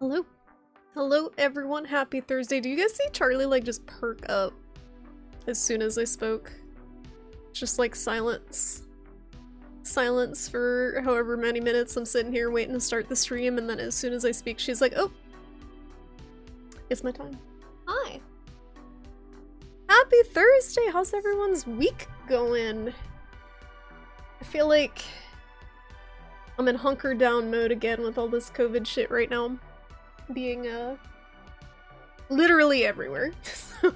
Hello. Hello everyone, happy Thursday. Do you guys see Charlie like just perk up as soon as I spoke? Just like silence. Silence for however many minutes I'm sitting here waiting to start the stream, and then as soon as I speak she's like, oh, it's my time. Hi. Happy Thursday! How's everyone's week going? I feel like I'm in hunker down mode again with all this COVID shit right now. Being literally everywhere. So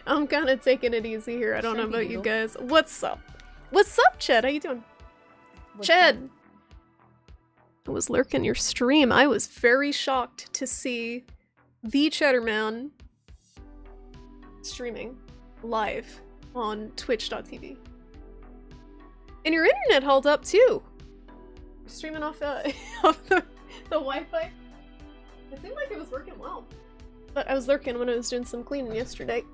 I'm kind of taking it easy here. I don't know about you guys. What's up? What's up, Ched? How you doing? Ched! I was lurking your stream. I was very shocked to see the Cheddarman streaming live on twitch.tv. And your internet held up too. You're streaming off, off the Wi-Fi. It seemed like it was working well. But I was lurking when I was doing some cleaning yesterday.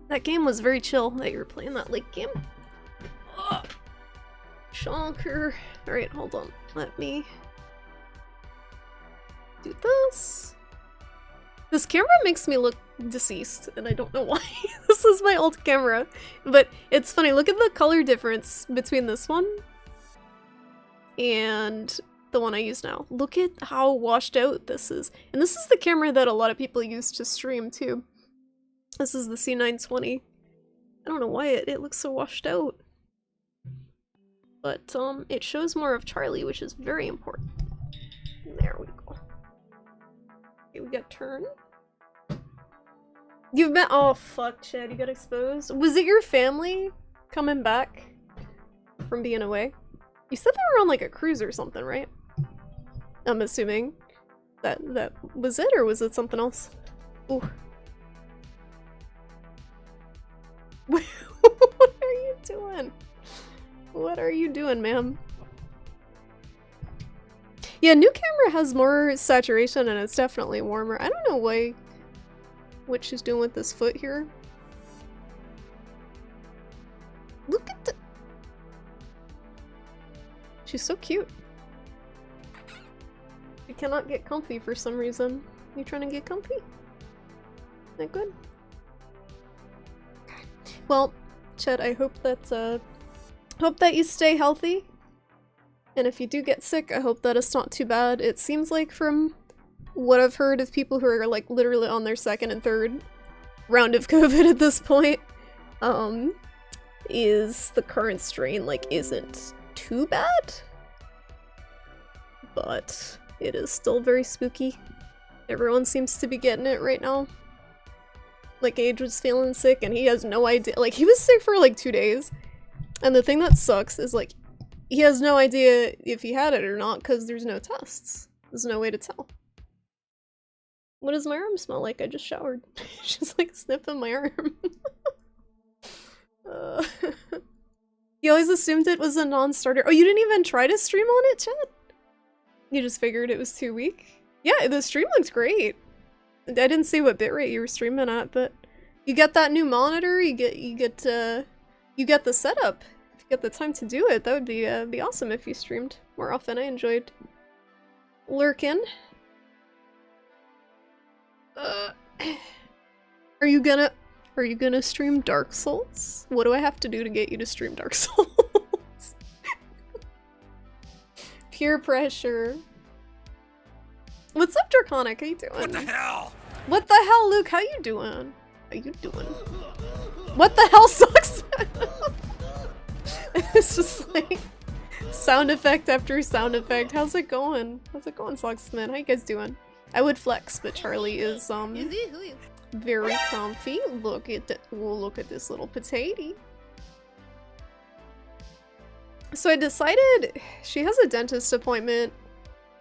That game was very chill that you were playing that lake game. Ugh. Shonker. Alright, hold on. Let me do this. This camera makes me look deceased, and I don't know why. This is my old camera. But it's funny, look at the color difference between this one and the one I use now. Look at how washed out this is. And this is the camera that a lot of people use to stream too. This is the C920. I don't know why it looks so washed out. But it shows more of Charlie, which is very important. There we go. Okay, we got turn. You've been— oh fuck, Chad, you got exposed. Was it your family coming back from being away? You said they were on like a cruise or something, right? I'm assuming that was it, or was it something else? Ooh. What are you doing? What are you doing, ma'am? Yeah, new camera has more saturation and it's definitely warmer. I don't know what she's doing with this foot here. Look at the— she's so cute. You cannot get comfy for some reason. You trying to get comfy? Isn't that good? Okay. Well, Chet, I hope that you stay healthy. And if you do get sick, I hope that it's not too bad. It seems like from what I've heard of people who are like literally on their second and third round of COVID at this point, is the current strain like isn't too bad. But it is still very spooky. Everyone seems to be getting it right now. Like, Age was feeling sick and he has no idea. Like, he was sick for like 2 days. And the thing that sucks is like, he has no idea if he had it or not because there's no tests. There's no way to tell. What does my arm smell like? I just showered. Just like sniffing my arm. He always assumed it was a non-starter. Oh, you didn't even try to stream on it, Chat? You just figured it was too weak? Yeah, the stream looks great. I didn't see what bitrate you were streaming at, but you get that new monitor, you get the setup. If you get the time to do it, that would be awesome if you streamed more often. I enjoyed lurking. Are you gonna stream Dark Souls? What do I have to do to get you to stream Dark Souls? Peer pressure. What's up, Draconic? How you doing? What the hell? What the hell, Luke? How you doing? How you doing? What the hell, sucks? It's just like sound effect after sound effect. How's it going? How's it going, Socksman? How you guys doing? I would flex, but Charlie is very comfy. Look at that. Look at this little potato. So I decided she has a dentist appointment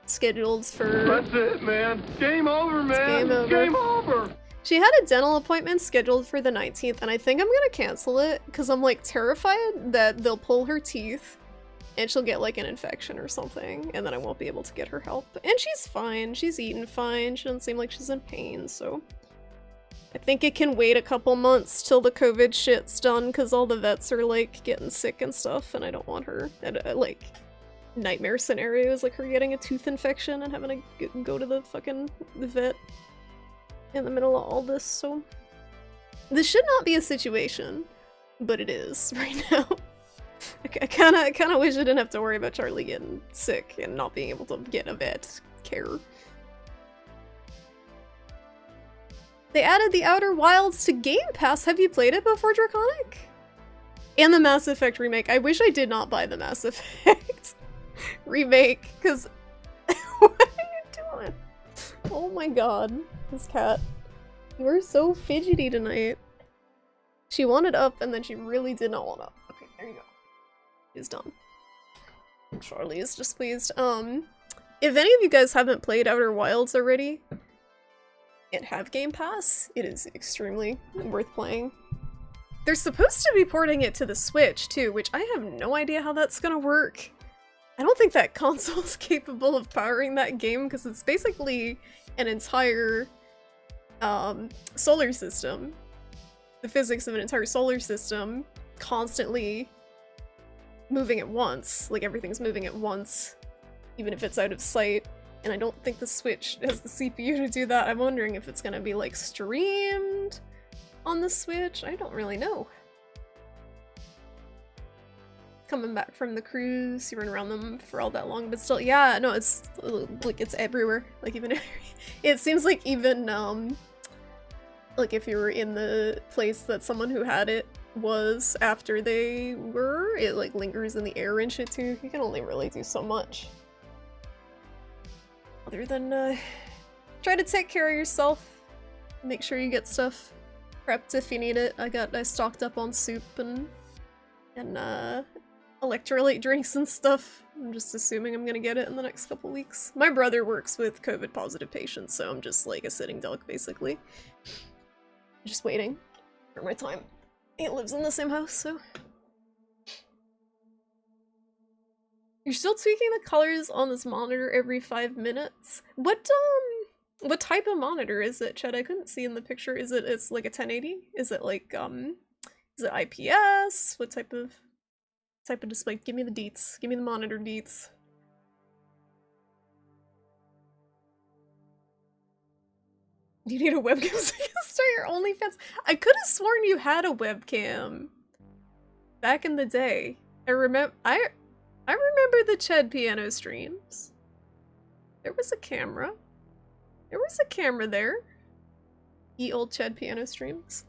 scheduled for— that's it, man. Game over, man. Game over. Game over. She had a dental appointment scheduled for the 19th, and I think I'm gonna cancel it because I'm like terrified that they'll pull her teeth and she'll get like an infection or something, and then I won't be able to get her help. And she's fine. She's eating fine. She doesn't seem like she's in pain, so I think it can wait a couple months till the COVID shit's done because all the vets are like getting sick and stuff, and I don't want her. And, like, nightmare scenarios, like her getting a tooth infection and having to go to the fucking vet in the middle of all this, so... This should not be a situation, but it is right now. I kinda wish I didn't have to worry about Charlie getting sick and not being able to get a vet care. They added the Outer Wilds to Game Pass. Have you played it before, Draconic? And the Mass Effect remake. I wish I did not buy the Mass Effect remake, because what are you doing? Oh my god, this cat. You are so fidgety tonight. She wanted up, and then she really did not want up. Okay, there you go. She's done. Charlie is displeased. If any of you guys haven't played Outer Wilds already, and have Game Pass, it is extremely worth playing. They're supposed to be porting it to the Switch, too, which I have no idea how that's gonna work. I don't think that console's capable of powering that game, because it's basically an entire solar system. The physics of an entire solar system constantly moving at once. Like, everything's moving at once, even if it's out of sight. And I don't think the Switch has the CPU to do that. I'm wondering if it's gonna be, like, streamed on the Switch? I don't really know. Coming back from the cruise, you run around them for all that long, but still, yeah, no, it's, like, it's everywhere. Like, even, it seems like even, like, if you were in the place that someone who had it was after they were, it, like, lingers in the air and shit, too. You can only really do so much. Other than, try to take care of yourself. Make sure you get stuff prepped if you need it. I stocked up on soup and electrolyte drinks and stuff. I'm just assuming I'm gonna get it in the next couple weeks. My brother works with COVID positive patients, so I'm just like a sitting duck, basically. Just waiting for my time. He lives in the same house, so... You're still tweaking the colors on this monitor every 5 minutes? What type of monitor is it, Chet? I couldn't see in the picture. It's like a 1080? Is it like, is it IPS? What type of display? Give me the deets. Give me the monitor deets. You need a webcam so you can start your OnlyFans? I could have sworn you had a webcam back in the day. I remember the Ched piano streams. There was a camera. There was a camera there. Ye old Ched piano streams.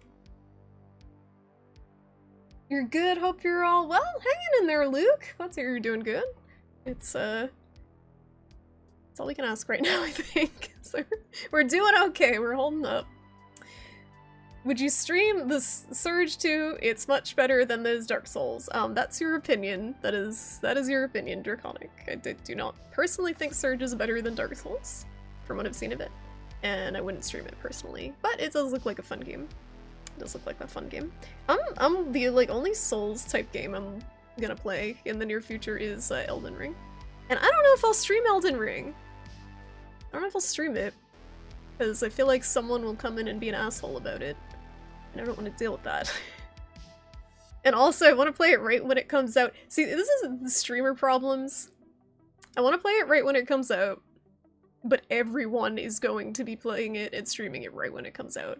You're good, hope you're all well. Hanging in there, Luke. Glad to hear you're doing good. It's all we can ask right now, I think. So we're doing okay, we're holding up. Would you stream the Surge 2? It's much better than those Dark Souls. That's your opinion. That is your opinion, Draconic. I do not personally think Surge is better than Dark Souls, from what I've seen of it. And I wouldn't stream it personally, but it does look like a fun game. It does look like a fun game. I'm the, like, only Souls type game I'm gonna play in the near future is Elden Ring. And I don't know if I'll stream Elden Ring. I don't know if I'll stream it, because I feel like someone will come in and be an asshole about it. And I don't want to deal with that. And also, I want to play it right when it comes out. See, this is the streamer problems. I want to play it right when it comes out, but everyone is going to be playing it and streaming it right when it comes out.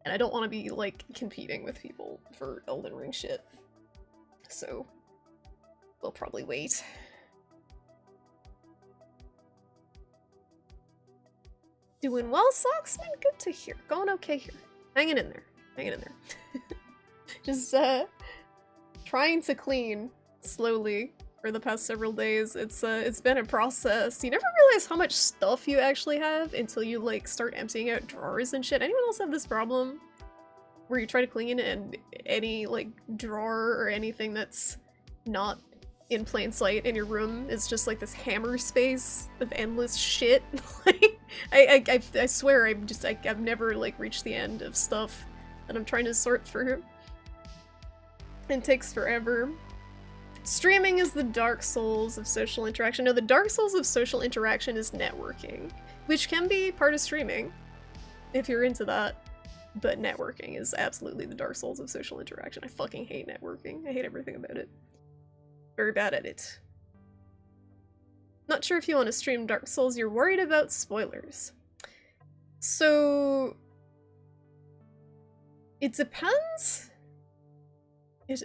And I don't want to be, like, competing with people for Elden Ring shit. So, we'll probably wait. Doing well, Socksman? Good to hear. Going okay here. Hanging in there. Hanging in there. Just, trying to clean slowly for the past several days. It's been a process. You never realize how much stuff you actually have until you, like, start emptying out drawers and shit. Anyone else have this problem? Where you try to clean and any, like, drawer or anything that's not in plain sight in your room is just, like, this hammer space of endless shit. Like, I swear I've never, like, reached the end of stuff that I'm trying to sort through. It takes forever. Streaming is the Dark Souls of social interaction. No, the Dark Souls of social interaction is networking, which can be part of streaming, if you're into that. But networking is absolutely the Dark Souls of social interaction. I fucking hate networking. I hate everything about it. Very bad at it. Not sure if you want to stream Dark Souls, you're worried about spoilers. So... it depends.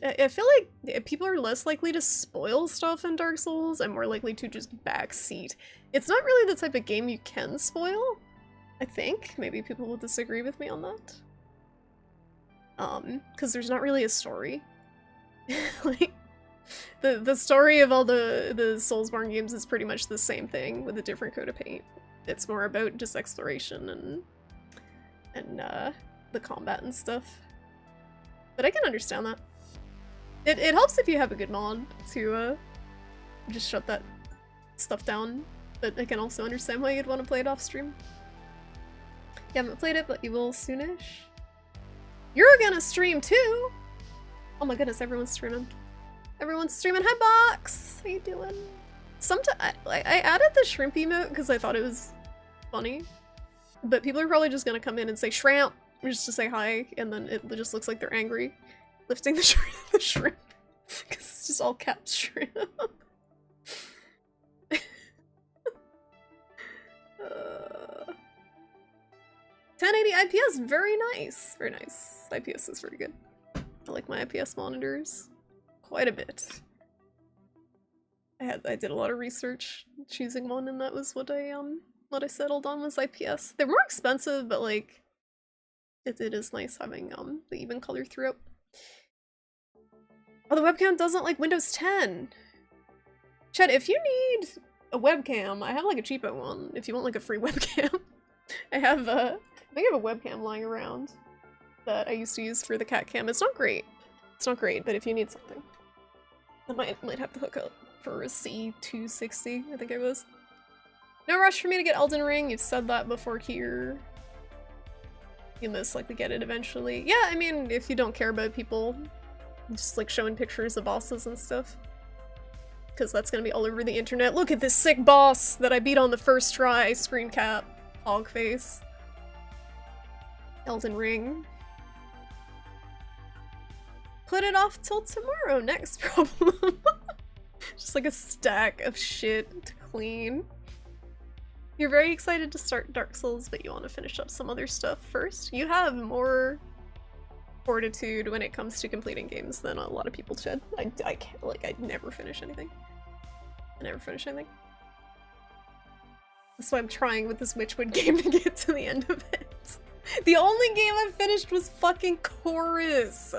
I feel like people are less likely to spoil stuff in Dark Souls and more likely to just backseat. It's not really the type of game you can spoil, I think. Maybe people will disagree with me on that. Because there's not really a story. Like, the story of all the Soulsborne games is pretty much the same thing with a different coat of paint. It's more about just exploration and the combat and stuff. But I can understand that. It helps if you have a good mod to just shut that stuff down, but I can also understand why you'd want to play it off stream. You haven't played it, but you will soonish. You're gonna stream too! Oh my goodness, everyone's streaming. Everyone's streaming. Hi Box! How you doing? I added the shrimp emote because I thought it was funny, but people are probably just gonna come in and say shrimp just to say hi, and then it just looks like they're angry lifting the shrimp because it's just all caps shrimp. 1080 IPS, very nice, very nice. IPS is very good. I like my IPS monitors quite a bit. I did a lot of research choosing one, and that was what I settled on was IPS. They're more expensive, but like it is nice having the even color throughout. Oh, the webcam doesn't like Windows 10. Chet, if you need a webcam, I have like a cheapo one. If you want like a free webcam, I think I have a webcam lying around that I used to use for the cat cam. It's not great. It's not great, but if you need something, I might have to hook up for a C260, I think it was. No rush for me to get Elden Ring. You've said that before here. You'll most likely get it eventually. Yeah, I mean, if you don't care about people just like showing pictures of bosses and stuff. Because that's gonna be all over the internet. Look at this sick boss that I beat on the first try. Screen cap. Hog face. Elden Ring. Put it off till tomorrow. Next problem. Just like a stack of shit to clean. You're very excited to start Dark Souls, but you want to finish up some other stuff first. You have more fortitude when it comes to completing games than a lot of people should. I can't, like, I never finish anything. I never finish anything. That's why I'm trying with this Wytchwood game to get to the end of it. The only game I've finished was fucking Chorus.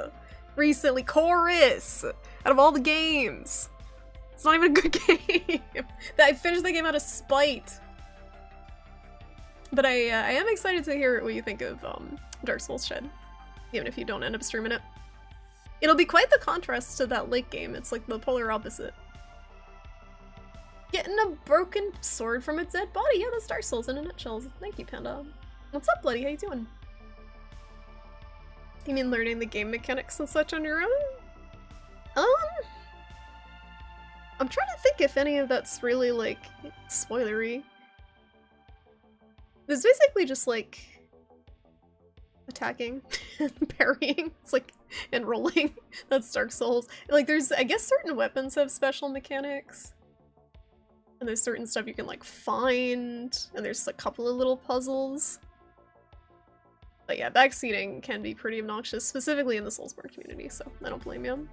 Recently, Chorus! Out of all the games. It's not even a good game. I finished the game out of spite. But I am excited to hear what you think of Dark Souls Shed. Even if you don't end up streaming it. It'll be quite the contrast to that Lake game. It's like the polar opposite. Getting a broken sword from a dead body. Yeah, that's Dark Souls in a nutshell. Thank you, Panda. What's up, Bloody? How you doing? You mean learning the game mechanics and such on your own? I'm trying to think if any of that's really, like, spoilery. It's basically just, like, attacking and parrying. It's like, and rolling. That's Dark Souls. Like, there's, I guess certain weapons have special mechanics. And there's certain stuff you can, like, find. And there's a couple of little puzzles. But yeah, backseating can be pretty obnoxious, specifically in the Soulsborne community, so I don't blame you.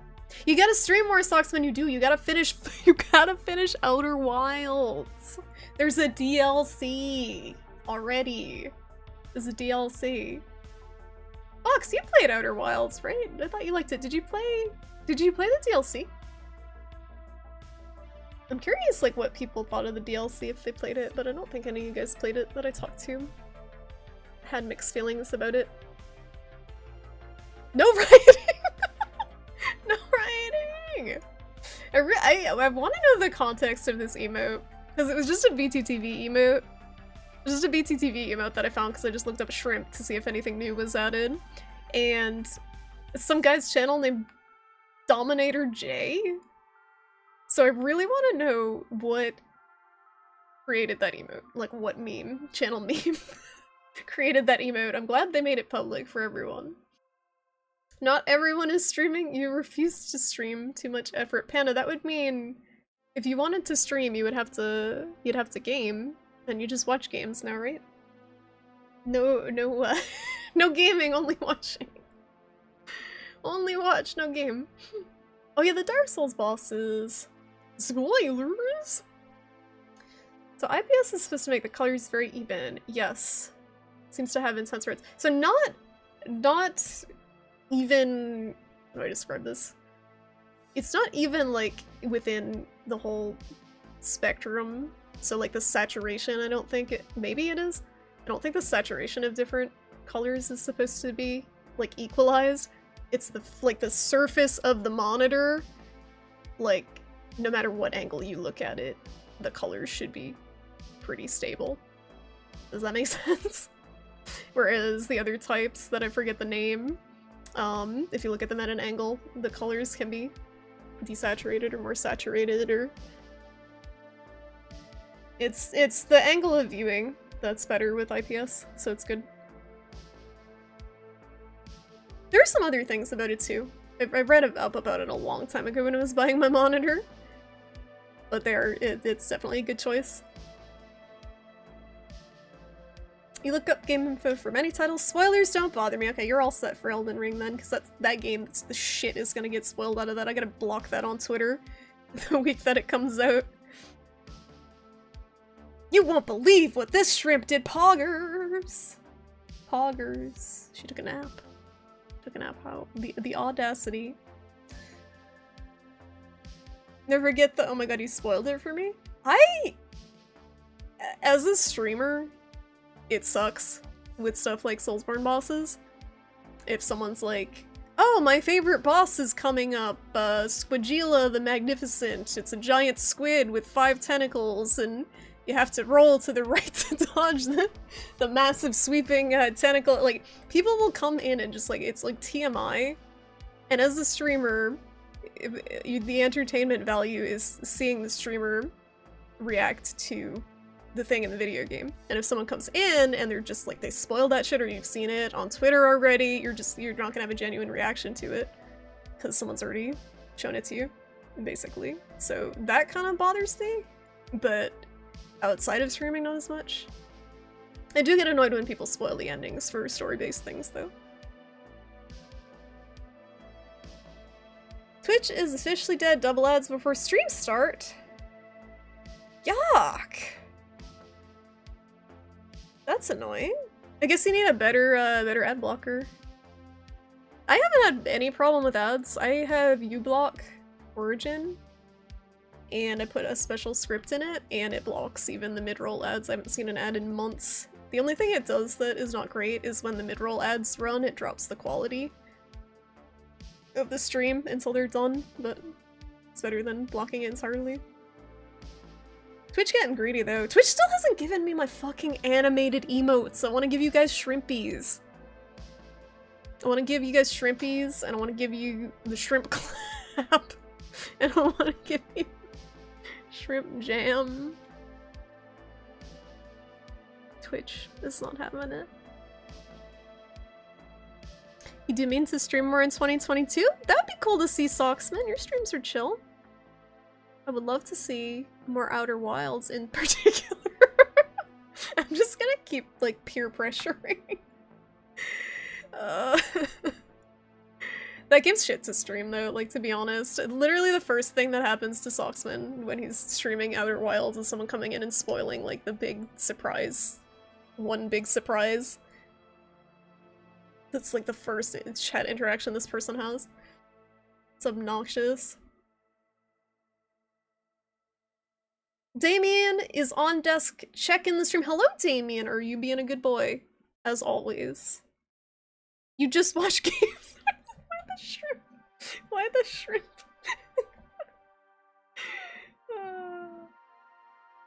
You gotta stream more stocks when you do. You gotta finish Outer Wilds. There's a DLC already. There's a DLC. Fox, you played Outer Wilds, right? I thought you liked it. Did you play the DLC? I'm curious, like, what people thought of the DLC if they played it, but I don't think any of you guys played it that I talked to. Had mixed feelings about it. No writing! No writing! I want to know the context of this emote, because it was just a BTTV emote. It was just a BTTV emote that I found because I just looked up shrimp to see if anything new was added. And some guy's channel named Dominator J. So I really want to know what created that emote. Like, what meme, channel meme, created that emote. I'm glad they made it public for everyone. Not everyone is streaming. You refuse to stream too much effort. Panda, that would mean If you wanted to stream, you'd have to game, and you just watch games now, right? No, no gaming, only watching. Only watch, no game. Oh yeah, the Dark Souls bosses. Spoilers! So IPS is supposed to make the colors very even. Yes. Seems to have intense reds. So not even, how do I describe this? It's not even like within the whole spectrum. So like the saturation, I don't think maybe it is. I don't think the saturation of different colors is supposed to be like equalized. It's the surface of the monitor. Like no matter what angle you look at it, the colors should be pretty stable. Does that make sense? Whereas the other types that I forget the name, if you look at them at an angle, the colors can be desaturated or more saturated, or it's the angle of viewing that's better with IPS, so it's good. There are some other things about it too. I read up about it a long time ago when I was buying my monitor, but it's definitely a good choice. You look up game info for many titles. Spoilers don't bother me. Okay, you're all set for Elden Ring then, because that game, the shit is gonna get spoiled out of that. I gotta block that on Twitter the week that it comes out. You won't believe what this shrimp did, Poggers! Poggers. She took a nap. Took a nap. How? The audacity. Never get the, oh my god, you spoiled it for me? As a streamer, it sucks with stuff like Soulsborne bosses. If someone's like, oh, my favorite boss is coming up, Squigilla the Magnificent. It's a giant squid with 5 tentacles, and you have to roll to the right to dodge the massive sweeping tentacle. Like, people will come in and just like, it's like TMI. And as a streamer, the entertainment value is seeing the streamer react to the thing in the video game. And if someone comes in and they're just like, they spoiled that shit, or you've seen it on Twitter already, you're not gonna have a genuine reaction to it because someone's already shown it to you, basically. So that kind of bothers me, but outside of streaming, not as much. I do get annoyed when people spoil the endings for story-based things, though. Twitch is officially dead. Double ads before streams start. Yuck! That's annoying. I guess you need a better ad blocker. I haven't had any problem with ads. I have uBlock Origin, and I put a special script in it, and it blocks even the mid-roll ads. I haven't seen an ad in months. The only thing it does that is not great is when the mid-roll ads run, it drops the quality of the stream until they're done, but it's better than blocking it entirely. Twitch getting greedy though. Twitch still hasn't given me my fucking animated emotes. I want to give you guys shrimpies. I want to give you guys shrimpies, and I want to give you the shrimp clap, and I want to give you shrimp jam. Twitch is not having it. You do mean to stream more in 2022? That would be cool to see, Socksman. Your streams are chill. I would love to see more Outer Wilds in particular. I'm just gonna keep, like, peer pressuring. That gives shit to stream, though, like, to be honest. Literally the first thing that happens to Socksman when he's streaming Outer Wilds is someone coming in and spoiling, like, the big surprise. One big surprise. That's, like, the first chat interaction this person has. It's obnoxious. Damien is on desk checking the stream. Hello, Damien. Are you being a good boy? As always. You just watch games. Why the shrimp? Why the shrimp?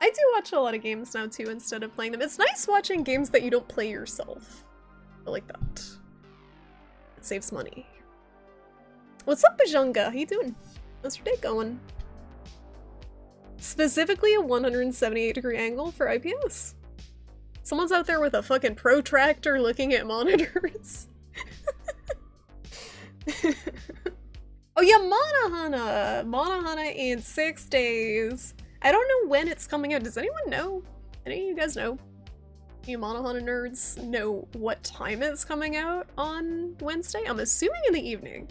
I do watch a lot of games now too instead of playing them. It's nice watching games that you don't play yourself. I like that. It saves money. What's up, Bajunga? How you doing? How's your day going? Specifically a 178-degree angle for IPS. Someone's out there with a fucking protractor looking at monitors. Oh Oh yeah, Monahana! Monahana in 6 days. I don't know when it's coming out. Does anyone know? Any of you guys know? You Monahana nerds know what time it's coming out on Wednesday? I'm assuming in the evening.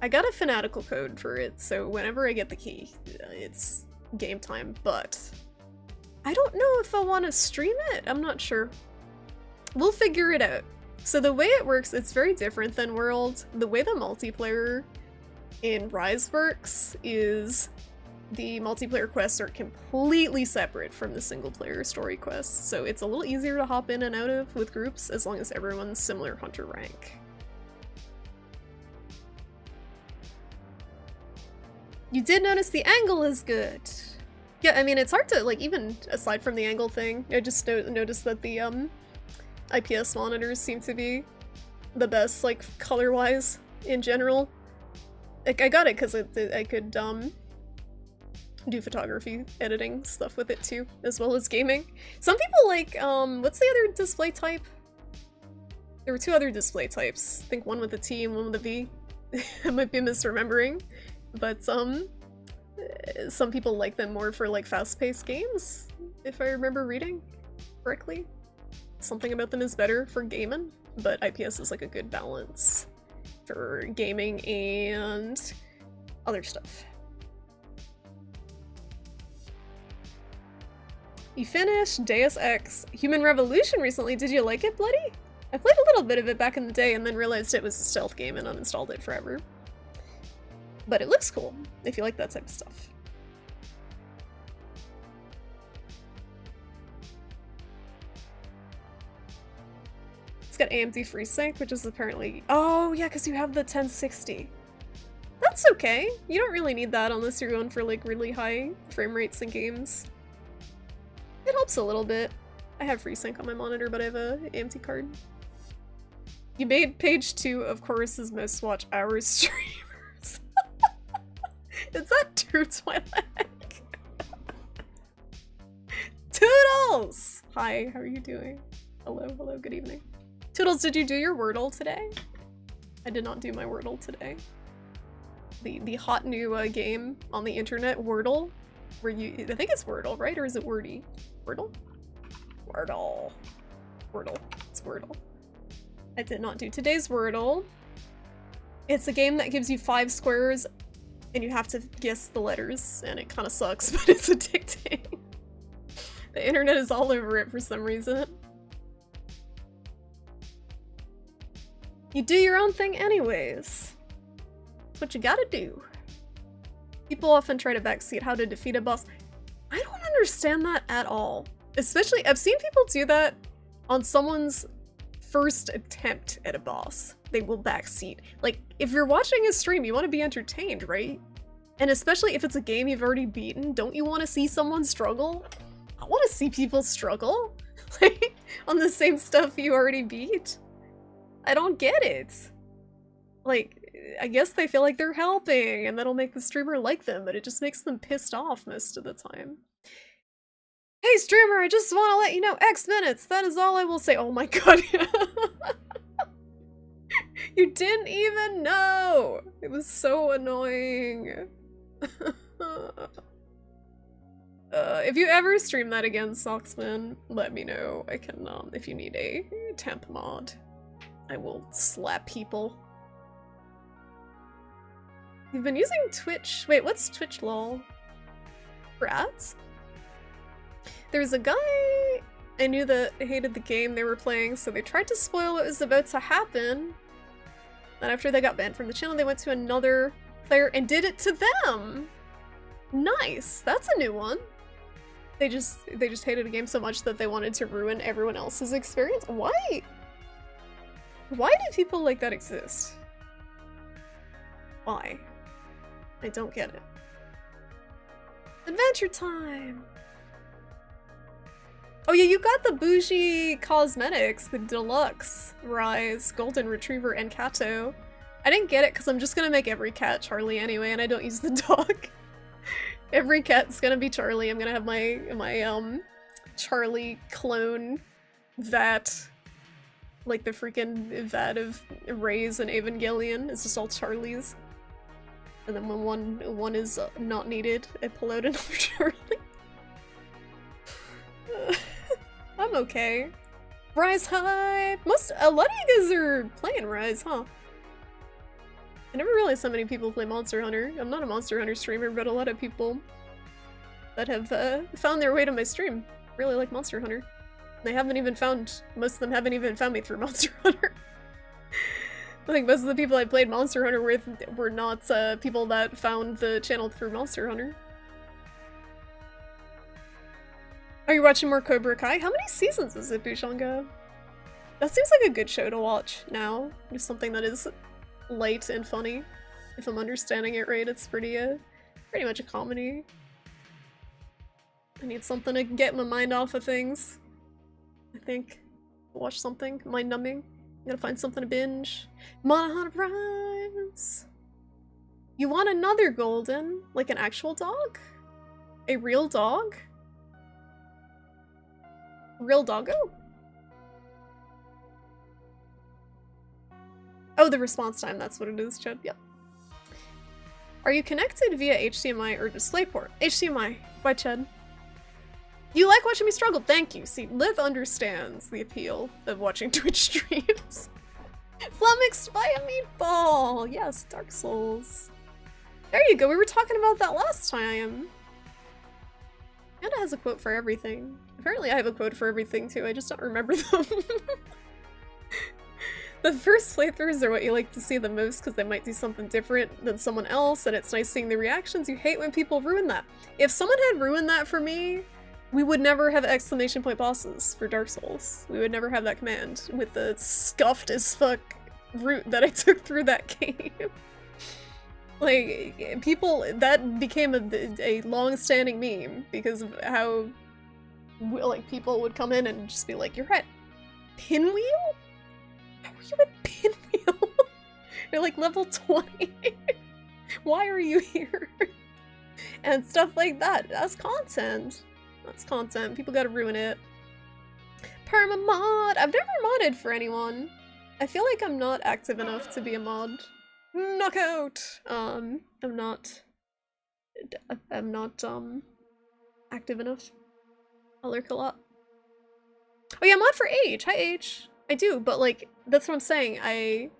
I got a fanatical code for it, so whenever I get the key, it's game time, but I don't know if I want to stream it. I'm not sure. We'll figure it out. So the way it works, it's very different than World. The way the multiplayer in Rise works is the multiplayer quests are completely separate from the single player story quests, so it's a little easier to hop in and out of with groups as long as everyone's similar hunter rank. You did notice the angle is good. Yeah, I mean, it's hard to, like, even aside from the angle thing, I just noticed that the IPS monitors seem to be the best, like, color-wise in general. Like, I got it because I could do photography editing stuff with it too, as well as gaming. Some people like, what's the other display type? There were 2 other display types. I think one with a T and one with a V. I might be misremembering, but some people like them more for like fast-paced games, if I remember reading correctly. Something about them is better for gaming, but IPS is like a good balance for gaming and other stuff. You finished Deus Ex Human Revolution recently. Did you like it, Bloody? I played a little bit of it back in the day and then realized it was a stealth game and uninstalled it forever. But it looks cool, if you like that type of stuff. It's got AMD FreeSync, which is apparently... Oh, yeah, because you have the 1060. That's okay. You don't really need that unless you're going for, like, really high frame rates in games. It helps a little bit. I have FreeSync on my monitor, but I have a AMD card. You made page 2 of Chorus's most watch hours streamers. Is that true, Twilight? Toodles! Hi, how are you doing? Hello, hello, good evening. Toodles, did you do your Wordle today? I did not do my Wordle today. The hot new game on the internet, Wordle, where you, I think it's Wordle, right? Or is it Wordy? Wordle? Wordle. Wordle. It's Wordle. I did not do today's Wordle. It's a game that gives you 5 squares and you have to guess the letters, and it kind of sucks, but it's addicting. The internet is all over it for some reason. You do your own thing anyways. That's what you gotta do. People often try to backseat how to defeat a boss. I don't understand that at all. Especially, I've seen people do that on someone's first attempt at a boss. They will backseat. Like, if you're watching a stream, you want to be entertained, right? And especially if it's a game you've already beaten, don't you want to see someone struggle? I want to see people struggle. Like, on the same stuff you already beat. I don't get it. Like, I guess they feel like they're helping, and that'll make the streamer like them, but it just makes them pissed off most of the time. Hey streamer, I just want to let you know, X minutes, that is all I will say. Oh my god. You didn't even know! It was so annoying. If you ever stream that again, Socksman, let me know. I can, if you need a temp mod, I will slap people. You've been using Twitch. Wait, what's Twitch lol? For ads? There's a guy I knew that hated the game they were playing, so they tried to spoil what was about to happen. Then after they got banned from the channel, they went to another player and did it to them. Nice. That's a new one. They just hated the game so much that they wanted to ruin everyone else's experience. Why? Why do people like that exist? Why? I don't get it. Adventure time! Oh yeah, you got the bougie cosmetics, the deluxe Rise, Golden Retriever, and Kato. I didn't get it because I'm just gonna make every cat Charlie anyway, and I don't use the dog. Every cat's gonna be Charlie. I'm gonna have my Charlie clone vat. Like the freaking vat of Rays and Evangelion. It's just all Charlies. And then when one is not needed, I pull out another Charlie. I'm okay. Rise Hype! A lot of you guys are playing Rise, huh? I never realized so many people play Monster Hunter. I'm not a Monster Hunter streamer, but a lot of people that have found their way to my stream really like Monster Hunter. They haven't even found, most of them haven't even found me through Monster Hunter. Like, most of the people I played Monster Hunter with were not people that found the channel through Monster Hunter. Are you watching more Cobra Kai? How many seasons is it, Bushanga? That seems like a good show to watch now. Just something that is light and funny. If I'm understanding it right, it's pretty much a comedy. I need something to get my mind off of things. I think. Watch something mind-numbing. Gotta find something to binge. Monahana Rise! You want another golden? Like an actual dog? A real dog? Real doggo? Oh, the response time, that's what it is, Chad. Yep. Are you connected via HDMI or DisplayPort? HDMI. Bye, Chad. You like watching me struggle? Thank you. See, Liv understands the appeal of watching Twitch streams. Flummoxed by a meatball! Yes, Dark Souls. There you go, we were talking about that last time. Anna has a quote for everything. Apparently I have a quote for everything too, I just don't remember them. The first playthroughs are what you like to see the most because they might do something different than someone else, and it's nice seeing the reactions. You hate when people ruin that. If someone had ruined that for me, we would never have exclamation point bosses for Dark Souls. We would never have that command with the scuffed as fuck route that I took through that game. Like, people, that became a long-standing meme because of how, like, people would come in and just be like, you're at Pinwheel? How are you at Pinwheel? You're like level 20. Why are you here? And stuff like that. That's content. That's content. People gotta ruin it. Perma-mod! I've never modded for anyone. I feel like I'm not active enough to be a mod. Knockout! I'm not active enough. I lurk a lot. Oh yeah, mod for Age! Hi Age! I do, but like, that's what I'm saying. I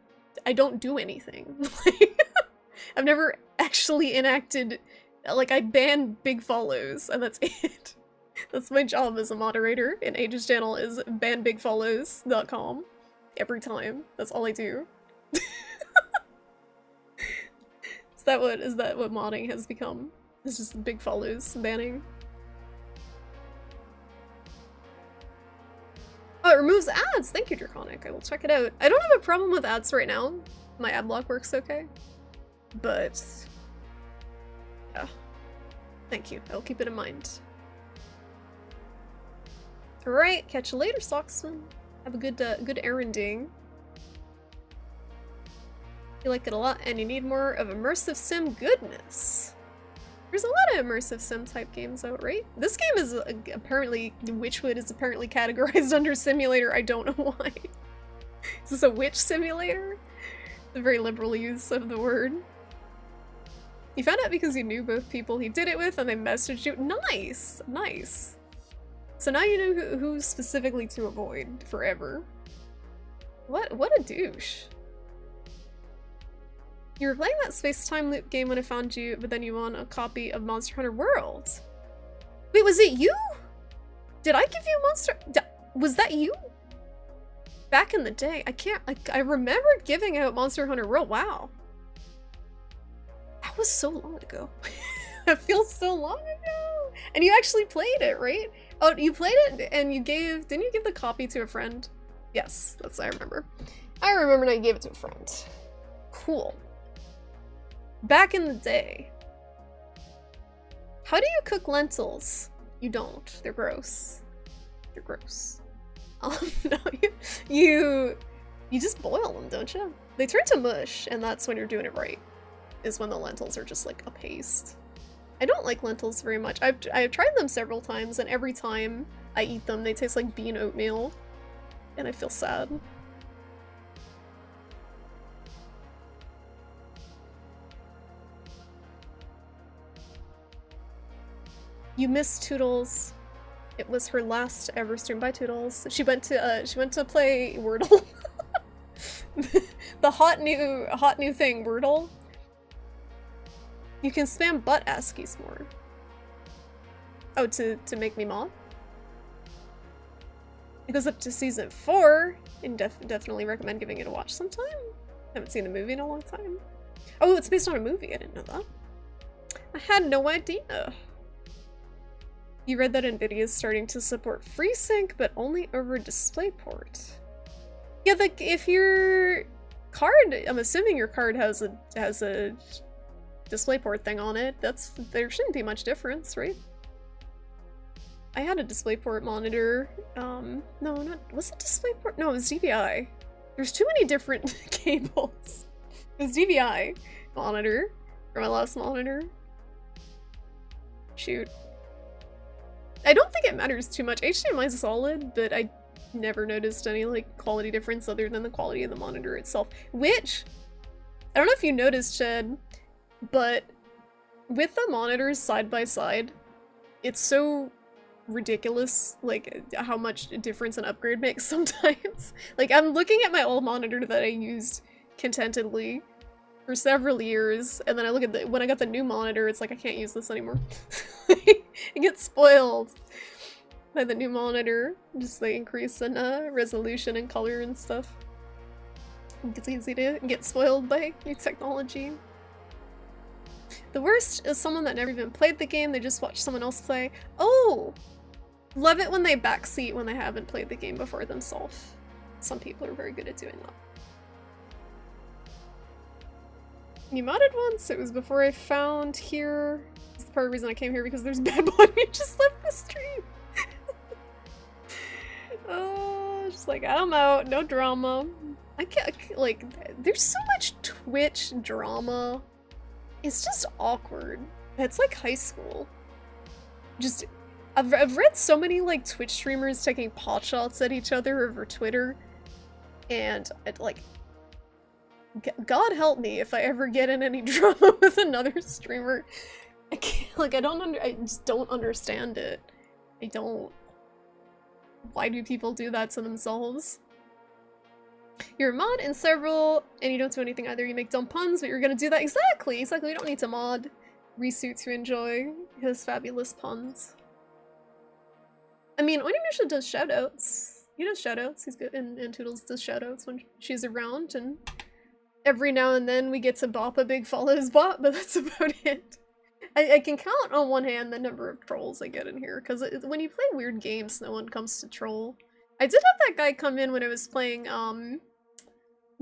don't do anything. I've never actually enacted, like, I ban big follows, and that's it. That's my job as a moderator in Age's channel, is banbigfollows.com. Every time. That's all I do. Is that what modding has become? It's just big follows banning. Oh, it removes ads! Thank you, Draconic. I will check it out. I don't have a problem with ads right now. My ad block works okay. But yeah. Thank you. I'll keep it in mind. Alright, catch you later, Socksman. Have a good erranding. You like it a lot, and you need more of immersive sim goodness. There's a lot of immersive sim type games out, right? This game is apparently, Wytchwood is apparently categorized under simulator. I don't know why. Is this a witch simulator? It's a very liberal use of the word. You found out because you knew both people he did it with and they messaged you. Nice! Nice. So now you know who specifically to avoid forever. What a douche. You were playing that space-time loop game when I found you, but then you won a copy of Monster Hunter World. Wait, was it you? Did I give you Monster... Was that you? Back in the day, I remembered giving out Monster Hunter World. Wow. That was so long ago. That feels so long ago. And you actually played it, right? Oh, you played it and you gave... Didn't you give the copy to a friend? Yes, that's what I remember. I remember now you gave it to a friend. Cool. Back in the day. How do you cook lentils? You don't. They're gross. They're gross. No, you just boil them, don't you? They turn to mush, and that's when you're doing it right. Is when the lentils are just like a paste. I don't like lentils very much. I've tried them several times, and every time I eat them, they taste like bean oatmeal, and I feel sad. You missed Toodles. It was her last ever stream by Toodles. She went to play Wordle. The hot new thing, Wordle. You can spam butt ASCIIs more. Oh, to make me mom? It goes up to season 4, and definitely recommend giving it a watch sometime. Haven't seen the movie in a long time. Oh, it's based on a movie. I didn't know that. I had no idea. You read that Nvidia is starting to support FreeSync, but only over DisplayPort. Yeah, like if your card, I'm assuming your card has a DisplayPort thing on it. There shouldn't be much difference, right? I had a DisplayPort monitor. Was it DisplayPort? No, it was DVI. There's too many different cables. It was DVI monitor for my last monitor. Shoot. I don't think it matters too much. HDMI is solid, but I never noticed any like quality difference other than the quality of the monitor itself. Which, I don't know if you noticed, Chad, but with the monitors side by side, it's so ridiculous, like, how much difference an upgrade makes sometimes. Like, I'm looking at my old monitor that I used contentedly for several years, and then I look at when I got the new monitor, it's like, I can't use this anymore. It gets spoiled by the new monitor, just the increase in resolution and color and stuff. It's easy to get spoiled by new technology. The worst is someone that never even played the game, they just watch someone else play. Oh! Love it when they backseat when they haven't played the game before themselves. Some people are very good at doing that. You modded once, it was before I found here. It's the part of the reason I came here because there's bad blood and you just left the stream. Oh, just like, I'm out, no drama. I can't, like, there's so much Twitch drama. It's just awkward. It's like high school. Just, I've read so many like Twitch streamers taking potshots at each other over Twitter, and it, like, God help me if I ever get in any drama with another streamer. I can't, like, I just don't understand it. I don't. Why do people do that to themselves? You're a mod in several, and you don't do anything either. You make dumb puns, but you're gonna do that. Exactly! Exactly, we don't need to mod Risu to enjoy his fabulous puns. I mean, Onimusha does shoutouts. He does shoutouts, he's good, and Toodles does shoutouts when she's around, and every now and then we get to bop a big follows bot, but that's about it. I can count on one hand the number of trolls I get in here, because when you play weird games, no one comes to troll. I did have that guy come in when I was playing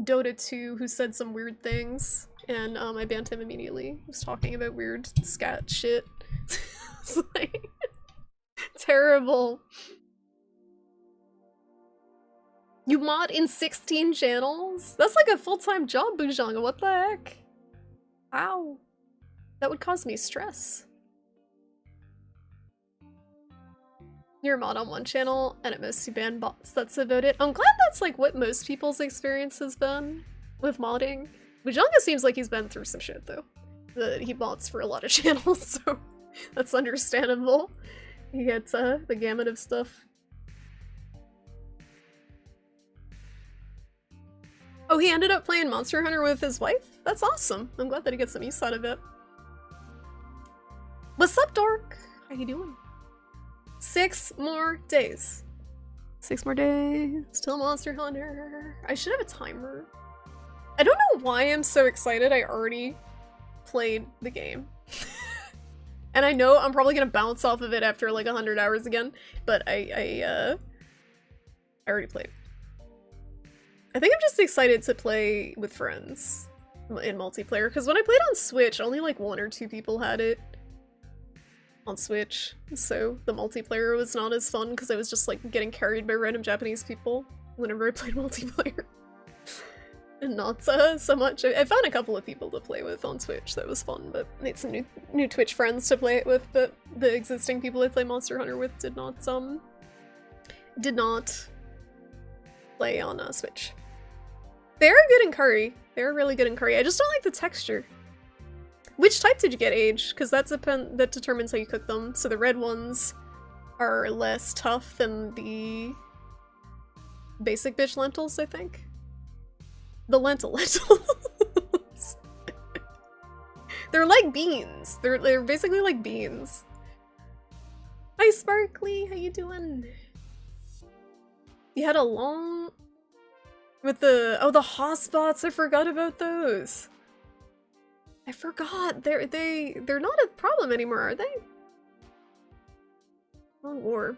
Dota 2 who said some weird things, and I banned him immediately. He was talking about weird scat shit. It's like terrible. You mod in 16 channels? That's like a full-time job, Bujanga, what the heck? Ow. That would cause me stress. You're a mod on one channel, and at most you ban bots. That's about it. I'm glad that's like what most people's experience has been with modding. Bujanga seems like he's been through some shit though. He mods for a lot of channels, so that's understandable. He gets the gamut of stuff. Oh, he ended up playing Monster Hunter with his wife? That's awesome. I'm glad that he gets some use out of it. What's up, Dork? How you doing? 6 more days. 6 more days till Monster Hunter. I should have a timer. I don't know why I'm so excited. I already played the game. And I know I'm probably gonna bounce off of it after like 100 hours again, but I already played. I think I'm just excited to play with friends in multiplayer, because when I played on Switch, only like 1 or 2 people had it on Switch, so the multiplayer was not as fun because I was just like getting carried by random Japanese people whenever I played multiplayer. And not so much. I found a couple of people to play with on Switch, that was fun, but made some new Twitch friends to play it with, but the existing people I play Monster Hunter with did not play on Switch. They are good in curry. They're really good in curry. I just don't like the texture. Which type did you get, Age? Because that determines how you cook them. So the red ones are less tough than the basic bitch lentils, I think. The lentils. They're like beans. They're basically like beans. Hi, Sparkly. How you doing? You had a long... With the... Oh, the hotspots. I forgot about those. I forgot. They're not a problem anymore, are they? Long war.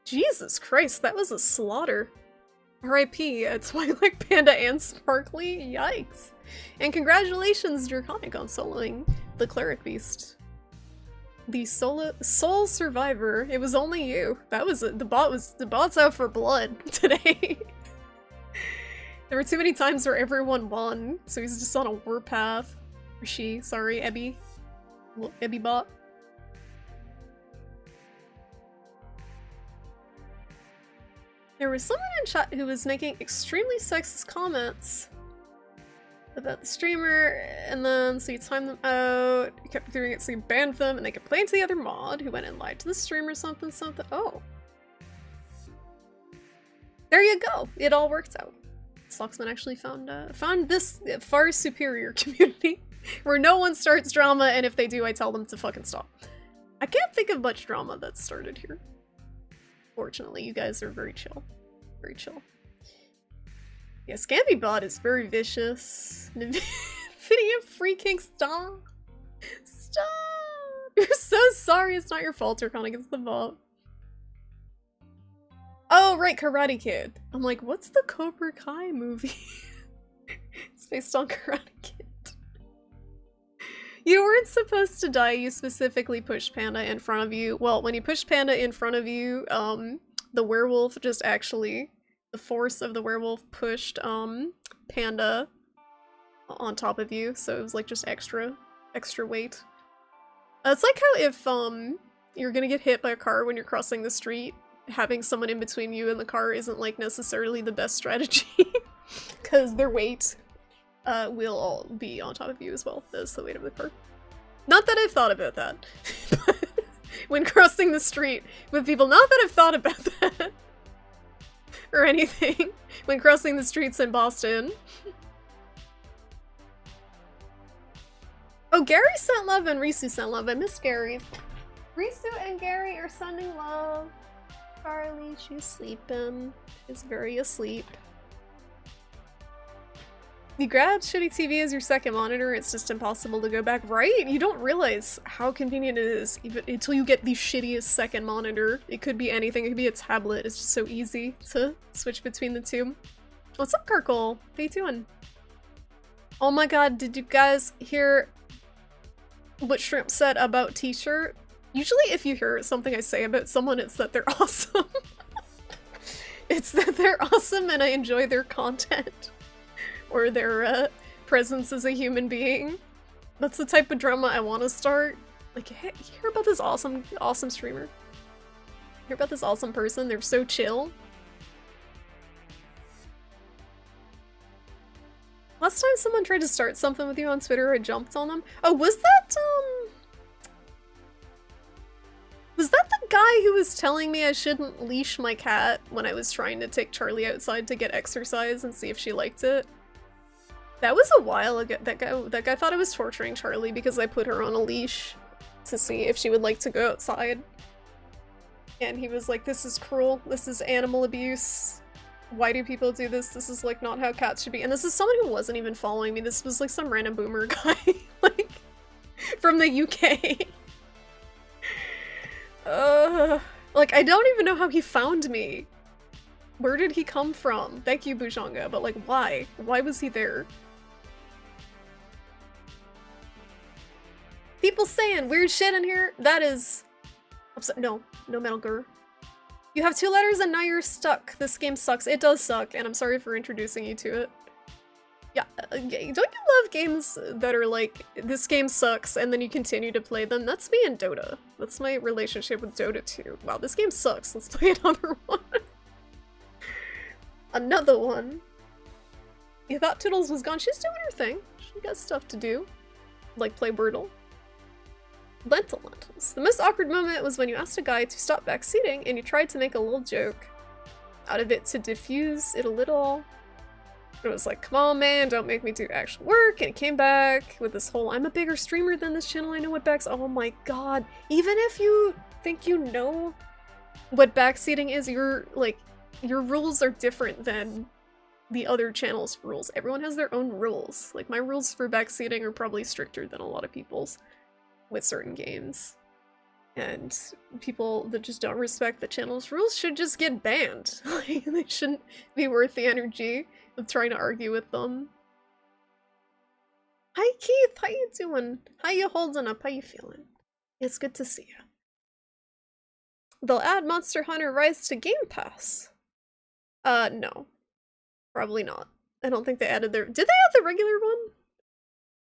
Jesus Christ, that was a slaughter. R.I.P. Twilight Panda and Sparkly. Yikes. And congratulations, Draconic, on soloing the Cleric Beast. The sole survivor. It was only you. That was the bot's out for blood today. There were too many times where everyone won, so he's just on a warpath. Or she, sorry, Ebby. Well, Ebby bot. There was someone in chat who was making extremely sexist comments about the streamer, and then so you timed them out, you kept doing it so you banned them, and they complained to the other mod who went and lied to the streamer something. Oh. There you go. It all worked out. Sloxman actually found this far superior community where no one starts drama, and if they do, I tell them to fucking stop. I can't think of much drama that started here. Fortunately, you guys are very chill. Very chill. Yeah, ScambyBot is very vicious. Nvidia freaking stop! Stop! You're so sorry, it's not your fault, Draconic, it's the bot. Oh, right, Karate Kid. I'm like, what's the Cobra Kai movie? It's based on Karate Kid. You weren't supposed to die, you specifically pushed Panda in front of you. Well, when you pushed Panda in front of you, the werewolf just actually, the force of the werewolf pushed, Panda on top of you, so it was like just extra weight. It's like how if, you're gonna get hit by a car when you're crossing the street, having someone in between you and the car isn't like necessarily the best strategy, because their weight will all be on top of you as well. That's the weight of the car. Not that I've thought about that, but when crossing the street with people, not that I've thought about that or anything, when crossing the streets in Boston. Oh, Gary sent love and Risu sent love. I miss Gary. Risu and Gary are sending love. Charlie, she's sleeping. She's very asleep. You grab shitty TV as your second monitor, it's just impossible to go back, right? You don't realize how convenient it is even until you get the shittiest second monitor. It could be anything, it could be a tablet, it's just so easy to switch between the two. What's up, Kirkle? How you doing? Oh my god, did you guys hear what Shrimp said about t-shirt? Usually if you hear something I say about someone, it's that they're awesome. It's that they're awesome and I enjoy their content. Or their presence as a human being. That's the type of drama I want to start. Like, hey, you hear about this awesome streamer? Hear about this awesome person? They're so chill. Last time someone tried to start something with you on Twitter, I jumped on them. Oh, was that the guy who was telling me I shouldn't leash my cat when I was trying to take Charlie outside to get exercise and see if she liked it? That was a while ago. That guy thought I was torturing Charlie because I put her on a leash to see if she would like to go outside. And he was like, this is cruel. This is animal abuse. Why do people do this? This is like not how cats should be. And this is someone who wasn't even following me. This was like some random boomer guy, like, from the UK. Like, I don't even know how he found me. Where did he come from? Thank you, Bujanga, but like, why? Why was he there? People saying weird shit in here? That is... No Metal Gear. You have 2 letters and now you're stuck. This game sucks. It does suck, and I'm sorry for introducing you to it. Yeah, don't you love games that are like, this game sucks, and then you continue to play them? That's me and Dota. That's my relationship with Dota 2. Wow, this game sucks. Let's play another one. Another one. You thought Toodles was gone. She's doing her thing. She got stuff to do. Like play Wordle. Lentils. The most awkward moment was when you asked a guy to stop backseating and you tried to make a little joke out of it to diffuse it a little. It was like, come on man, don't make me do actual work, and it came back with this whole, I'm a bigger streamer than this channel, I know what oh my god. Even if you think you know what backseating is, your rules are different than the other channel's rules. Everyone has their own rules. Like, my rules for backseating are probably stricter than a lot of people's with certain games. And people that just don't respect the channel's rules should just get banned. Like, they shouldn't be worth the energy of trying to argue with them. Hi Keith, how you doing? How you holding up? How you feeling? It's good to see you. They'll add Monster Hunter Rise to Game Pass. No. Probably not. I don't think they added their- Did they add the regular one?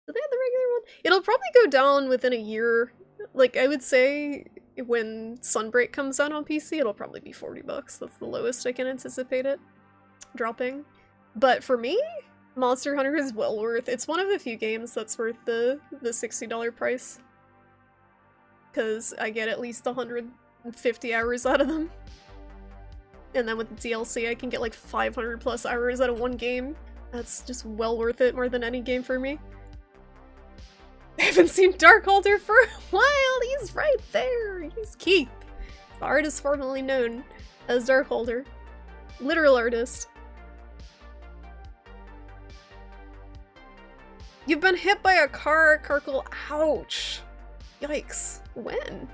Did they add the regular one? It'll probably go down within a year. Like, I would say when Sunbreak comes out on PC, it'll probably be $40. That's the lowest I can anticipate it dropping. But for me, Monster Hunter is well worth. It's one of the few games that's worth the $60 price. Because I get at least 150 hours out of them. And then with the DLC, I can get like 500 plus hours out of one game. That's just well worth it, more than any game for me. I haven't seen Darkholder for a while! He's right there! He's Keith. The artist formerly known as Darkholder. Literal artist. You've been hit by a car, Karkle. Ouch. Yikes. When?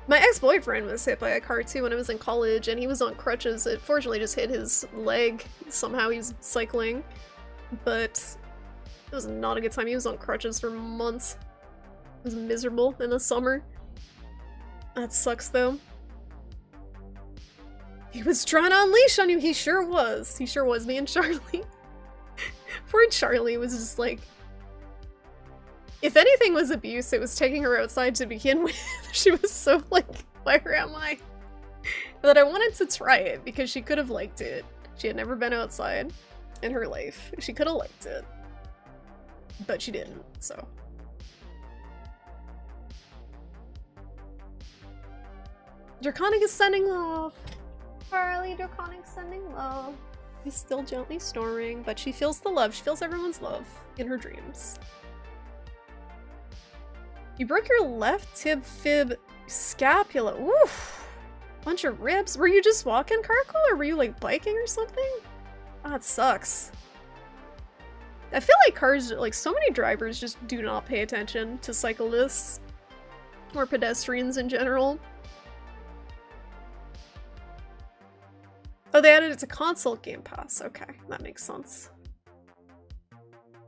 My ex-boyfriend was hit by a car too when I was in college, and he was on crutches. It fortunately just hit his leg. Somehow he was cycling. But it was not a good time. He was on crutches for months. It was miserable in the summer. That sucks though. He was trying to unleash on you. He sure was. He sure was. Me and Charlie. Poor Charlie was just like, if anything was abuse, it was taking her outside to begin with. She was so like, where am I? That I wanted to try it because she could have liked it. She had never been outside in her life. She could have liked it. But she didn't, so. Draconic is sending love. Charlie, Draconic sending love. He's still gently snoring, but she feels the love. She feels everyone's love in her dreams. You broke your left tib fib scapula. Oof. Bunch of ribs. Were you just walking, Karkle, or were you like biking or something? Ah, it sucks. I feel like cars, like so many drivers just do not pay attention to cyclists or pedestrians in general. Oh, they added it to console Game Pass. Okay, that makes sense.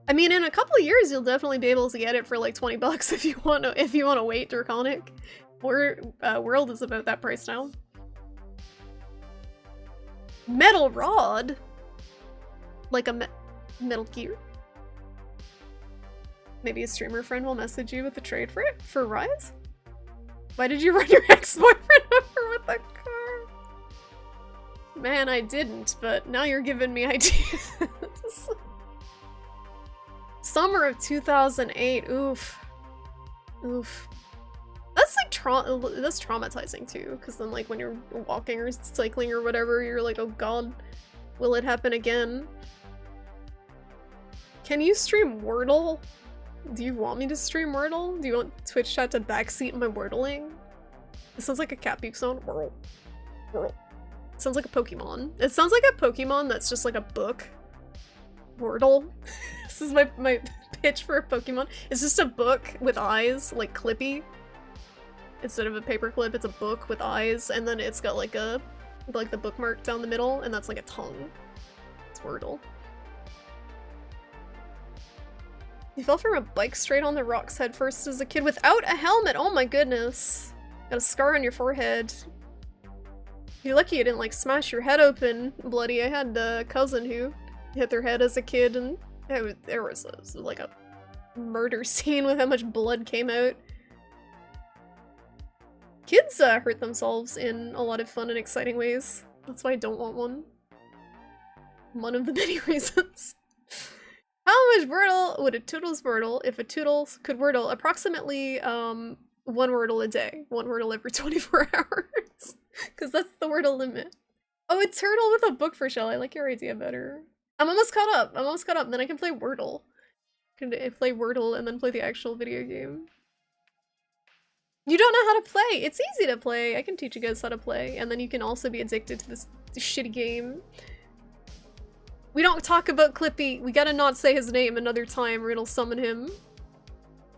I mean, in a couple of years, you'll definitely be able to get it for like $20 if you want to wait. Draconic World is about that price now. Metal Rod, like a Metal Gear. Maybe a streamer friend will message you with a trade for it for Rise. Why did you run your ex-boyfriend over with a car? Man, I didn't, but now you're giving me ideas. Summer of 2008. Oof. Oof. That's like that's traumatizing too, because then like when you're walking or cycling or whatever, you're like, oh god, will it happen again? Can you stream Wordle? Do you want me to stream Wordle? Do you want Twitch chat to backseat my Wordling? It sounds like a cat beep sound. Wordle. Wordle. It sounds like a Pokemon. It sounds like a Pokemon that's just like a book. Wordle. This is my pitch for a Pokemon. It's just a book with eyes, like Clippy. Instead of a paperclip, it's a book with eyes, and then it's got like the bookmark down the middle, and that's like a tongue. It's Wordle. You fell from a bike straight on the rocks head first as a kid without a helmet. Oh my goodness. Got a scar on your forehead. You're lucky you didn't like smash your head open bloody. I had a cousin who hit their head as a kid, and there was like a murder scene with how much blood came out. Kids hurt themselves in a lot of fun and exciting ways. That's why I don't want one. One of the many reasons. How much Wordle would a Toodles Wordle if a Toodles could Wordle approximately, one Wordle a day? One Wordle every 24 hours. Because that's the Wordle limit. Oh, a turtle with a book for shell. I like your idea better. I'm almost caught up. I'm almost caught up. Then I can play Wordle. Can play Wordle and then play the actual video game. You don't know how to play. It's easy to play. I can teach you guys how to play. And then you can also be addicted to this shitty game. We don't talk about Clippy. We gotta not say his name another time or it'll summon him.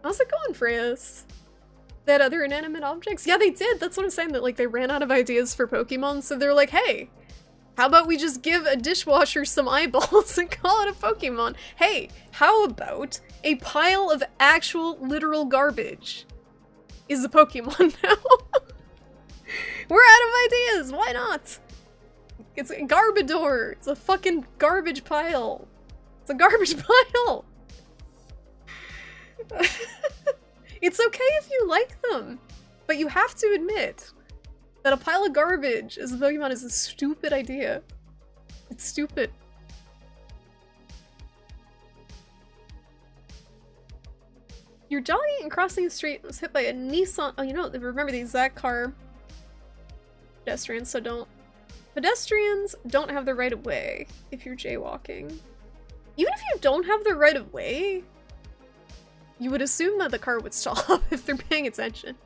How's it going, Freyas? They had other inanimate objects? Yeah, they did. That's what I'm saying. That like they ran out of ideas for Pokemon. So they're like, hey, how about we just give a dishwasher some eyeballs and call it a Pokemon? Hey, how about a pile of actual literal garbage is a Pokemon now? We're out of ideas. Why not? It's a Garbodor. It's a fucking garbage pile. It's a garbage pile. It's okay if you like them, but you have to admit that a pile of garbage as a Pokemon is a stupid idea. It's stupid. You're jogging and crossing the street and was hit by a Nissan. Oh, you know, remember the exact car. Pedestrians, so don't. Pedestrians don't have the right of way if you're jaywalking. Even if you don't have the right of way, you would assume that the car would stop if they're paying attention.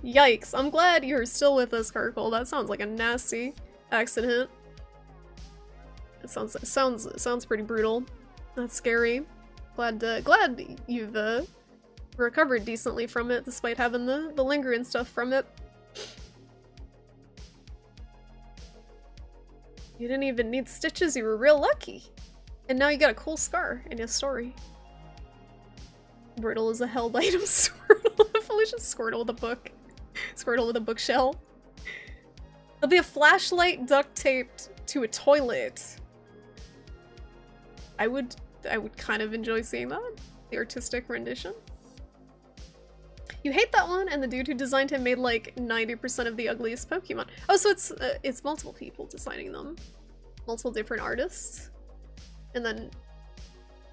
Yikes, I'm glad you're still with us, Carkle. That sounds like a nasty accident. It sounds pretty brutal. That's scary. Glad you've recovered decently from it, despite having the lingering stuff from it. You didn't even need stitches, you were real lucky. And now you got a cool scar in your story. Wordle is a held item. Squirtle. Felicia Squirtle with a book. Squirtle with a bookshelf. There'll be a flashlight duct taped to a toilet. I would kind of enjoy seeing that. The artistic rendition. You hate that one, and the dude who designed him made like 90% of the ugliest Pokemon. Oh, so it's multiple people designing them. Multiple different artists. And then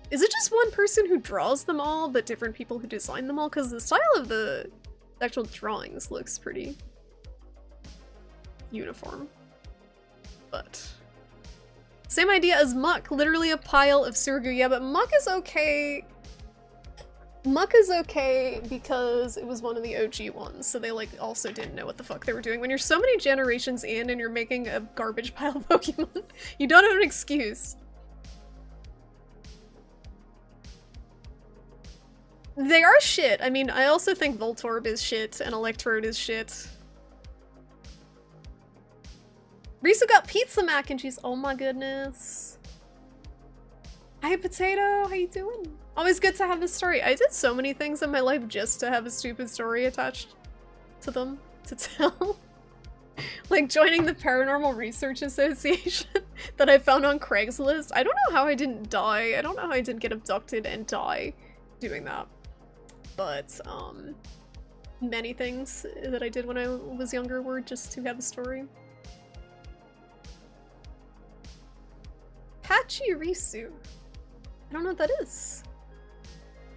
is it just one person who draws them all, but different people who design them all? Because the style of the actual drawings looks pretty uniform. But same idea as Muck, literally a pile of sewer goo. Yeah, but Muck is okay. Muck is okay because it was one of the OG ones, so they like also didn't know what the fuck they were doing. When you're so many generations in and you're making a garbage pile of Pokemon, you don't have an excuse. They are shit. I mean, I also think Voltorb is shit and Electrode is shit. Risu got pizza mac and cheese. Oh my goodness. Hi, Potato. How you doing? Always good to have a story. I did so many things in my life just to have a stupid story attached to them to tell. Like joining the Paranormal Research Association that I found on Craigslist. I don't know how I didn't die. I don't know how I didn't get abducted and die doing that. But, many things that I did when I was younger were just to have a story. Pachirisu. I don't know what that is.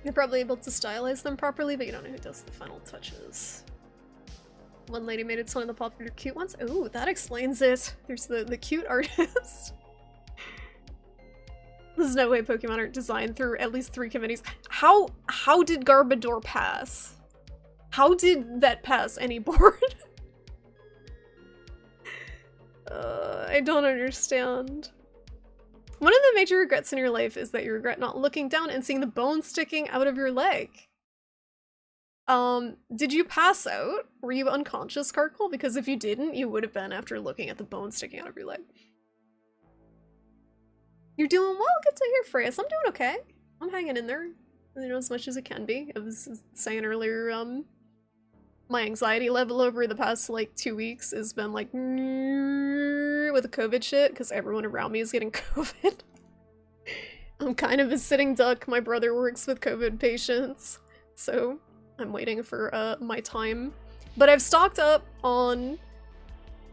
You're probably able to stylize them properly, but you don't know who does the final touches. One lady made it one of the popular cute ones. Ooh, that explains it. There's the cute artist. There's no way Pokemon aren't designed through at least 3 committees. How did Garbodor pass? How did that pass any board? I don't understand. One of the major regrets in your life is that you regret not looking down and seeing the bone sticking out of your leg. Did you pass out? Were you unconscious, Carkle? Because if you didn't, you would have been after looking at the bone sticking out of your leg. You're doing well? Good to hear, Freyas. I'm doing okay. I'm hanging in there, you know, as much as it can be. I was saying earlier, my anxiety level over the past, like, 2 weeks has been, like, with the COVID shit, because everyone around me is getting COVID. I'm kind of a sitting duck. My brother works with COVID patients, so I'm waiting for, my time. But I've stocked up on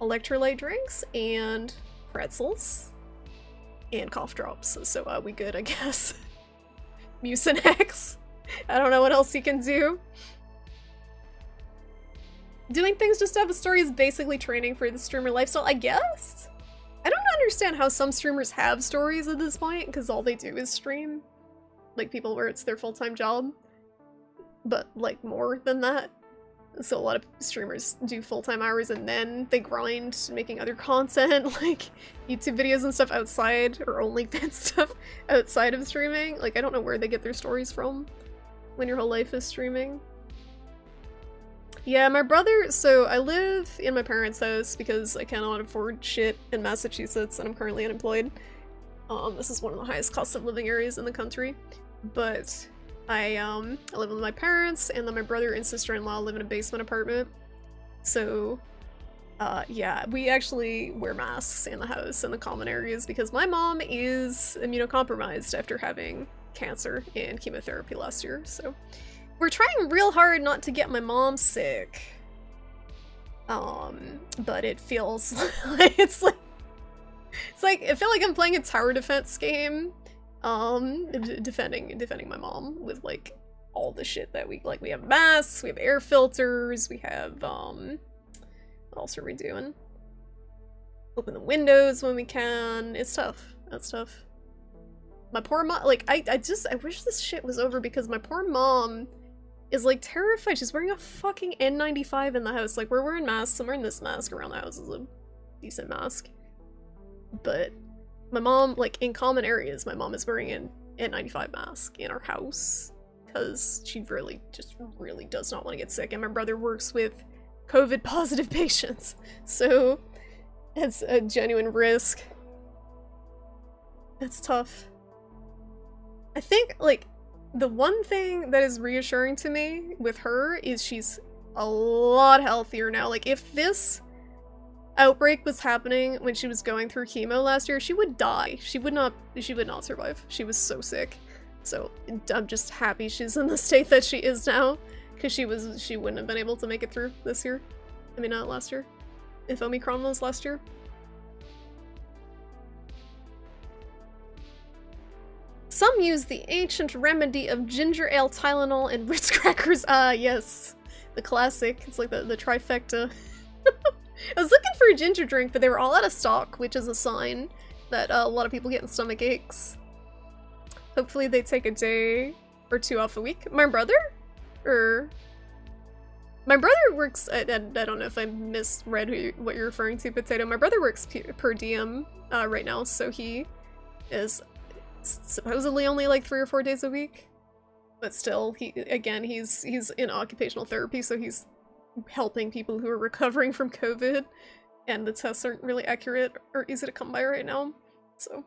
electrolyte drinks and pretzels. and cough drops, so we good, I guess. Mucinex. I don't know what else you can do. Doing things just to have a story is basically training for the streamer lifestyle, I guess? I don't understand how some streamers have stories at this point, because all they do is stream. Like people where it's their full-time job. But, like, more than that. So a lot of streamers do full-time hours and then they grind making other content, like YouTube videos and stuff outside, or OnlyFans stuff outside of streaming. Like, I don't know where they get their stories from when your whole life is streaming. Yeah, my brother, so I live in my parents' house because I cannot afford shit in Massachusetts and I'm currently unemployed. This is one of the highest cost of living areas in the country. But I live with my parents, and then my brother and sister-in-law live in a basement apartment. So, yeah, we actually wear masks in the house in the common areas because my mom is immunocompromised after having cancer and chemotherapy last year, so we're trying real hard not to get my mom sick. But it feels like it's like I feel like I'm playing a tower defense game. Defending my mom with like all the shit that we have masks, we have air filters, we have what else are we doing? Open the windows when we can. It's tough. That's tough. My poor mom, like I wish this shit was over because my poor mom is like terrified. She's wearing a fucking N95 in the house. Like we're wearing masks. I'm wearing this mask around the house. Is a decent mask. But my mom, like, in common areas, my mom is wearing an N95 mask in our house because she really does not want to get sick, and my brother works with COVID positive patients, so it's a genuine risk. It's tough. I think, like, the one thing that is reassuring to me with her is she's a lot healthier now. Like, if this outbreak was happening when she was going through chemo last year, she would die. She would not survive. She was so sick. So I'm just happy she's in the state that she is now, because she wouldn't have been able to make it through this year. I mean, not last year. If Omicron was last year. Some use the ancient remedy of ginger ale, Tylenol, and Ritz crackers. Ah, yes. The classic. It's like the trifecta. I was looking for a ginger drink, but they were all out of stock, which is a sign that a lot of people get stomach aches. Hopefully they take a day or two off a week. My brother? My brother works, I don't know if I misread what you're referring to, Potato. My brother works per diem right now, so he is supposedly only like 3 or 4 days a week. But still, he's in occupational therapy, so he's helping people who are recovering from COVID, and the tests aren't really accurate or easy to come by right now, so.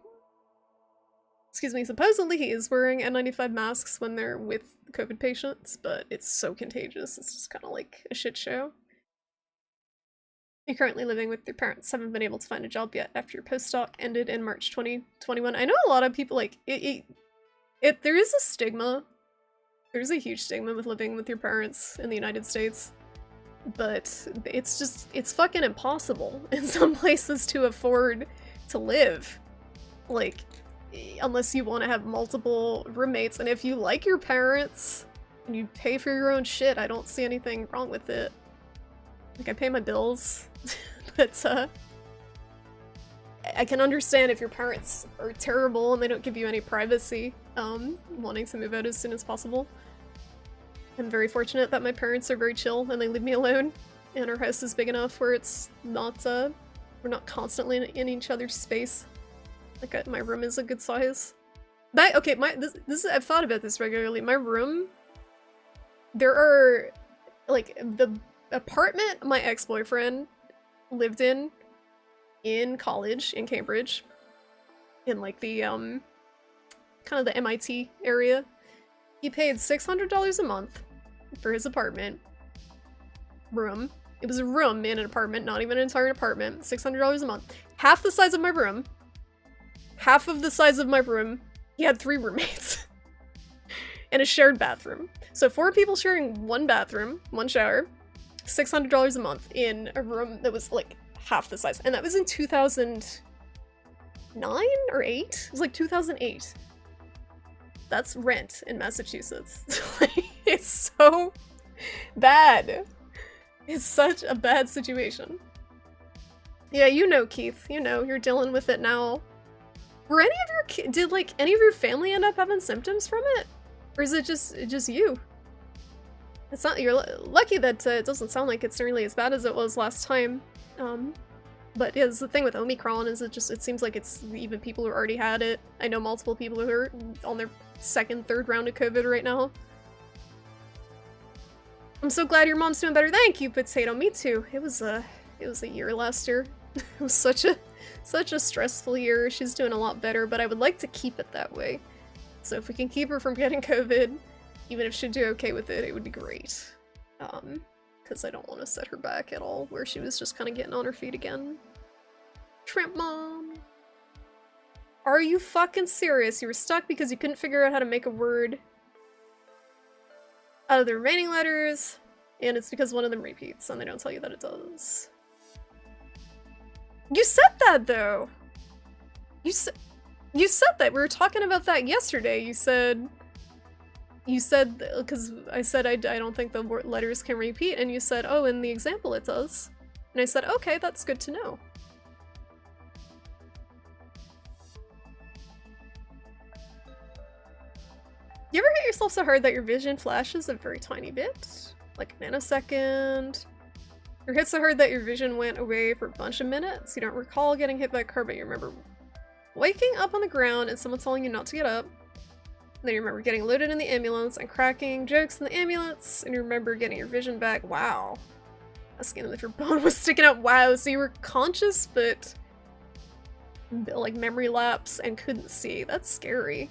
Excuse me, supposedly he is wearing N95 masks when they're with COVID patients, but it's so contagious, it's just kind of like a shit show. You're currently living with your parents, haven't been able to find a job yet after your postdoc ended in March 2021. I know a lot of people, like, there is a stigma. There's a huge stigma with living with your parents in the United States. But it's fucking impossible in some places to afford to live. Like, unless you want to have multiple roommates, and if you like your parents and you pay for your own shit, I don't see anything wrong with it. Like, I pay my bills, but I can understand if your parents are terrible and they don't give you any privacy, wanting to move out as soon as possible. I'm very fortunate that my parents are very chill and they leave me alone, and our house is big enough where it's not, we're not constantly in each other's space. Like, my room is a good size. Okay, I've thought about this regularly. My room, there are, like, the apartment my ex-boyfriend lived in college, in Cambridge, in, like, the, kind of the MIT area. He paid $600 a month for his apartment room. It was a room in an apartment, not even an entire apartment. $600 a month. Half the size of my room. Half of the size of my room. He had 3 roommates. And a shared bathroom. So 4 people sharing 1 bathroom, 1 shower. $600 a month in a room that was like half the size. And that was in 2009. 2009 or 8? It was like 2008. That's rent in Massachusetts. Like, it's so bad. It's such a bad situation. Yeah, you know, Keith. You know, you're dealing with it now. Were any of your did like any of your family end up having symptoms from it, or is it just you? It's not. You're lucky that it doesn't sound like it's nearly as bad as it was last time. But yeah, the thing with Omicron is it seems like it's even people who already had it. I know multiple people who are on their second, third round of COVID right now. I'm so glad your mom's doing better. Thank you, Potato. Me too. It was a year last year. It was such a stressful year. She's doing a lot better, but I would like to keep it that way. So if we can keep her from getting COVID, even if she'd do okay with it, it would be great. Because I don't want to set her back at all, where she was just kind of getting on her feet again. Tramp Mom! Are you fucking serious? You were stuck because you couldn't figure out how to make a word out of the remaining letters, and it's because one of them repeats, and they don't tell you that it does. You said that, though! You said that! We were talking about that yesterday. You said, because I said I don't think the letters can repeat, and you said, oh, in the example it does. And I said, okay, that's good to know. You ever hit yourself so hard that your vision flashes a very tiny bit? Like a nanosecond? Or hit so hard that your vision went away for a bunch of minutes? You don't recall getting hit by a car, but you remember waking up on the ground and someone telling you not to get up. Then you remember getting loaded in the ambulance and cracking jokes in the ambulance, and you remember getting your vision back. Wow. Asking if your bone was sticking out. Wow, so you were conscious, but like memory lapse and couldn't see. That's scary.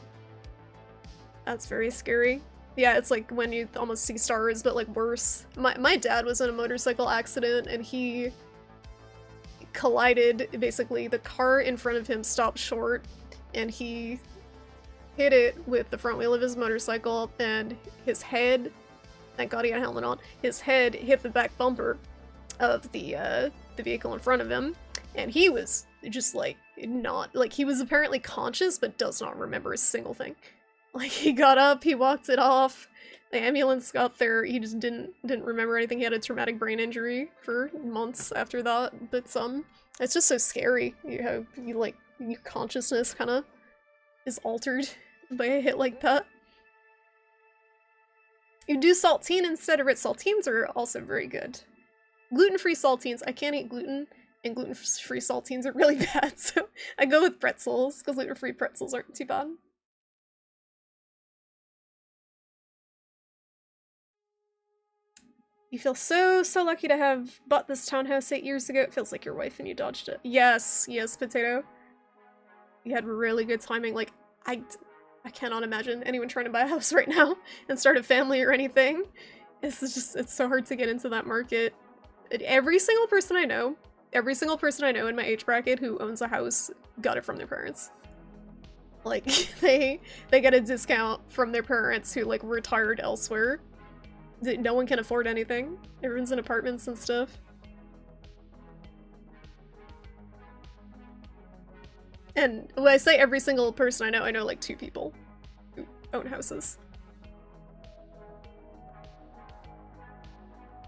That's very scary. Yeah, it's like when you almost see stars, but like worse. My dad was in a motorcycle accident and he collided, basically the car in front of him stopped short and he hit it with the front wheel of his motorcycle and his head, thank god he had a helmet on, his head hit the back bumper of the vehicle in front of him, and he was just like not, like he was apparently conscious but does not remember a single thing. Like, he got up, he walked it off, the ambulance got there, he just didn't remember anything. He had a traumatic brain injury for months after that, but it's just so scary. Your consciousness kind of is altered by a hit like that. You do saltine instead of Ritz. Saltines are also very good. Gluten-free saltines, I can't eat gluten, and gluten-free saltines are really bad, so I go with pretzels, because gluten-free pretzels aren't too bad. You feel so lucky to have bought this townhouse 8 years ago. It feels like your wife and you dodged it. Yes, Potato. You had really good timing. Like, I cannot imagine anyone trying to buy a house right now and start a family or anything. It's so hard to get into that market. Every single person I know in my age bracket who owns a house got it from their parents. Like, they get a discount from their parents who, like, retired elsewhere. No one can afford anything. Everyone's in apartments and stuff. And when I say every single person I know like 2 people who own houses.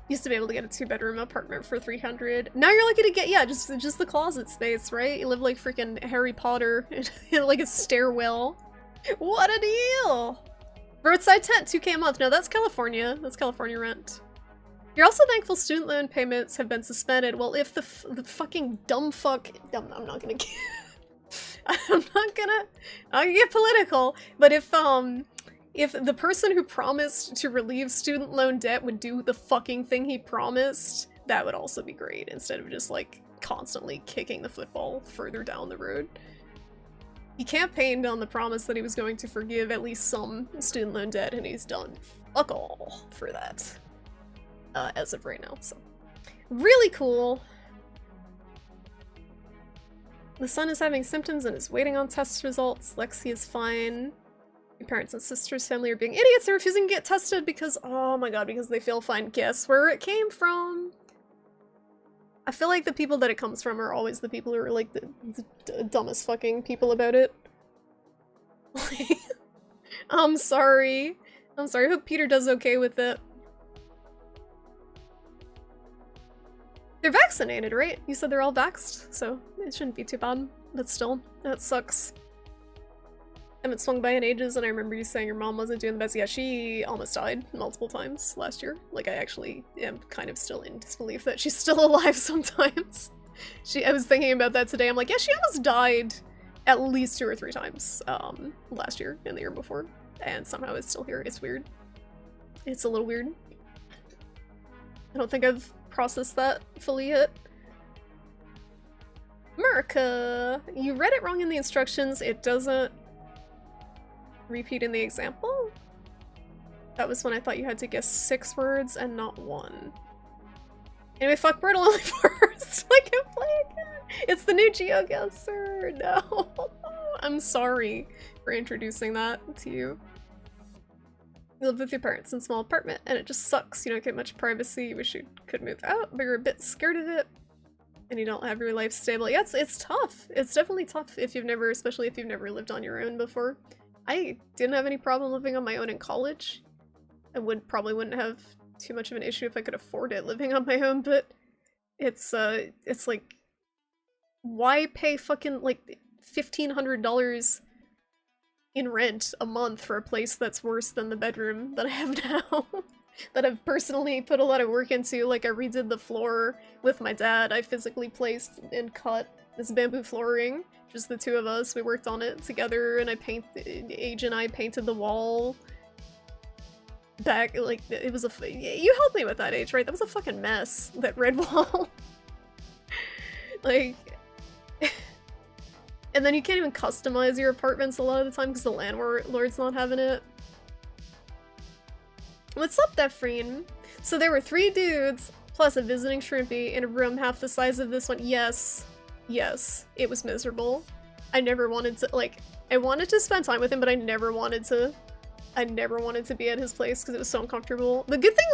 Used to be able to get a 2-bedroom apartment for $300. Now you're lucky to get, yeah, just the closet space, right? You live like freaking Harry Potter in like a stairwell. What a deal! Roadside tent, 2K a month. No, that's California. That's California rent. You're also thankful student loan payments have been suspended. Well, if the fucking dumb fuck... I'm not gonna get... I'm not gonna get political, but if the person who promised to relieve student loan debt would do the fucking thing he promised, that would also be great, instead of just, like, constantly kicking the football further down the road. He campaigned on the promise that he was going to forgive at least some student loan debt, and he's done fuck all for that. As of right now, so. Really cool. The son is having symptoms and is waiting on test results. Lexi is fine. Your parents and sister's family are being idiots and refusing to get tested because, oh my god, because they feel fine. Guess where it came from? I feel like the people that it comes from are always the people who are like the dumbest fucking people about it. I'm sorry. I'm sorry. I hope Peter does okay with it. They're vaccinated, right? You said they're all vaxxed, so it shouldn't be too bad. But still, that sucks. I haven't swung by in ages, and I remember you saying your mom wasn't doing the best. Yeah, she almost died multiple times last year. Like, I actually am kind of still in disbelief that she's still alive sometimes. I was thinking about that today. I'm like, yeah, she almost died at least 2 or 3 times last year and the year before. And somehow it's still here. It's weird. It's a little weird. I don't think I've processed that fully yet. America! You read it wrong in the instructions. It doesn't repeat in the example? That was when I thought you had to guess 6 words and not 1. Anyway, fuck Brittle only first. I can play again. It's the new GeoGuessr. No. I'm sorry for introducing that to you. You live with your parents in a small apartment and it just sucks. You don't get much privacy. You wish you could move out, but you're a bit scared of it. And you don't have your life stable. Yeah, it's tough. It's definitely tough if you've never, especially if you've never lived on your own before. I didn't have any problem living on my own in college. I probably wouldn't have too much of an issue if I could afford it living on my own, but it's like, why pay fucking like $1,500 in rent a month for a place that's worse than the bedroom that I have now? That I've personally put a lot of work into. Like, I redid the floor with my dad. I physically placed and cut this bamboo flooring. Just the 2 of us. We worked on it together, and Age and I painted the wall. Back, like, it was you helped me with that, Age, right? That was a fucking mess, that red wall. Like... And then you can't even customize your apartments a lot of the time because the landlord's not having it. What's up, Defreen? So there were 3 dudes, plus a visiting shrimpy, in a room half the size of this one. Yes. Yes. It was miserable. I never wanted to, like, I wanted to spend time with him, but I never wanted to be at his place because it was so uncomfortable. The good thing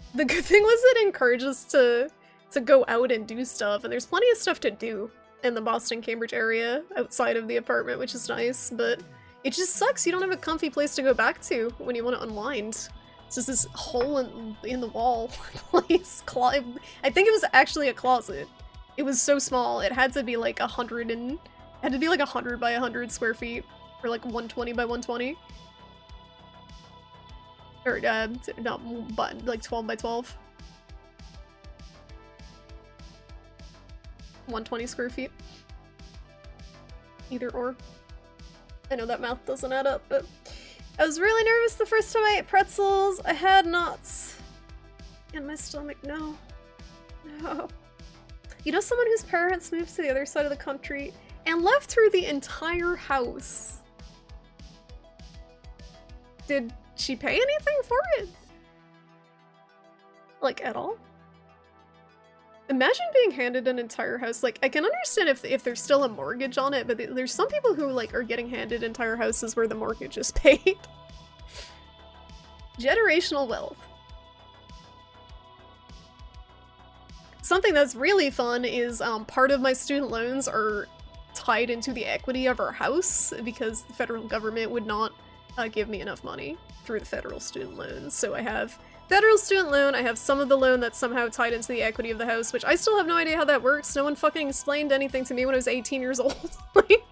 was it encouraged us to go out and do stuff, and there's plenty of stuff to do in the Boston-Cambridge area outside of the apartment, which is nice, but it just sucks. You don't have a comfy place to go back to when you want to unwind. It's just this hole in the wall place. I think it was actually a closet. It was so small. It had to be like 100 by 100 square feet, or like 120 by 120. Or not, but like 12 by 12. 120 square feet. Either or. I know that math doesn't add up, but I was really nervous the first time I ate pretzels. I had knots in my stomach. No. No. You know someone whose parents moved to the other side of the country and left her the entire house? Did she pay anything for it? Like, at all? Imagine being handed an entire house. Like, I can understand if there's still a mortgage on it, but there's some people who, like, are getting handed entire houses where the mortgage is paid. Generational wealth. Something that's really fun is part of my student loans are tied into the equity of our house because the federal government would not give me enough money through the federal student loans. So I have federal student loan, I have some of the loan that's somehow tied into the equity of the house, which I still have no idea how that works. No one fucking explained anything to me when I was 18 years old. Like,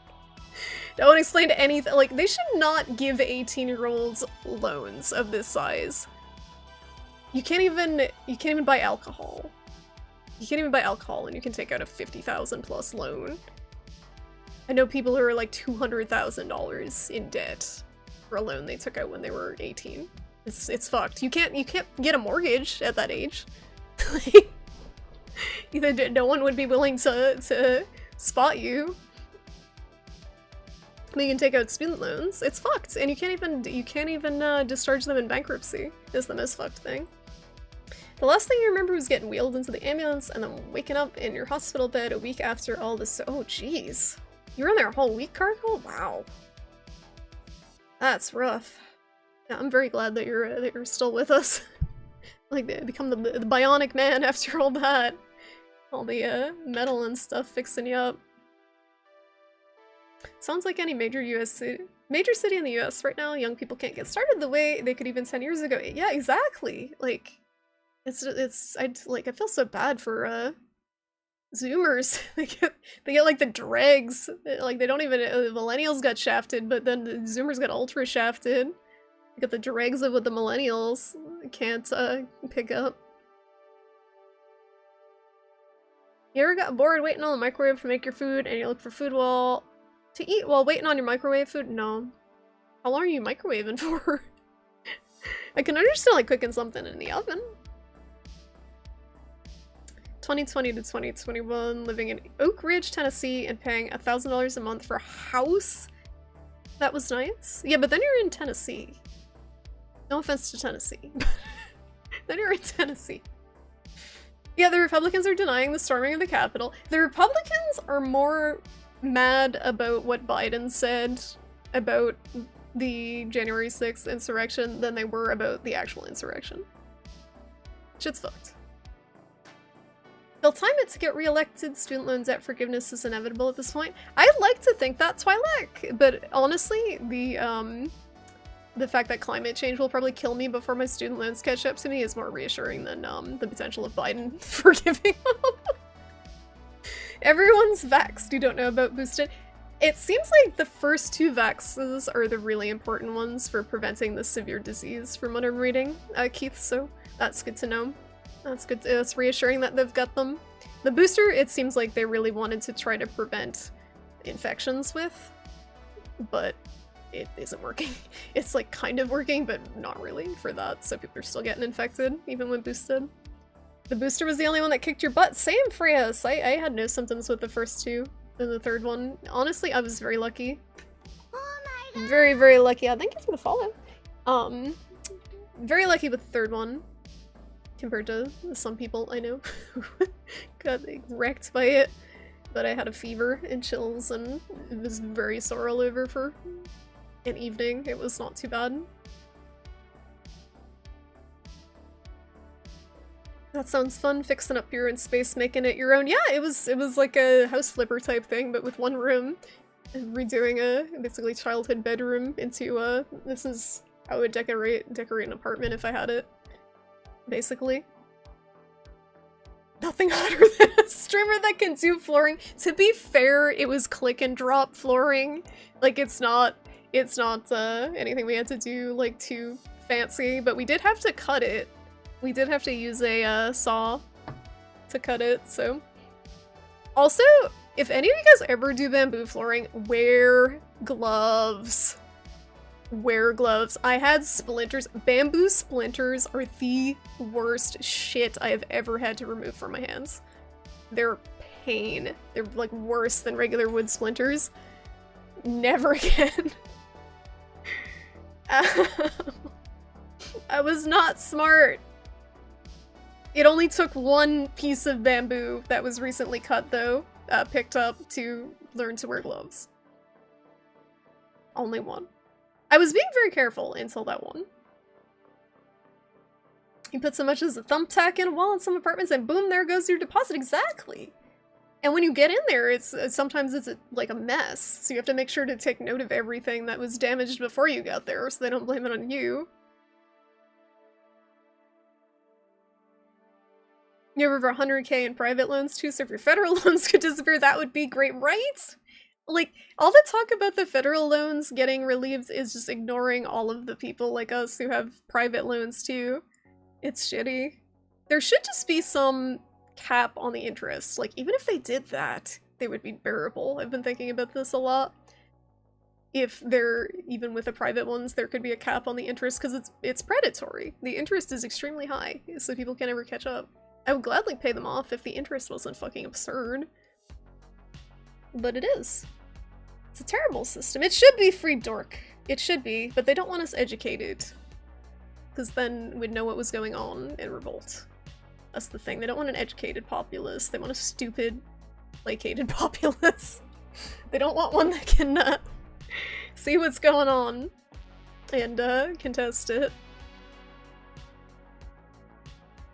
no one explained anything. Like, they should not give 18-year-olds loans of this size. You can't even buy alcohol. You can't even buy alcohol and you can take out a $50,000 plus loan. I know people who are like $200,000 in debt for a loan they took out when they were 18. It's fucked. You can't get a mortgage at that age. Either no one would be willing to spot you. But you can take out student loans. It's fucked, and you can't even discharge them in bankruptcy. Is the most fucked thing. The last thing you remember was getting wheeled into the ambulance and then waking up in your hospital bed a week after all this. Oh, jeez. You were in there a whole week, Cargill? Wow. That's rough. Yeah, I'm very glad that you're still with us. Like, become the bionic man after all that. All the metal and stuff fixing you up. Sounds like any major city in the US right now, young people can't get started the way they could even 10 years ago. Yeah, exactly. Like, I feel so bad for Zoomers. they get like the dregs. Like, they don't even, millennials got shafted, but then the Zoomers got ultra shafted. You got the dregs of what the millennials can't pick up. You ever got bored waiting on the microwave to make your food and you look for food to eat while waiting on your microwave food? No. How long are you microwaving for? I can understand like cooking something in the oven. 2020 to 2021, living in Oak Ridge, Tennessee, and paying $1,000 a month for a house. That was nice. Yeah, but then you're in Tennessee. No offense to Tennessee. Then you're in Tennessee. Yeah, the Republicans are denying the storming of the Capitol. The Republicans are more mad about what Biden said about the January 6th insurrection than they were about the actual insurrection. Shit's fucked. They'll time it to get re-elected. Student loan debt forgiveness is inevitable at this point. I'd like to think that, Twi'lek, but honestly, the fact that climate change will probably kill me before my student loans catch up to me is more reassuring than the potential of Biden forgiving them. Everyone's vaxxed. You don't know about boosted. It seems like the first 2 vaxes are the really important ones for preventing the severe disease from what I'm reading, Keith, so that's good to know. That's good. It's reassuring that they've got them. The booster, it seems like they really wanted to try to prevent infections with, but it isn't working. It's like kind of working, but not really for that, so people are still getting infected, even when boosted. The booster was the only one that kicked your butt. Same for us. I had no symptoms with the first 2, and the 3rd one. Honestly, I was very lucky. Oh my god. Very, very lucky. Thank you for the follow. Very lucky with the 3rd one, compared to some people I know who got wrecked by it. But I had a fever and chills, and it was very sore all over for an evening. It was not too bad. That sounds fun, fixing up your own space, making it your own. Yeah, it was like a house flipper type thing, but with one room. And redoing a basically childhood bedroom into this is how I would decorate an apartment if I had it. Basically. Nothing hotter than a streamer that can do flooring. To be fair, it was click and drop flooring. Like, it's not anything we had to do like too fancy, but we did have to cut it. We did have to use a saw to cut it, so. Also, if any of you guys ever do bamboo flooring, wear gloves. Wear gloves. I had splinters. Bamboo splinters are the worst shit I have ever had to remove from my hands. They're pain. They're like worse than regular wood splinters. Never again. I was not smart. It only took one piece of bamboo that was recently cut, though, picked up to learn to wear gloves. Only one. I was being very careful until that one. You put so much as a thumbtack in a wall in some apartments and boom, there goes your deposit. Exactly. And when you get in there, sometimes it's like a mess. So you have to make sure to take note of everything that was damaged before you got there so they don't blame it on you. You have over 100K in private loans too, so if your federal loans could disappear, that would be great, right? Like, all the talk about the federal loans getting relieved is just ignoring all of the people like us who have private loans too. It's shitty. There should just be some cap on the interest. Like, even if they did that, they would be bearable. I've been thinking about this a lot. If they're, even with the private ones, there could be a cap on the interest, because it's predatory. The interest is extremely high, so people can never catch up. I would gladly pay them off if the interest wasn't fucking absurd. But it is. It's a terrible system. It should be free dork. It should be, but they don't want us educated. Because then we'd know what was going on and revolt. That's the thing. They don't want an educated populace. They want a stupid, placated populace. They don't want one that can see what's going on and contest it.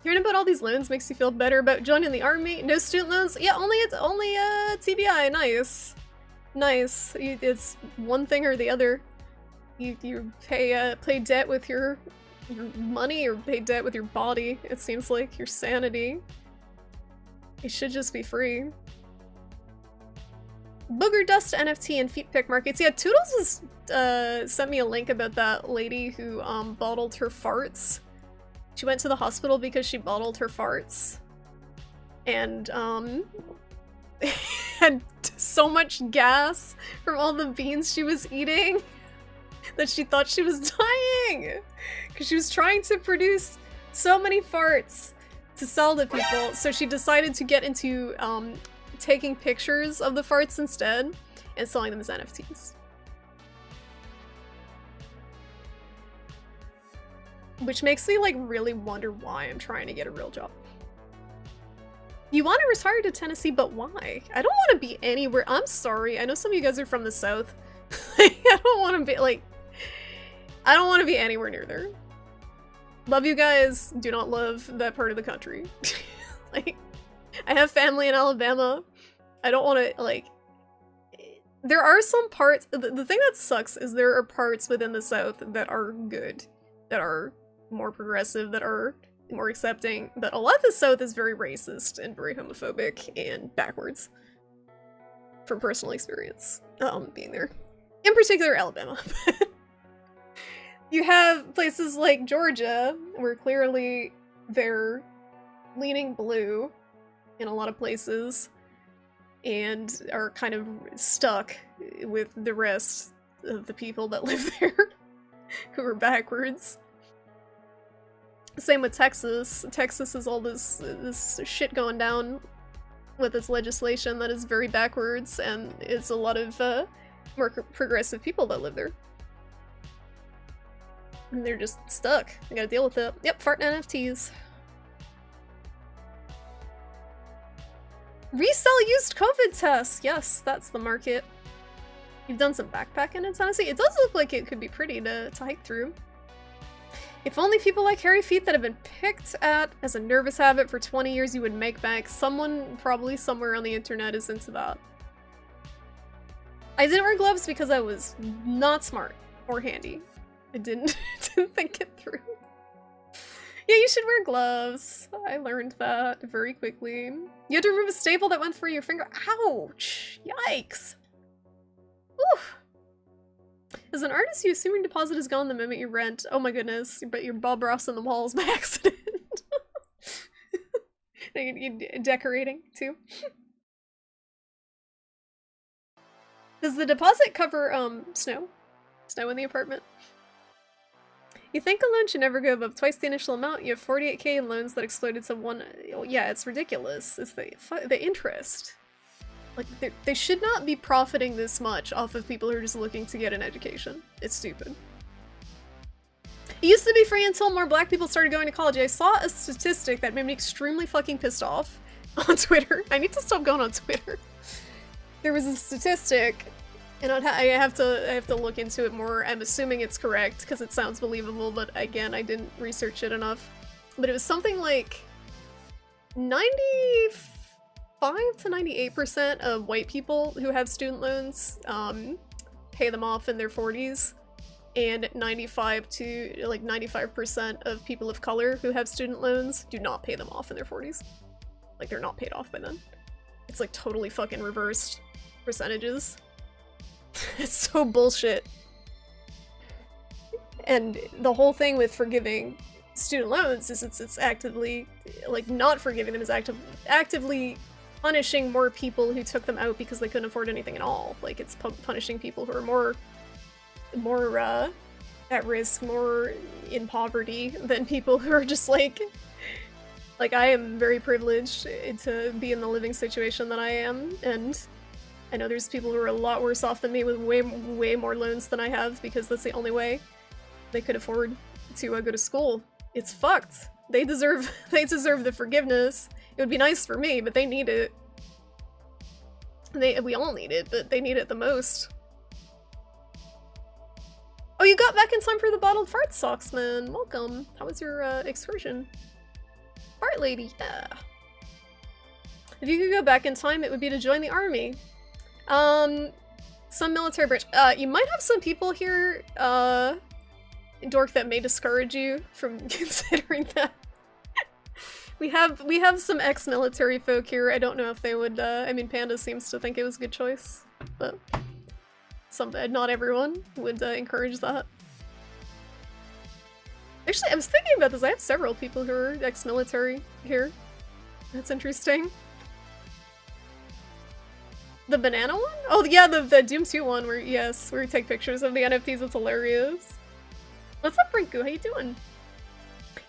Hearing about all these loans makes you feel better about joining the army. No student loans? Yeah, only TBI. Nice. Nice. It's one thing or the other. You pay debt with your money or pay debt with your body. It seems like your sanity. It should just be free. Booger dust NFT and feet pick markets. Yeah, Toodles has sent me a link about that lady who bottled her farts. She went to the hospital because she bottled her farts. And had so much gas from all the beans she was eating that she thought she was dying! Because she was trying to produce so many farts to sell to people, so she decided to get into taking pictures of the farts instead and selling them as NFTs. Which makes me like really wonder why I'm trying to get a real job. You want to retire to Tennessee, but why? I don't want to be anywhere. I'm sorry. I know some of you guys are from the South. I don't want to be like... I don't want to be anywhere near there. Love you guys. Do not love that part of the country. Like, I have family in Alabama. I don't want to, like... There are some parts... The thing that sucks is there are parts within the South that are good. That are more progressive, that are more accepting, but a lot of the South is very racist and very homophobic and backwards. From personal experience, being there. In particular, Alabama. You have places like Georgia, where clearly they're leaning blue in a lot of places, and are kind of stuck with the rest of the people that live there, who are backwards. Same with Texas. Texas has all this shit going down with its legislation that is very backwards, and it's a lot of more progressive people that live there. And they're just stuck. I gotta deal with it. Yep, fart NFTs. Resell used COVID tests! Yes, that's the market. You've done some backpacking in Tennessee? It does look like it could be pretty to hike through. If only people like hairy feet that have been picked at as a nervous habit for 20 years you would make bank. Someone probably somewhere on the internet is into that. I didn't wear gloves because I was not smart or handy. I didn't think it through. Yeah, you should wear gloves. I learned that very quickly. You had to remove a staple that went through your finger. Ouch! Yikes! Oof. As an artist, you assume your deposit is gone the moment you rent. Oh my goodness, but you're Bob Ross on the walls by accident. You decorating, too. Does the deposit cover, snow? Snow in the apartment? You think a loan should never go above twice the initial amount. You have 48k in loans that exploded to one... Yeah, it's ridiculous. It's the interest. Like, they should not be profiting this much off of people who are just looking to get an education. It's stupid. It used to be free until more black people started going to college. I saw a statistic that made me extremely fucking pissed off on Twitter. I need to stop going on Twitter. There was a statistic, and I have to look into it more. I'm assuming it's correct, because it sounds believable, but again, I didn't research it enough. But it was something like 95 to 98% of white people who have student loans pay them off in their 40s, and 95% of people of color who have student loans do not pay them off in their 40s. Like, they're not paid off by then. It's like totally fucking reversed percentages. It's so bullshit. And the whole thing with forgiving student loans is it's actively, like, not forgiving them is actively punishing more people who took them out because they couldn't afford anything at all. Like, it's punishing people who are more at risk, more in poverty than people who are just like I am very privileged to be in the living situation that I am, and I know there's people who are a lot worse off than me with way more loans than I have, because that's the only way they could afford to go to school. It's fucked. They deserve the forgiveness. It would be nice for me, but they need it. We all need it, but they need it the most. Oh, you got back in time for the bottled fart socks, man. Welcome. How was your excursion? Heart Lady, yeah. If you could go back in time, it would be to join the army. Some military branch. You might have some people here, Dork, that may discourage you from considering that. We have some ex-military folk here. I don't know if they would, I mean, Panda seems to think it was a good choice, but not everyone would encourage that. Actually, I was thinking about this. I have several people who are ex-military here. That's interesting. The banana one? Oh yeah, the Doom 2 one where, yes, where you take pictures of the NFTs. It's hilarious. What's up, Rinku? How you doing?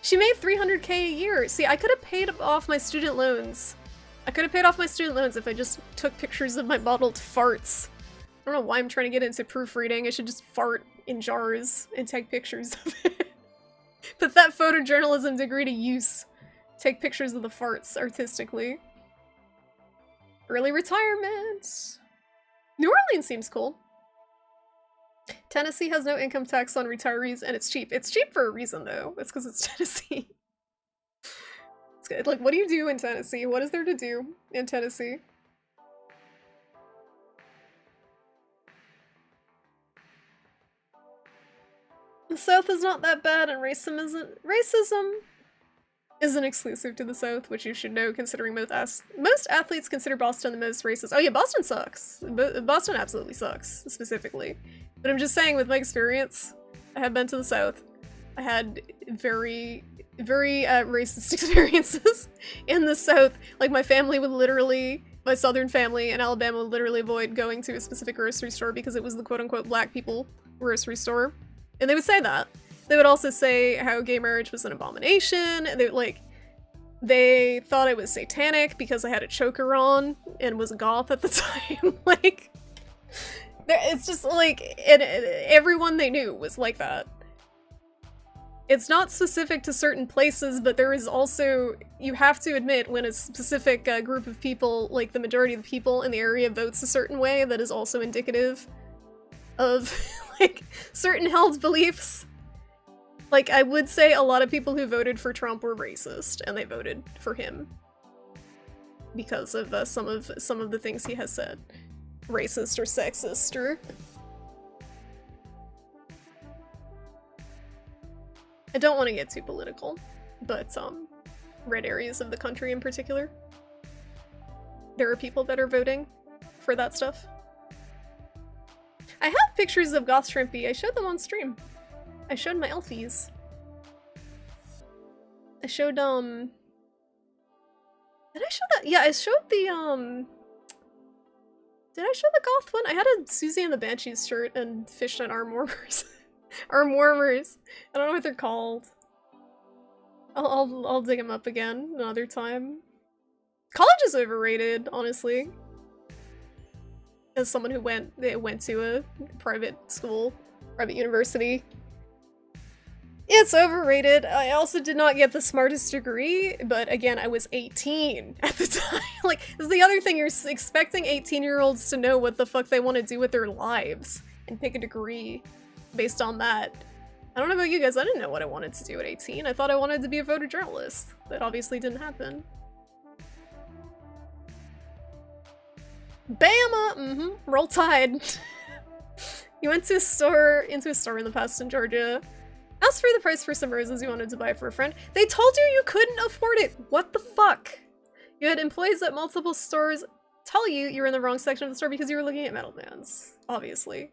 She made 300k a year. See, I could have paid off my student loans. I could have paid off my student loans if I just took pictures of my bottled farts. I don't know why I'm trying to get into proofreading. I should just fart in jars and take pictures of it. Put that photojournalism degree to use. Take pictures of the farts artistically. Early retirement. New Orleans seems cool. Tennessee has no income tax on retirees and it's cheap. It's cheap for a reason though. It's because it's Tennessee. It's good. Like, what do you do in Tennessee? What is there to do in Tennessee? The South is not that bad and racism isn't exclusive to the South, which you should know considering most athletes consider Boston the most racist. Oh yeah, Boston sucks. Boston absolutely sucks, specifically. But I'm just saying, with my experience, I have been to the South. I had very, very racist experiences in the South. Like, my family would literally, my southern family in Alabama would literally avoid going to a specific grocery store because it was the quote-unquote black people grocery store. And they would say that. They would also say how gay marriage was an abomination. They thought it was satanic because I had a choker on and was goth at the time. Like, it's just like, everyone they knew was like that. It's not specific to certain places, but there is also, you have to admit, when a specific group of people, like the majority of the people in the area votes a certain way, that is also indicative of, like, certain held beliefs. Like, I would say a lot of people who voted for Trump were racist, and they voted for him because of some of the things he has said. Racist or sexist or... I don't want to get too political, but red areas of the country in particular. There are people that are voting for that stuff. I have pictures of Goth Shrimpy. I showed them on stream. I showed my elfies. I showed, did I show that? Yeah, I showed the, did I show the Goth one? I had a Susie and the Banshees shirt and fishnet arm warmers. Arm warmers. I don't know what they're called. I'll dig them up again another time. College is overrated, honestly. As someone who went to a private school, private university. It's overrated. I also did not get the smartest degree, but again, I was 18 at the time. Like, this is the other thing, you're expecting 18-year-olds to know what the fuck they want to do with their lives and pick a degree based on that. I don't know about you guys, I didn't know what I wanted to do at 18. I thought I wanted to be a photojournalist. That obviously didn't happen. Bama! Roll Tide. You went to a store in the past in Georgia. Asked for the price for some roses you wanted to buy for a friend. They told you couldn't afford it! What the fuck? You had employees at multiple stores tell you were in the wrong section of the store because you were looking at metal bands. Obviously.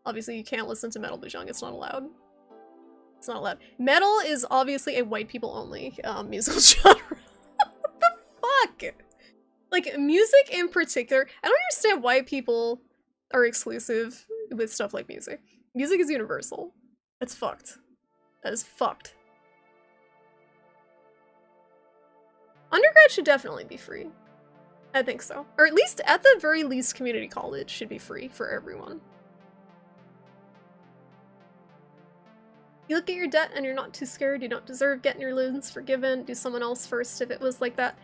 Obviously you can't listen to metal Bujang, it's not allowed. It's not allowed. Metal is obviously a white people only musical genre. What the fuck? Like, music in particular, I don't understand why people are exclusive with stuff like music. Music is universal. It's fucked. That is fucked. Undergrad should definitely be free. I think so. Or at least, at the very least, community college should be free for everyone. You look at your debt and you're not too scared, you don't deserve getting your loans forgiven, do someone else first if it was like that.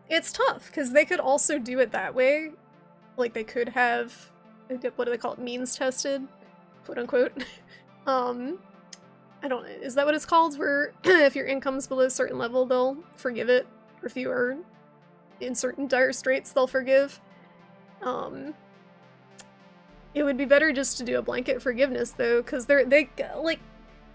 It's tough, because they could also do it that way. Like, they could have, what do they call it, means tested, quote unquote. I don't know, is that what it's called? Where if your income's below a certain level, they'll forgive it. Or if you are in certain dire straits, they'll forgive. It would be better just to do a blanket forgiveness, though, because they like,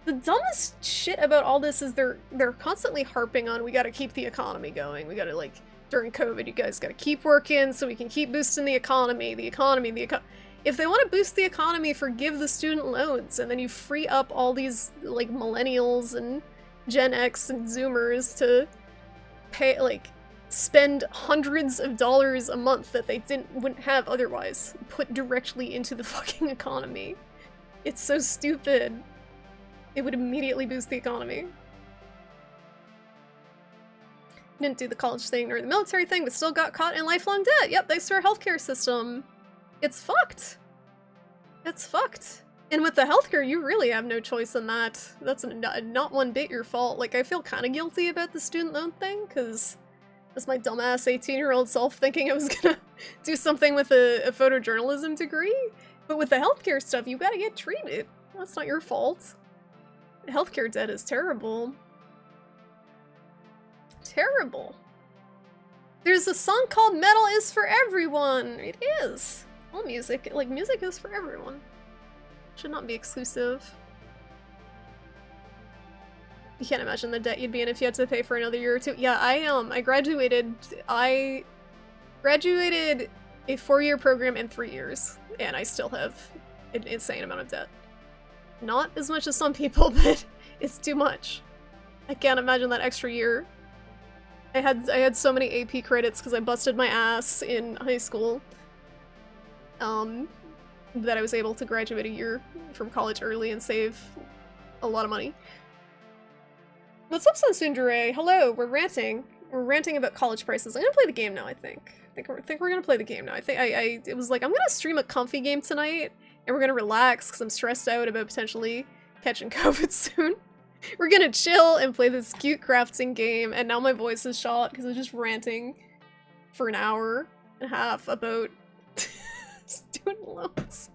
the dumbest shit about all this is they're constantly harping on, we gotta keep the economy going. We gotta, like, during COVID, you guys gotta keep working so we can keep boosting the economy. If they want to boost the economy, forgive the student loans, and then you free up all these, like, millennials and Gen X and Zoomers to pay, like, spend hundreds of dollars a month that they wouldn't have otherwise put directly into the fucking economy. It's so stupid. It would immediately boost the economy. Didn't do the college thing nor the military thing, but still got caught in lifelong debt. Yep, thanks to our healthcare system. It's fucked. It's fucked. And with the healthcare, you really have no choice in that. That's not one bit your fault. Like, I feel kind of guilty about the student loan thing, because that's my dumbass 18-year-old self thinking I was gonna do something with a photojournalism degree. But with the healthcare stuff, you gotta get treated. That's not your fault. The healthcare debt is terrible. Terrible. There's a song called Metal is for Everyone. It is. All music, like, music is for everyone. Should not be exclusive. You can't imagine the debt you'd be in if you had to pay for another year or two. Yeah, I graduated a 4-year program in 3 years, and I still have an insane amount of debt. Not as much as some people, but it's too much. I can't imagine that extra year. I had so many AP credits because I busted my ass in high school, that I was able to graduate a year from college early and save a lot of money. What's up, Sunsundere? Hello, we're ranting. We're ranting about college prices. I'm gonna play the game now, I think. I think we're gonna play the game now. It was like, I'm gonna stream a comfy game tonight, and we're gonna relax, because I'm stressed out about potentially catching COVID soon. We're gonna chill and play this cute crafting game, and now my voice is shot, because I was just ranting for an hour and a half about student loans.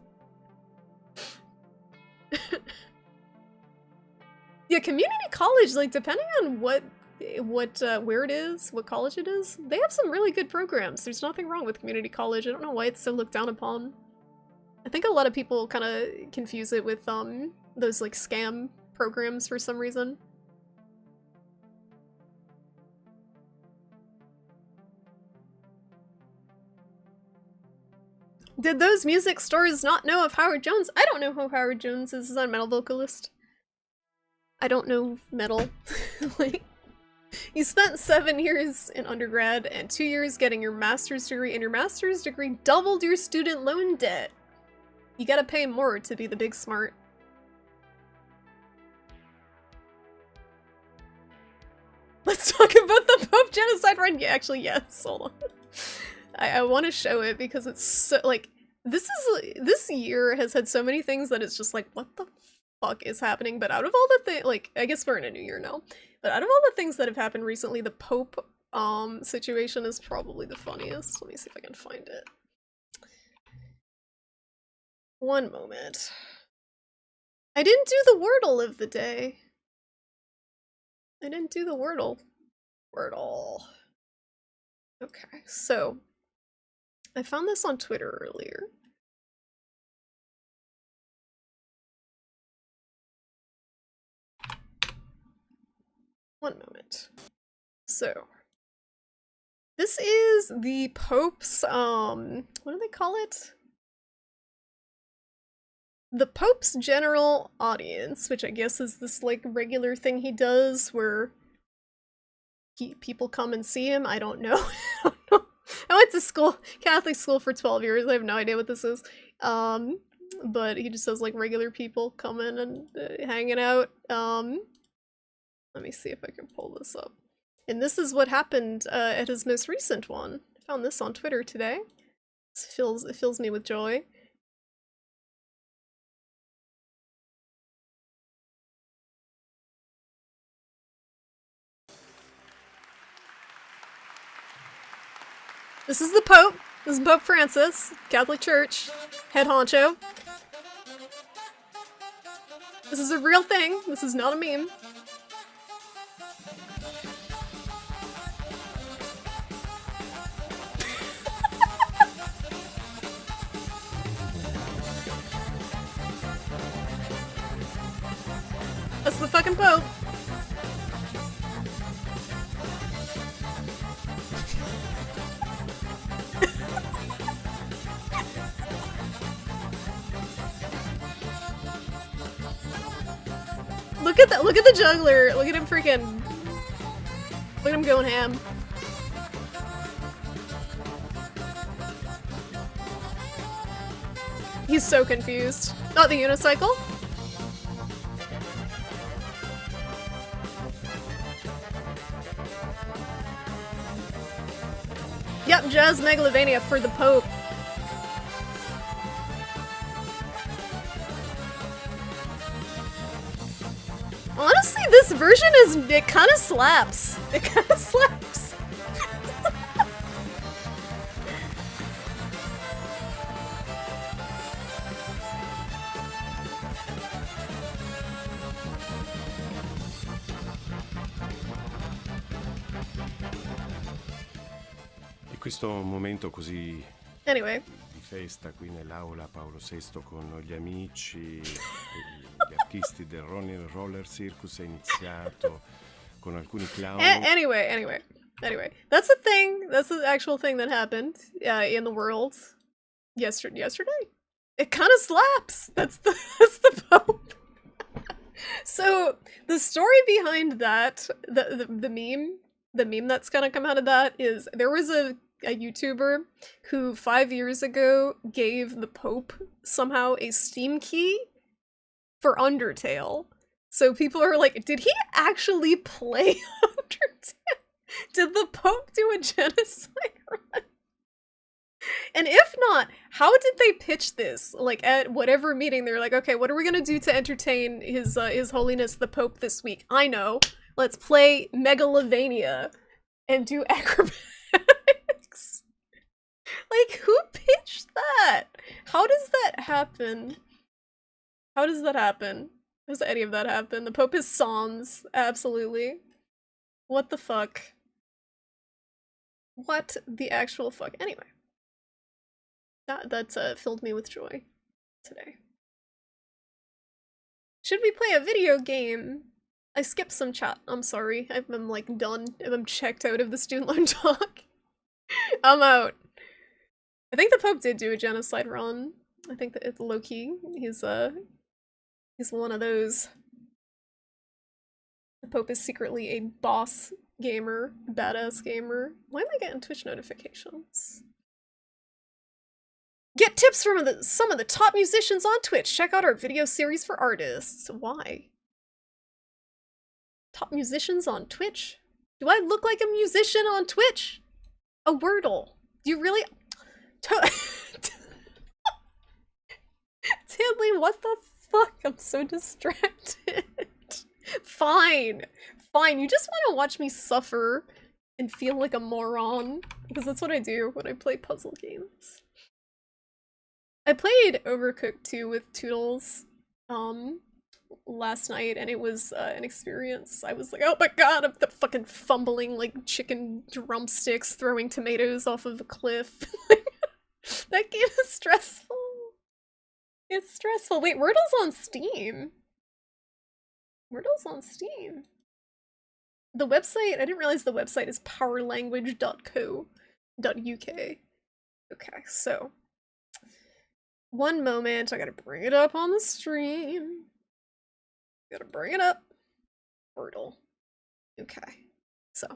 Yeah, community college, like, depending on where it is, what college it is, they have some really good programs. There's nothing wrong with community college. I don't know why it's so looked down upon. I think a lot of people kind of confuse it with, those, like, scam programs for some reason. Did those music stores not know of Howard Jones? I don't know who Howard Jones is. Is that a metal vocalist? I don't know metal. Like, you spent 7 years in undergrad and 2 years getting your master's degree, and your master's degree doubled your student loan debt. You gotta pay more to be the big smart. Let's talk about the Pope genocide run. Yeah, actually, yes. Hold on. I want to show it because it's so, like, this year has had so many things that it's just like, what the fuck is happening? But out of all the things, like, I guess we're in a new year now, but out of all the things that have happened recently, the Pope situation is probably the funniest. Let me see if I can find it. One moment. I didn't do the Wordle of the day. I didn't do the Wordle. Wordle. Okay, so I found this on Twitter earlier. One moment. So, this is the Pope's, what do they call it? The Pope's general audience, which I guess is this, like, regular thing he does where people come and see him. I don't know. I don't know. I went to school, Catholic school, for 12 years. I have no idea what this is. But he just has, like, regular people coming and hanging out. Let me see if I can pull this up. And this is what happened at his most recent one. I found this on Twitter today. It fills me with joy. This is the Pope. This is Pope Francis, Catholic Church, head honcho. This is a real thing. This is not a meme. That's the fucking Pope. Look at that! Look at the juggler! Look at him freaking... Look at him going ham. He's so confused. Not the unicycle? Yep, Jazz Megalovania for the Pope. Honestly, this version it kind of slaps. It kind of slaps. E questo momento così Anyway. di festa qui nell'aula Paolo VI con gli amici, gli artisti del Roller Circus è iniziato con alcuni clown. Anyway. That's a thing. That's the actual thing that happened in the world yesterday. It kind of slaps. That's the Pope. So the story behind that, the meme that's gonna come out of that is there was a YouTuber who 5 years ago gave the Pope somehow a Steam key for Undertale. So people are like, did he actually play Undertale? Did the Pope do a genocide run? And if not, how did they pitch this? Like at whatever meeting, they're like, okay, what are we gonna do to entertain His Holiness the Pope this week? I know. Let's play Megalovania and do acrobatics. Like, who pitched that? How does that happen? How does that happen? How does any of that happen? The Pope is Sans, absolutely. What the fuck? What the actual fuck? Anyway. That filled me with joy today. Should we play a video game? I skipped some chat. I'm sorry. I'm like done. I'm checked out of the student loan talk. I'm out. I think the Pope did do a genocide run. I think that it's low-key. He's one of those. The Pope is secretly a boss gamer, badass gamer. Why am I getting Twitch notifications? Get tips from some of the top musicians on Twitch. Check out our video series for artists. Why? Top musicians on Twitch? Do I look like a musician on Twitch? A Wordle. Do you really? Tinley, what the fuck? I'm so distracted. Fine. You just want to watch me suffer and feel like a moron. Because that's what I do when I play puzzle games. I played Overcooked 2 with Toodles last night, and it was an experience. I was like, oh my god, I'm the fucking fumbling like chicken drumsticks throwing tomatoes off of a cliff. That game is stressful. It's stressful. Wait, Wordle's on Steam. Wordle's on Steam. The website, I didn't realize the website is powerlanguage.co.uk. Okay, so one moment, I gotta bring it up on the stream. Gotta bring it up. Wordle. Okay, so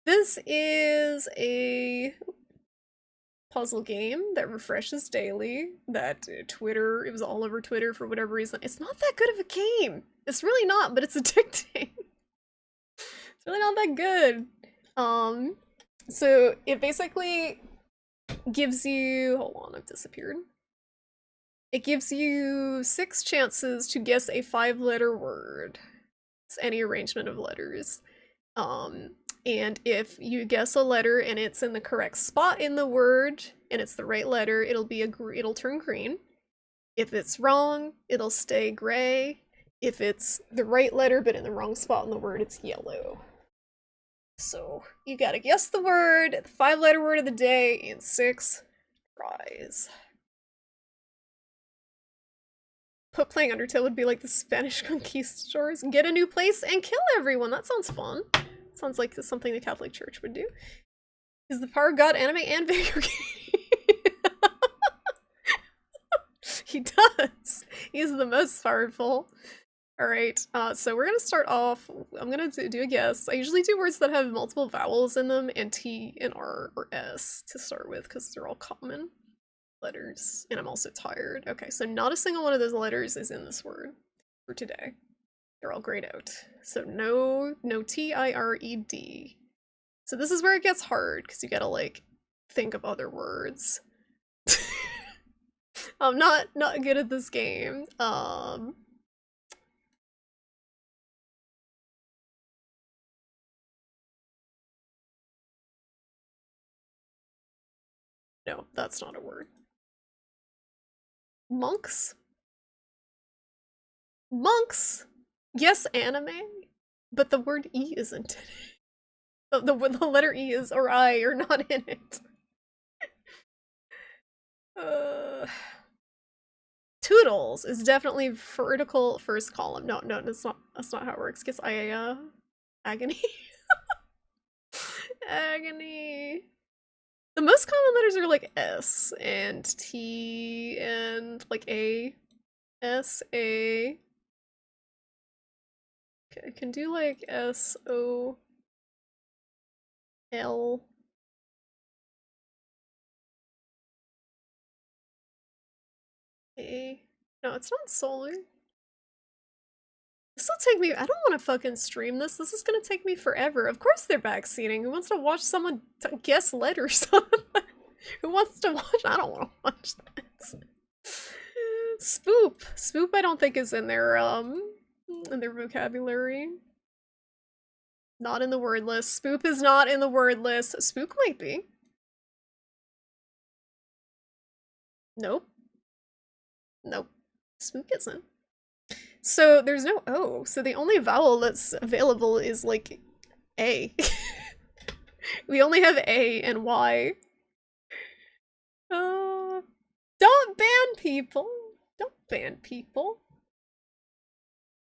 this is a puzzle game that refreshes daily, that Twitter, it was all over Twitter for whatever reason. It's not that good of a game. It's really not, but it's addicting. It's really not that good. So it basically gives you, hold on, I've disappeared. It gives you 6 chances to guess a 5-letter word. It's any arrangement of letters. And if you guess a letter and it's in the correct spot in the word, and it's the right letter, it'll turn green. If it's wrong, it'll stay gray. If it's the right letter but in the wrong spot in the word, it's yellow. So you gotta guess the word, the 5-letter word of the day in 6 tries. But playing Undertale would be like the Spanish conquistadors. Get a new place and kill everyone. That sounds fun. Sounds like something the Catholic Church would do. Is the power god anime and video game? He does. He's the most powerful. Alright, so we're gonna start off. I'm gonna do a guess. I usually do words that have multiple vowels in them and T and R or S to start with because they're all common letters. And I'm also tired. Okay, so not a single one of those letters is in this word for today. They're all grayed out. So no T-I-R-E-D. So this is where it gets hard because you gotta like think of other words. I'm not good at this game. No, that's not a word. Monks? Monks! Yes, anime, but the word E isn't in it. The letter E is, or I, are not in it. Toodles is definitely vertical first column. No, that's not how it works. Guess agony. Agony. The most common letters are like S and T and like A. S, A. Okay, I can do like S, O, L. A. No, it's not solar. This will take me— I don't want to fucking stream this. This is gonna take me forever. Of course they're backseating. Who wants to watch someone guess letters? Who wants to watch— I don't want to watch that. Spoop. Spoop I don't think is in their vocabulary. Not in the word list. Spoop is not in the word list. Spook might be. Nope. Nope. Spook isn't. So there's no O. So the only vowel that's available is like A. We only have A and Y. Don't ban people. Don't ban people.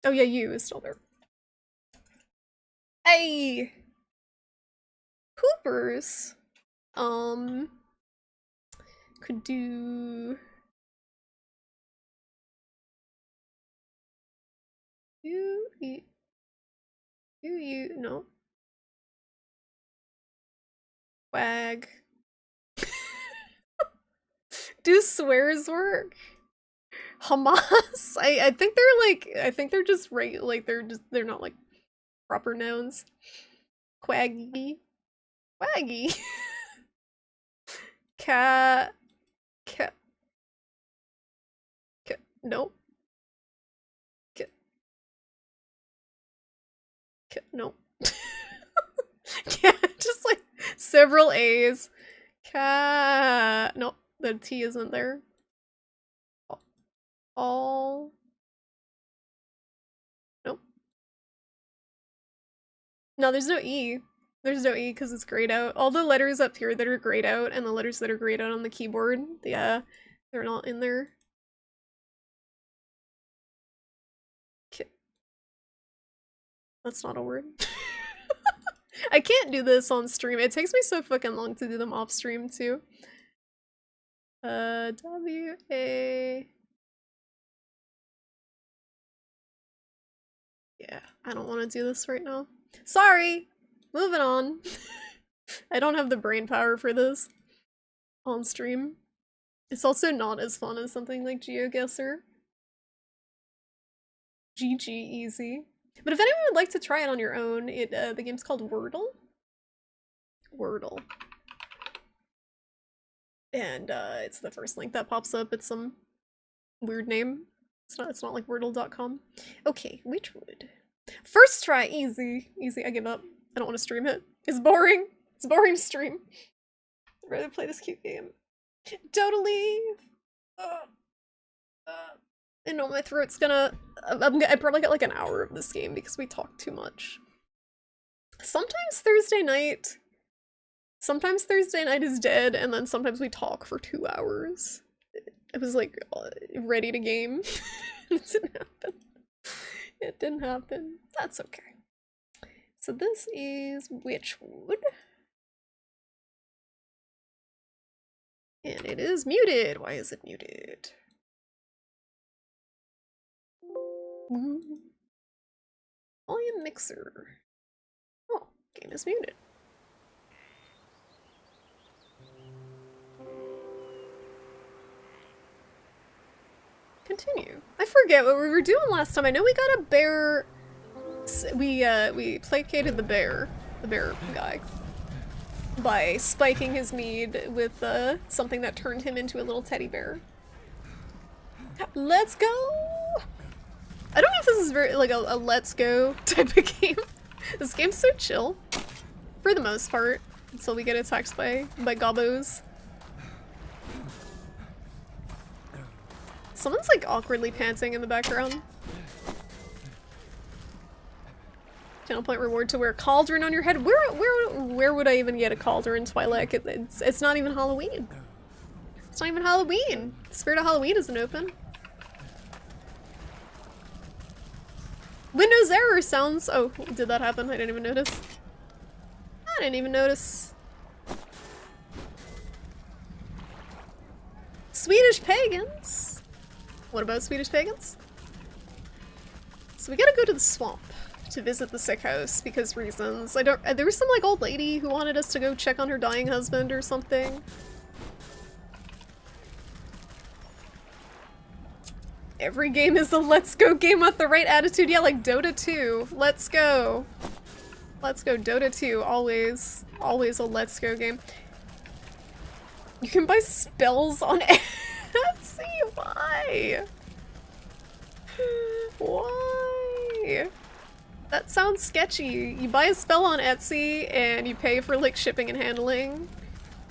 Oh yeah, U is still there. Hey! Hoopers. Could do... no. Wag. Do swears work? Hamas? I think they're like— I think they're just they're not like proper nouns. Quaggy. Quaggy. Cat. Nope. Nope. Just like several A's. Cat. Nope, the T isn't there. All. Nope. No, there's no E. There's no E because it's grayed out. All the letters up here that are grayed out and the letters that are grayed out on the keyboard, yeah, they're not in there. That's not a word. I can't do this on stream. It takes me so fucking long to do them off stream too. W-A. Yeah, I don't want to do this right now. Sorry! Moving on. I don't have the brain power for this on stream. It's also not as fun as something like GeoGuessr. GG easy. But if anyone would like to try it on your own, the game's called Wordle. Wordle. And it's the first link that pops up. It's some weird name. It's not like Wordle.com. Okay, Wytchwood. First try, easy. Easy, I give up. I don't want to stream it. It's boring. It's boring to stream. I'd rather play this cute game. Totally. I know my throat's gonna I probably got like an hour of this game because we talk too much. Sometimes Thursday night is dead, and then sometimes we talk for 2 hours. It was like ready to game. It didn't happen. It didn't happen. That's okay. So this is Wytchwood. And it is muted. Why is it muted? Volume mixer. Oh, game is muted. Continue. I forget what we were doing last time. I know we got a bear. We placated the bear guy, by spiking his mead with something that turned him into a little teddy bear. Let's go! I don't know if this is very like a let's go type of game. This game's so chill, for the most part, until we get attacked by gobbos. Someone's like awkwardly panting in the background. Channel point reward to wear a cauldron on your head. Where would I even get a cauldron, Twilight? It's not even Halloween. It's not even Halloween. Spirit of Halloween isn't open. Windows error sounds. Oh, did that happen? I didn't even notice. I didn't even notice. Swedish pagans. What about Swedish pagans? So we gotta go to the swamp to visit the sick house because reasons. There was some like old lady who wanted us to go check on her dying husband or something. Every game is a let's go game with the right attitude. Yeah, like Dota 2. Let's go. Let's go. Dota 2. Always. Always a let's go game. You can buy spells on Etsy. Why? Why? That sounds sketchy. You buy a spell on Etsy and you pay for like shipping and handling,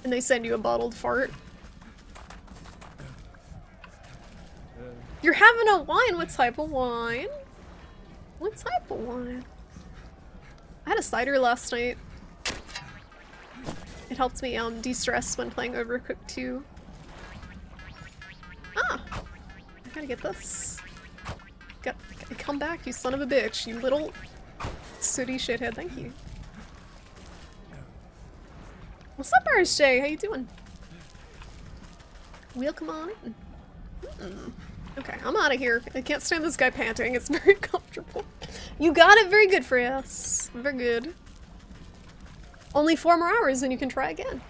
and they send you a bottled fart. You're having a wine? What type of wine? What type of wine? I had a cider last night. It helped me de-stress when playing Overcooked 2. Ah! I gotta get this. Come back, you son of a bitch, you little sooty shithead. Thank you. What's up, RSJ? How you doing? Welcome on in. Okay, I'm out of here. I can't stand this guy panting. It's very comfortable. You got it. Very good, Frias. Very good. Only 4 more hours and you can try again.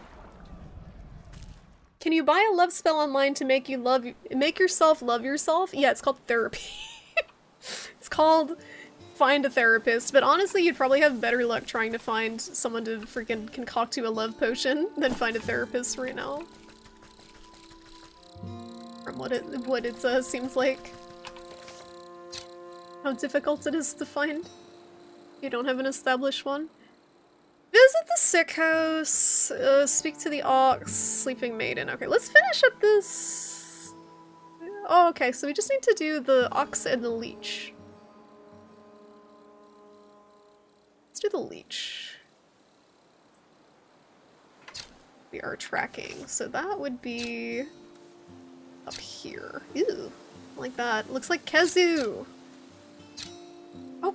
Can you buy a love spell online to make yourself love yourself? Yeah, it's called therapy. It's called find a therapist, but honestly you'd probably have better luck trying to find someone to freaking concoct you a love potion than find a therapist right now. From what it seems like. How difficult it is to find. You don't have an established one. Visit the sick house, speak to the ox, sleeping maiden. Okay, let's finish up this. Oh, okay, so we just need to do the ox and the leech. Let's do the leech. We are tracking, so that would be up here. Ew, like that. Looks like Kezu. Oh,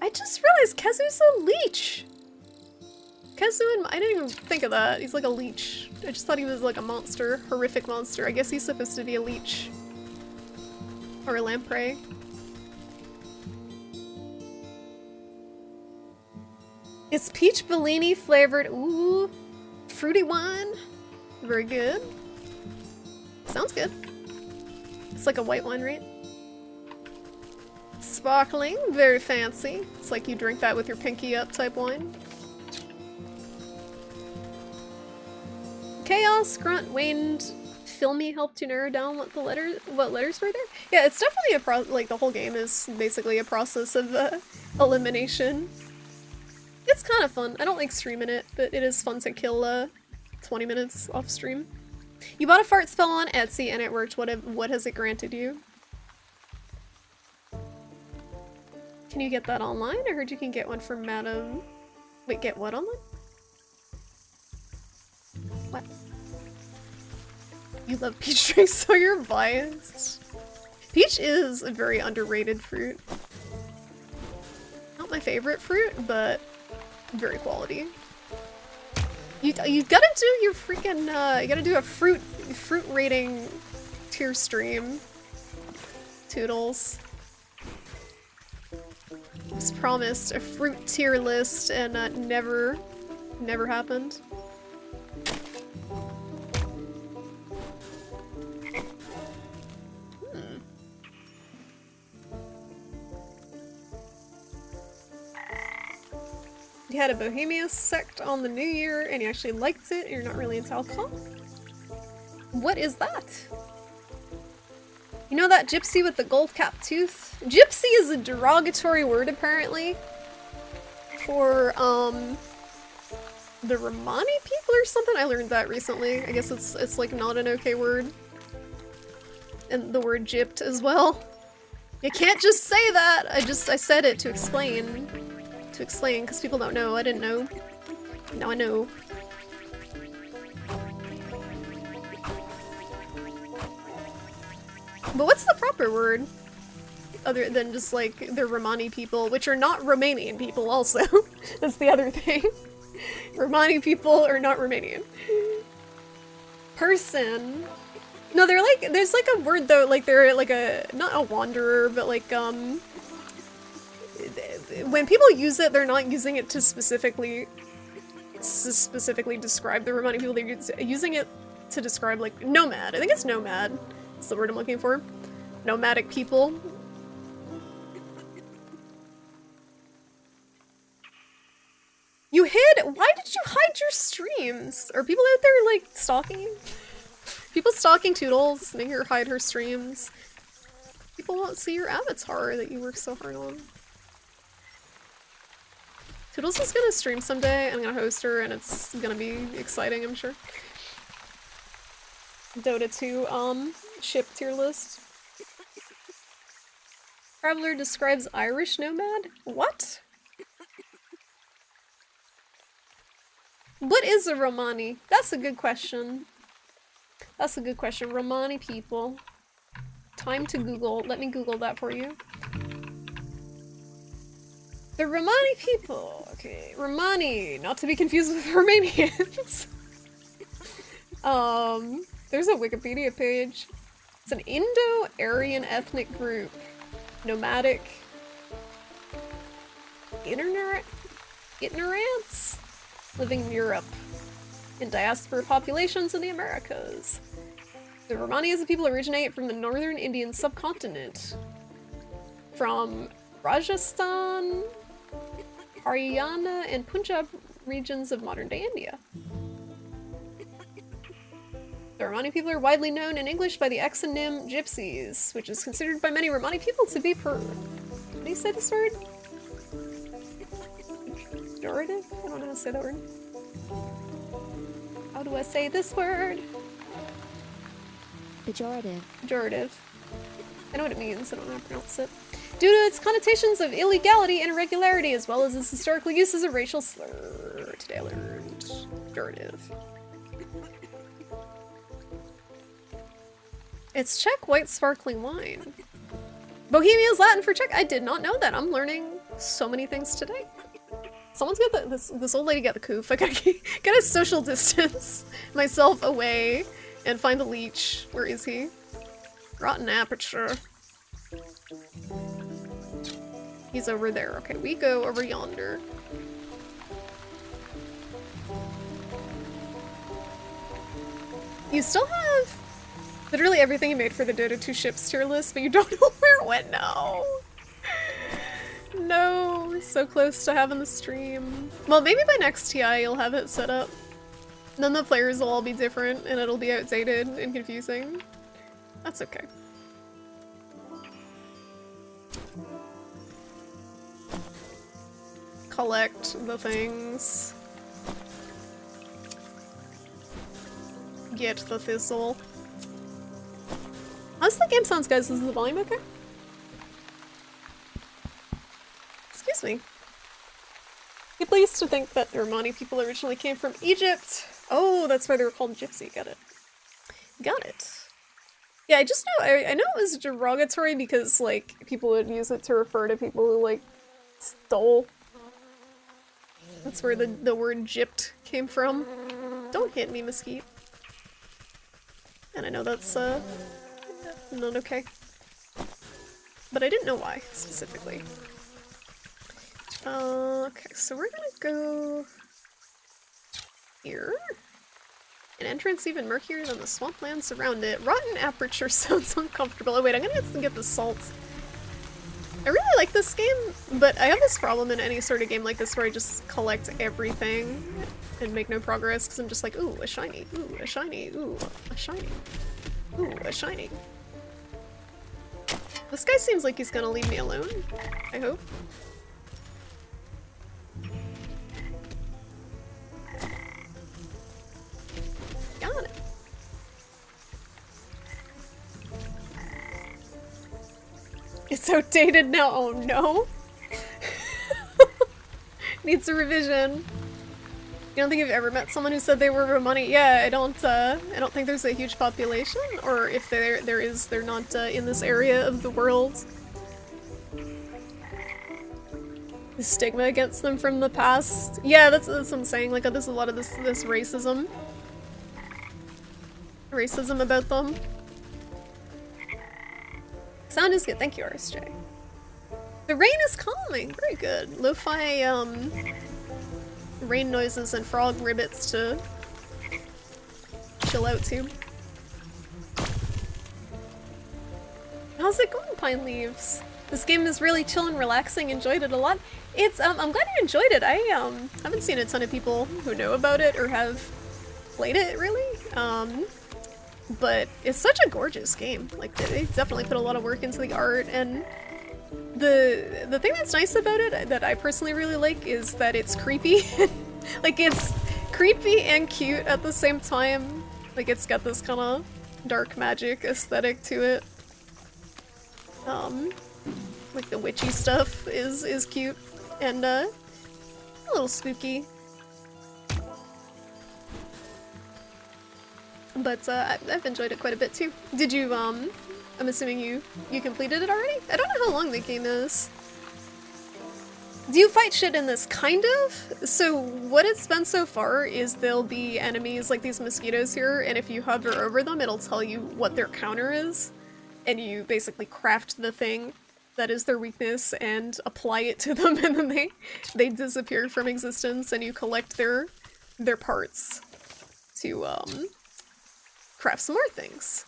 I just realized Kezu's a leech. I didn't even think of that. He's like a leech. I just thought he was like a monster. Horrific monster. I guess he's supposed to be a leech. Or a lamprey. It's peach Bellini flavored. Ooh. Fruity wine. Very good. Sounds good. It's like a white wine, right? Sparkling. Very fancy. It's like you drink that with your pinky up type wine. Chaos, grunt, waned, filmy helped you narrow down what letters were there. Yeah, it's definitely like the whole game is basically a process of elimination. It's kind of fun. I don't like streaming it, but it is fun to kill 20 minutes off stream. You bought a fart spell on Etsy and it worked. What has it granted you? Can you get that online? I heard you can get one from Madam... Wait, get what online? What? You love peach drinks, so you're biased. Peach is a very underrated fruit. Not my favorite fruit, but very quality. You gotta do your freaking, you gotta do a fruit rating tier stream. Toodles. Just promised a fruit tier list and never happened. You had a Bohemia sect on the New Year and you actually liked it and you're not really into alcohol? What is that? You know that gypsy with the gold capped tooth? Gypsy is a derogatory word apparently for the Romani people or something. I learned that recently. I guess it's like not an okay word. And the word gypped as well. You can't just say that. I said it to explain. To explain, because people don't know. I didn't know. Now I know. But what's the proper word? Other than just like the Romani people, which are not Romanian people also. That's the other thing. Romani people are not Romanian. Person. No, they're like, there's like a word though, like they're like a, not a wanderer, but like, when people use it, they're not using it to specifically describe the Romani people. They're using it to describe like nomad. I think it's nomad. That's the word I'm looking for. Nomadic people. You hid? Why did you hide your streams? Are people out there like stalking? People stalking Toodles, making her hide her streams. People won't see your avatar that you work so hard on. Toodles is gonna stream someday, I'm gonna host her, and it's gonna be exciting, I'm sure. Dota 2, ship tier list. Traveler describes Irish nomad? What? What is a Romani? That's a good question. That's a good question. Romani people. Time to Google. Let me Google that for you. The Romani people. Okay, Romani, not to be confused with Romanians. There's a Wikipedia page. It's an Indo-Aryan ethnic group. Nomadic. Ignorance? Living in Europe. In diaspora populations in the Americas. The Romani as a people originate from the northern Indian subcontinent. From Rajasthan, Haryana, and Punjab regions of modern-day India. The Romani people are widely known in English by the exonym gypsies, which is considered by many Romani people to be How do you say this word? Pejorative? I don't know how to say that word. How do I say this word? Pejorative. Pejorative. I know what it means, I don't know how to pronounce it. Due to its connotations of illegality and irregularity, as well as its historical use as a racial slur. Today I learned pejorative. It's Czech white sparkling wine. Bohemia is Latin for Czech. I did not know that. I'm learning so many things today. Someone's got this old lady got the coof. I gotta social distance myself away and find the leech. Where is he? Rotten aperture. He's over there. Okay, we go over yonder. You still have literally everything you made for the Dota 2 ships tier list, but you don't know where it went. No. No, we're so close to having the stream. Well, maybe by next TI you'll have it set up. Then the players will all be different and it'll be outdated and confusing. That's okay. Collect the things. Get the thistle. How's the game sounds, guys? Is the volume okay? That's me. People used to think that the Romani people originally came from Egypt. Oh, that's why they were called Gypsy. Got it. Got it. Yeah, I just know, I know it was derogatory because, like, people would use it to refer to people who, like, stole. That's where the word gypped came from. Don't hit me, Mesquite. And I know that's, not okay. But I didn't know why, specifically. Okay, so we're gonna go here. An entrance even murkier than the swamplands around it. Rotten aperture sounds uncomfortable. Oh wait, I'm gonna get the salt. I really like this game, but I have this problem in any sort of game like this where I just collect everything and make no progress because I'm just like, ooh, a shiny, ooh, a shiny, ooh, a shiny, ooh, a shiny. This guy seems like he's gonna leave me alone, I hope. Got it. It's outdated now. Oh no. Needs a revision. You don't think you've ever met someone who said they were Romani? Yeah, I don't think there's a huge population, or if there is, they're not in this area of the world. The stigma against them from the past. Yeah, that's what I'm saying. Like, there's a lot of this racism. Racism about them. Sound is good. Thank you, RSJ. The rain is calming. Very good. Lo-fi, rain noises and frog ribbits to chill out to. How's it going, Pine Leaves? This game is really chill and relaxing. Enjoyed it a lot. It's, I'm glad you enjoyed it. I, haven't seen a ton of people who know about it or have played it, really. But it's such a gorgeous game. Like, they definitely put a lot of work into the art, and the thing that's nice about it, that I personally really like, is that it's creepy. Like, it's creepy and cute at the same time. Like, it's got this kind of dark magic aesthetic to it. Like, the witchy stuff is cute, and, a little spooky. But, I've enjoyed it quite a bit, too. Did you, I'm assuming you completed it already? I don't know how long the game is. Do you fight shit in this? Kind of? So, what it's been so far is there'll be enemies like these mosquitoes here, and if you hover over them, it'll tell you what their counter is. And you basically craft the thing that is their weakness and apply it to them, and then they disappear from existence, and you collect their parts to, craft some more things.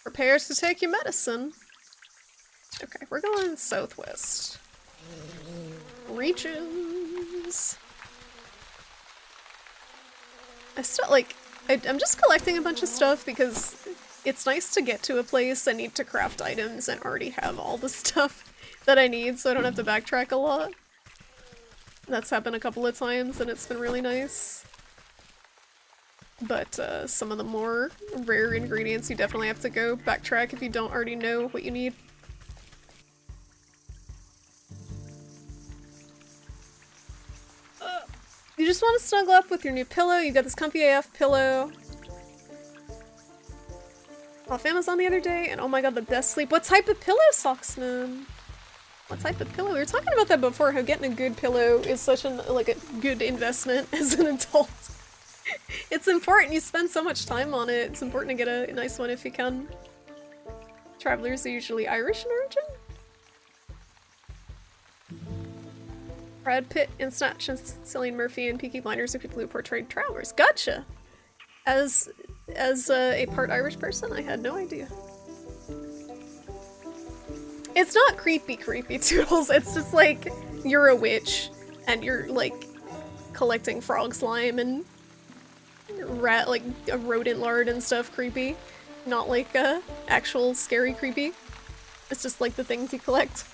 Prepare to take your medicine. Okay, we're going southwest. Reaches. I still, like, I'm just collecting a bunch of stuff because it's nice to get to a place I need to craft items and already have all the stuff that I need so I don't have to backtrack a lot. That's happened a couple of times and it's been really nice. But some of the more rare ingredients you definitely have to go backtrack if you don't already know what you need. You just want to snuggle up with your new pillow. You got this comfy AF pillow. Off Amazon the other day, and oh my god, the best sleep. What type of pillow, Socksman? What type of pillow? We were talking about that before, how getting a good pillow is such a good investment as an adult. It's important, you spend so much time on it. It's important to get a nice one if you can. Travelers are usually Irish in origin? Brad Pitt in Snatch and Cillian Murphy and Peaky Blinders are people who portrayed travelers. Gotcha! As a part Irish person, I had no idea. It's not creepy Toodles, it's just like, you're a witch, and you're like, collecting frog slime and like a rodent lard and stuff creepy. Not like actual scary creepy. It's just like the things you collect.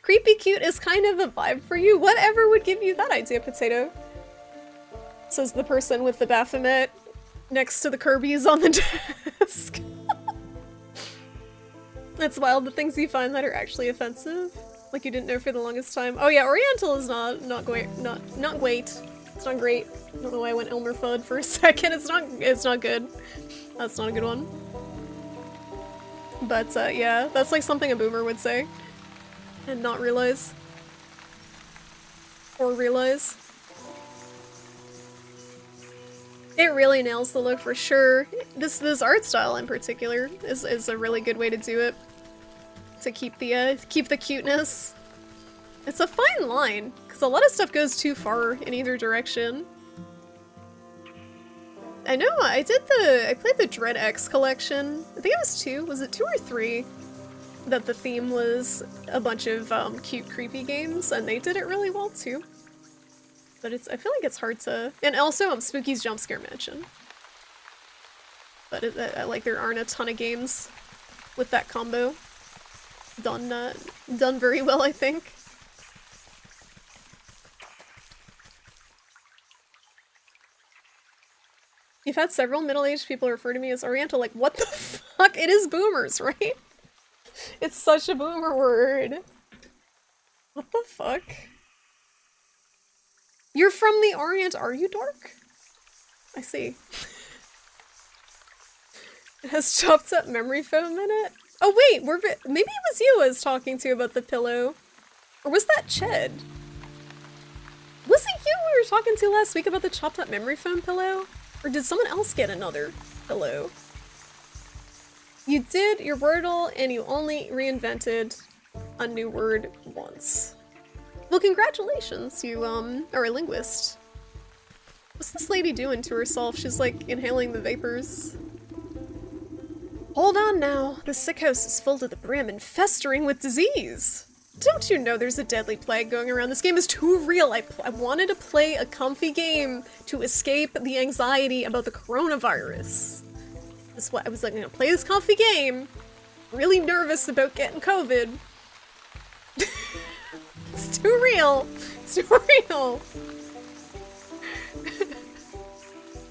Creepy cute is kind of a vibe for you. Whatever would give you that idea, Potato? Says the person with the Baphomet next to the Kirby's on the desk. That's wild, the things you find that are actually offensive. Like you didn't know for the longest time. Oh yeah, Oriental is not great. It's not great. I don't know why I went Elmer Fudd for a second. It's not good. That's not a good one. But yeah, that's like something a boomer would say. And not realize. Or realize. It really nails the look for sure. This art style in particular is a really good way to do it. To keep the cuteness. It's a fine line, because a lot of stuff goes too far in either direction. I know, I played the Dread X collection. I think it was 2. Was it 2 or 3? That the theme was a bunch of cute, creepy games, and they did it really well too. But I feel like it's hard to... And also, Spooky's Jump Scare Mansion. But like, there aren't a ton of games with that combo. Done very well, I think. You've had several middle-aged people refer to me as Oriental, like, what the fuck? It is boomers, right? It's such a boomer word. What the fuck? You're from the Orient, are you, Dork? I see. It has chopped up memory foam in it. Oh wait, maybe it was you I was talking to about the pillow. Or was that Ched? Was it you we were talking to last week about the chopped up memory foam pillow? Or did someone else get another pillow? You did your Wordle and you only reinvented a new word once. Well, congratulations, you are a linguist. What's this lady doing to herself? She's like inhaling the vapors. Hold on now, the sick house is full to the brim and festering with disease. Don't you know there's a deadly plague going around? This game is too real. I wanted to play a comfy game to escape the anxiety about the coronavirus. That's what I was like, I'm gonna play this comfy game. Really nervous about getting COVID. It's too real. It's too real.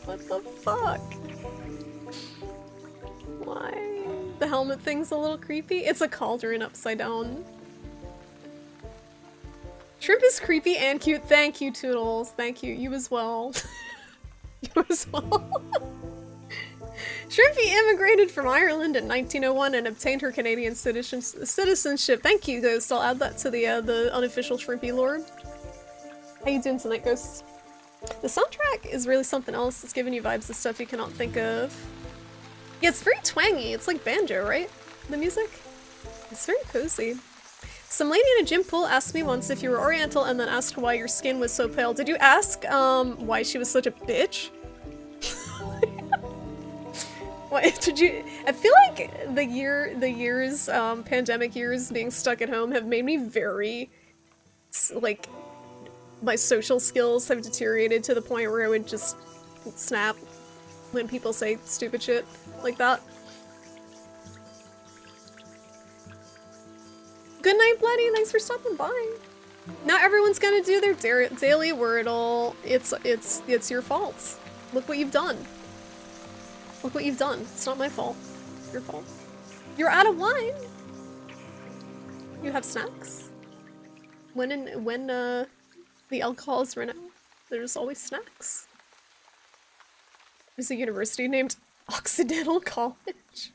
What the fuck? Why? The helmet thing's a little creepy. It's a cauldron upside down. Shrimp is creepy and cute. Thank you, Toodles. Thank you. You as well. You as well. Shrimpy immigrated from Ireland in 1901 and obtained her Canadian citizenship. Thank you, Ghost. I'll add that to the unofficial Shrimpy lore. How you doing tonight, Ghost? The soundtrack is really something else. It's giving you vibes of stuff you cannot think of. Yeah, it's very twangy. It's like banjo, right? The music? It's very cozy. Some lady in a gym pool asked me once if you were Oriental and then asked why your skin was so pale. Did you ask why she was such a bitch? What did you? I feel like the years, pandemic years being stuck at home have made me very, like, my social skills have deteriorated to the point where I would just snap when people say stupid shit like that. Good night, Bloody. Thanks for stopping by. Not everyone's gonna do their daily Wordle. It's your fault. Look what you've done. Look what you've done. It's not my fault. It's your fault. You're out of wine. You have snacks. When the alcohol's run out, there's always snacks. There's a university named Occidental College.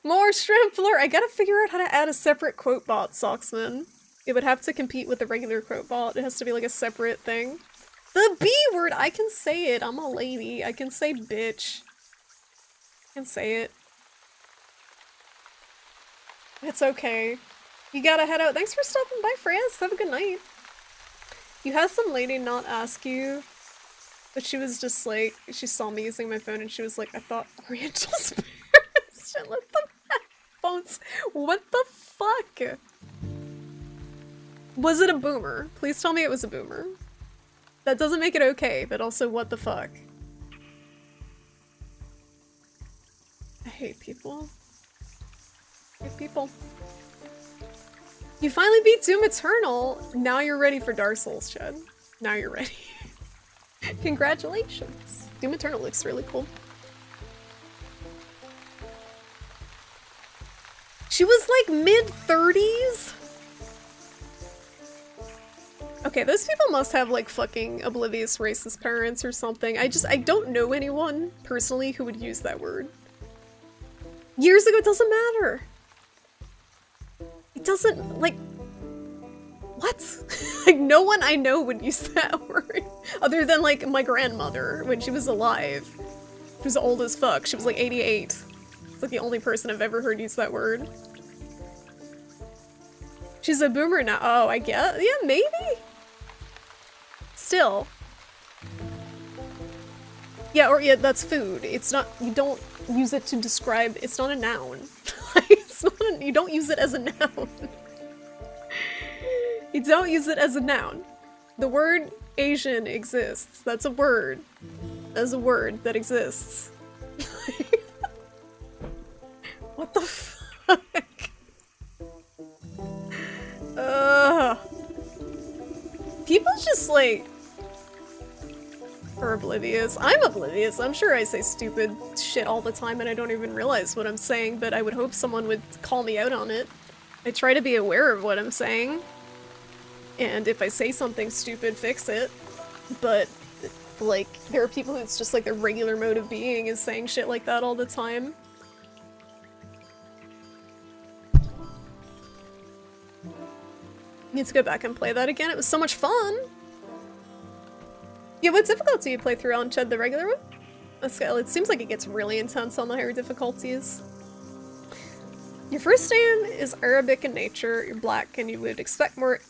More shrimp lore. I gotta figure out how to add a separate quote bot, Socksman. It would have to compete with the regular quote bot. It has to be like a separate thing. The B word, I can say it. I'm a lady. I can say bitch. I can say it. It's okay. You gotta head out. Thanks for stopping by, Freya. Have a good night. You had some lady not ask you, but she was just like, she saw me using my phone and she was like, I thought Oriental's parents should let them have phones. What the fuck? Was it a boomer? Please tell me it was a boomer. That doesn't make it okay, but also what the fuck? I hate people. I hate people. You finally beat Doom Eternal. Now you're ready for Dark Souls, Chad. Now you're ready. Congratulations. Doom Eternal looks really cool. She was like mid-30s? Okay, those people must have like fucking oblivious racist parents or something. I don't know anyone personally who would use that word. Years ago, it doesn't matter. It doesn't, like, what? Like, no one I know would use that word. Other than, like, my grandmother, when she was alive. She was old as fuck. She was, like, 88. It's, like, the only person I've ever heard use that word. She's a boomer now. Oh, I guess? Yeah, maybe? Still. Yeah, or yeah, that's food. It's not, you don't use it to describe, it's not a noun. It's not a, you don't use it as a noun. You don't use it as a noun. The word Asian exists. That's a word. That's a word that exists. What the fuck? People just like are oblivious. I'm oblivious. I'm sure I say stupid shit all the time and I don't even realize what I'm saying, but I would hope someone would call me out on it. I try to be aware of what I'm saying. And if I say something stupid, fix it. But, like, there are people who it's just like their regular mode of being is saying shit like that all the time. Need to go back and play that again. It was so much fun! Yeah, what difficulty do you play through on Ched, the regular one? It seems like it gets really intense on the higher difficulties. Your first name is Arabic in nature, you're black, and you would expect more.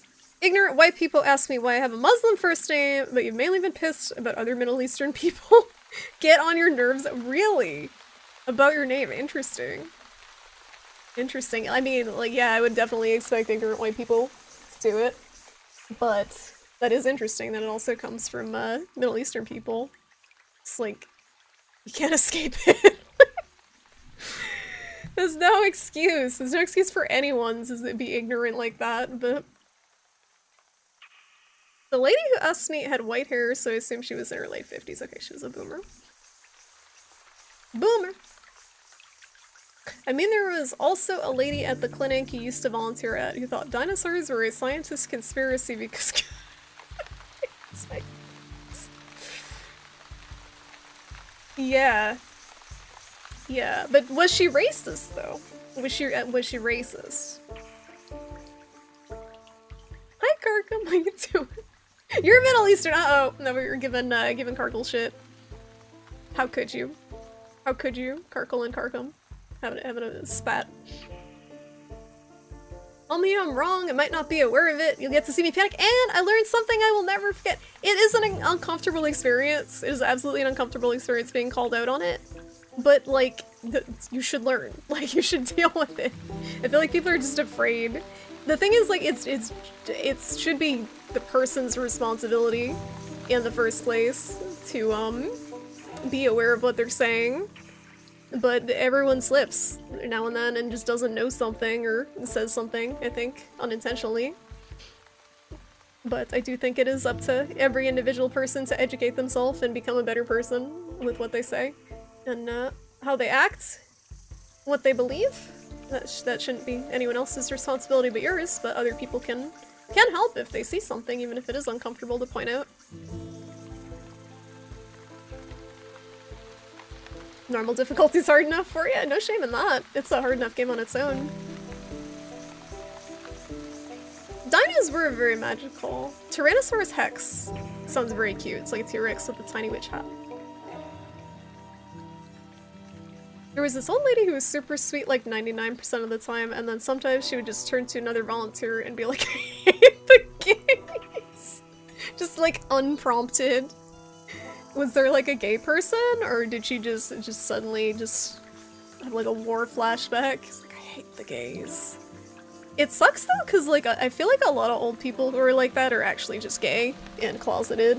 Ignorant white people ask me why I have a Muslim first name, but you've mainly been pissed about other Middle Eastern people. Get on your nerves. Really? About your name. Interesting. Interesting. I mean, like, yeah, I would definitely expect ignorant white people to do it. But that is interesting that it also comes from Middle Eastern people. It's like, you can't escape it. There's no excuse. There's no excuse for anyone to be ignorant like that, but... The lady who asked me had white hair, so I assume she was in her late 50s. Okay, she was a boomer. Boomer! I mean, there was also a lady at the clinic you used to volunteer at who thought dinosaurs were a scientist conspiracy because... Yeah. Yeah, but was she racist, though? Was she racist? Hi, Karkum, how you doing? You're Middle Eastern, uh-oh! No, we were giving Karkle shit. How could you? How could you? Karkle and Karkum. Having a spat. Only I'm wrong, I might not be aware of it. You'll get to see me panic, and I learned something I will never forget. It is an uncomfortable experience. It is absolutely an uncomfortable experience being called out on it. But, like, you should learn. Like, you should deal with it. I feel like people are just afraid. The thing is, like, it should be the person's responsibility in the first place to, be aware of what they're saying. But everyone slips now and then and just doesn't know something or says something, I think, unintentionally. But I do think it is up to every individual person to educate themselves and become a better person with what they say. And how they act, what they believe. That shouldn't be anyone else's responsibility but yours, but other people can help if they see something, even if it is uncomfortable to point out. Normal difficulty's hard enough for you? No shame in that. It's a hard enough game on its own. Dinos were very magical. Tyrannosaurus Rex sounds very cute. It's like a T-Rex with a tiny witch hat. There was this old lady who was super sweet like 99% of the time, and then sometimes she would just turn to another volunteer and be like, I hate the gays! Just like unprompted. Was there like a gay person, or did she just suddenly just have like a war flashback? She's like, I hate the gays. It sucks though, because like I feel like a lot of old people who are like that are actually just gay and closeted.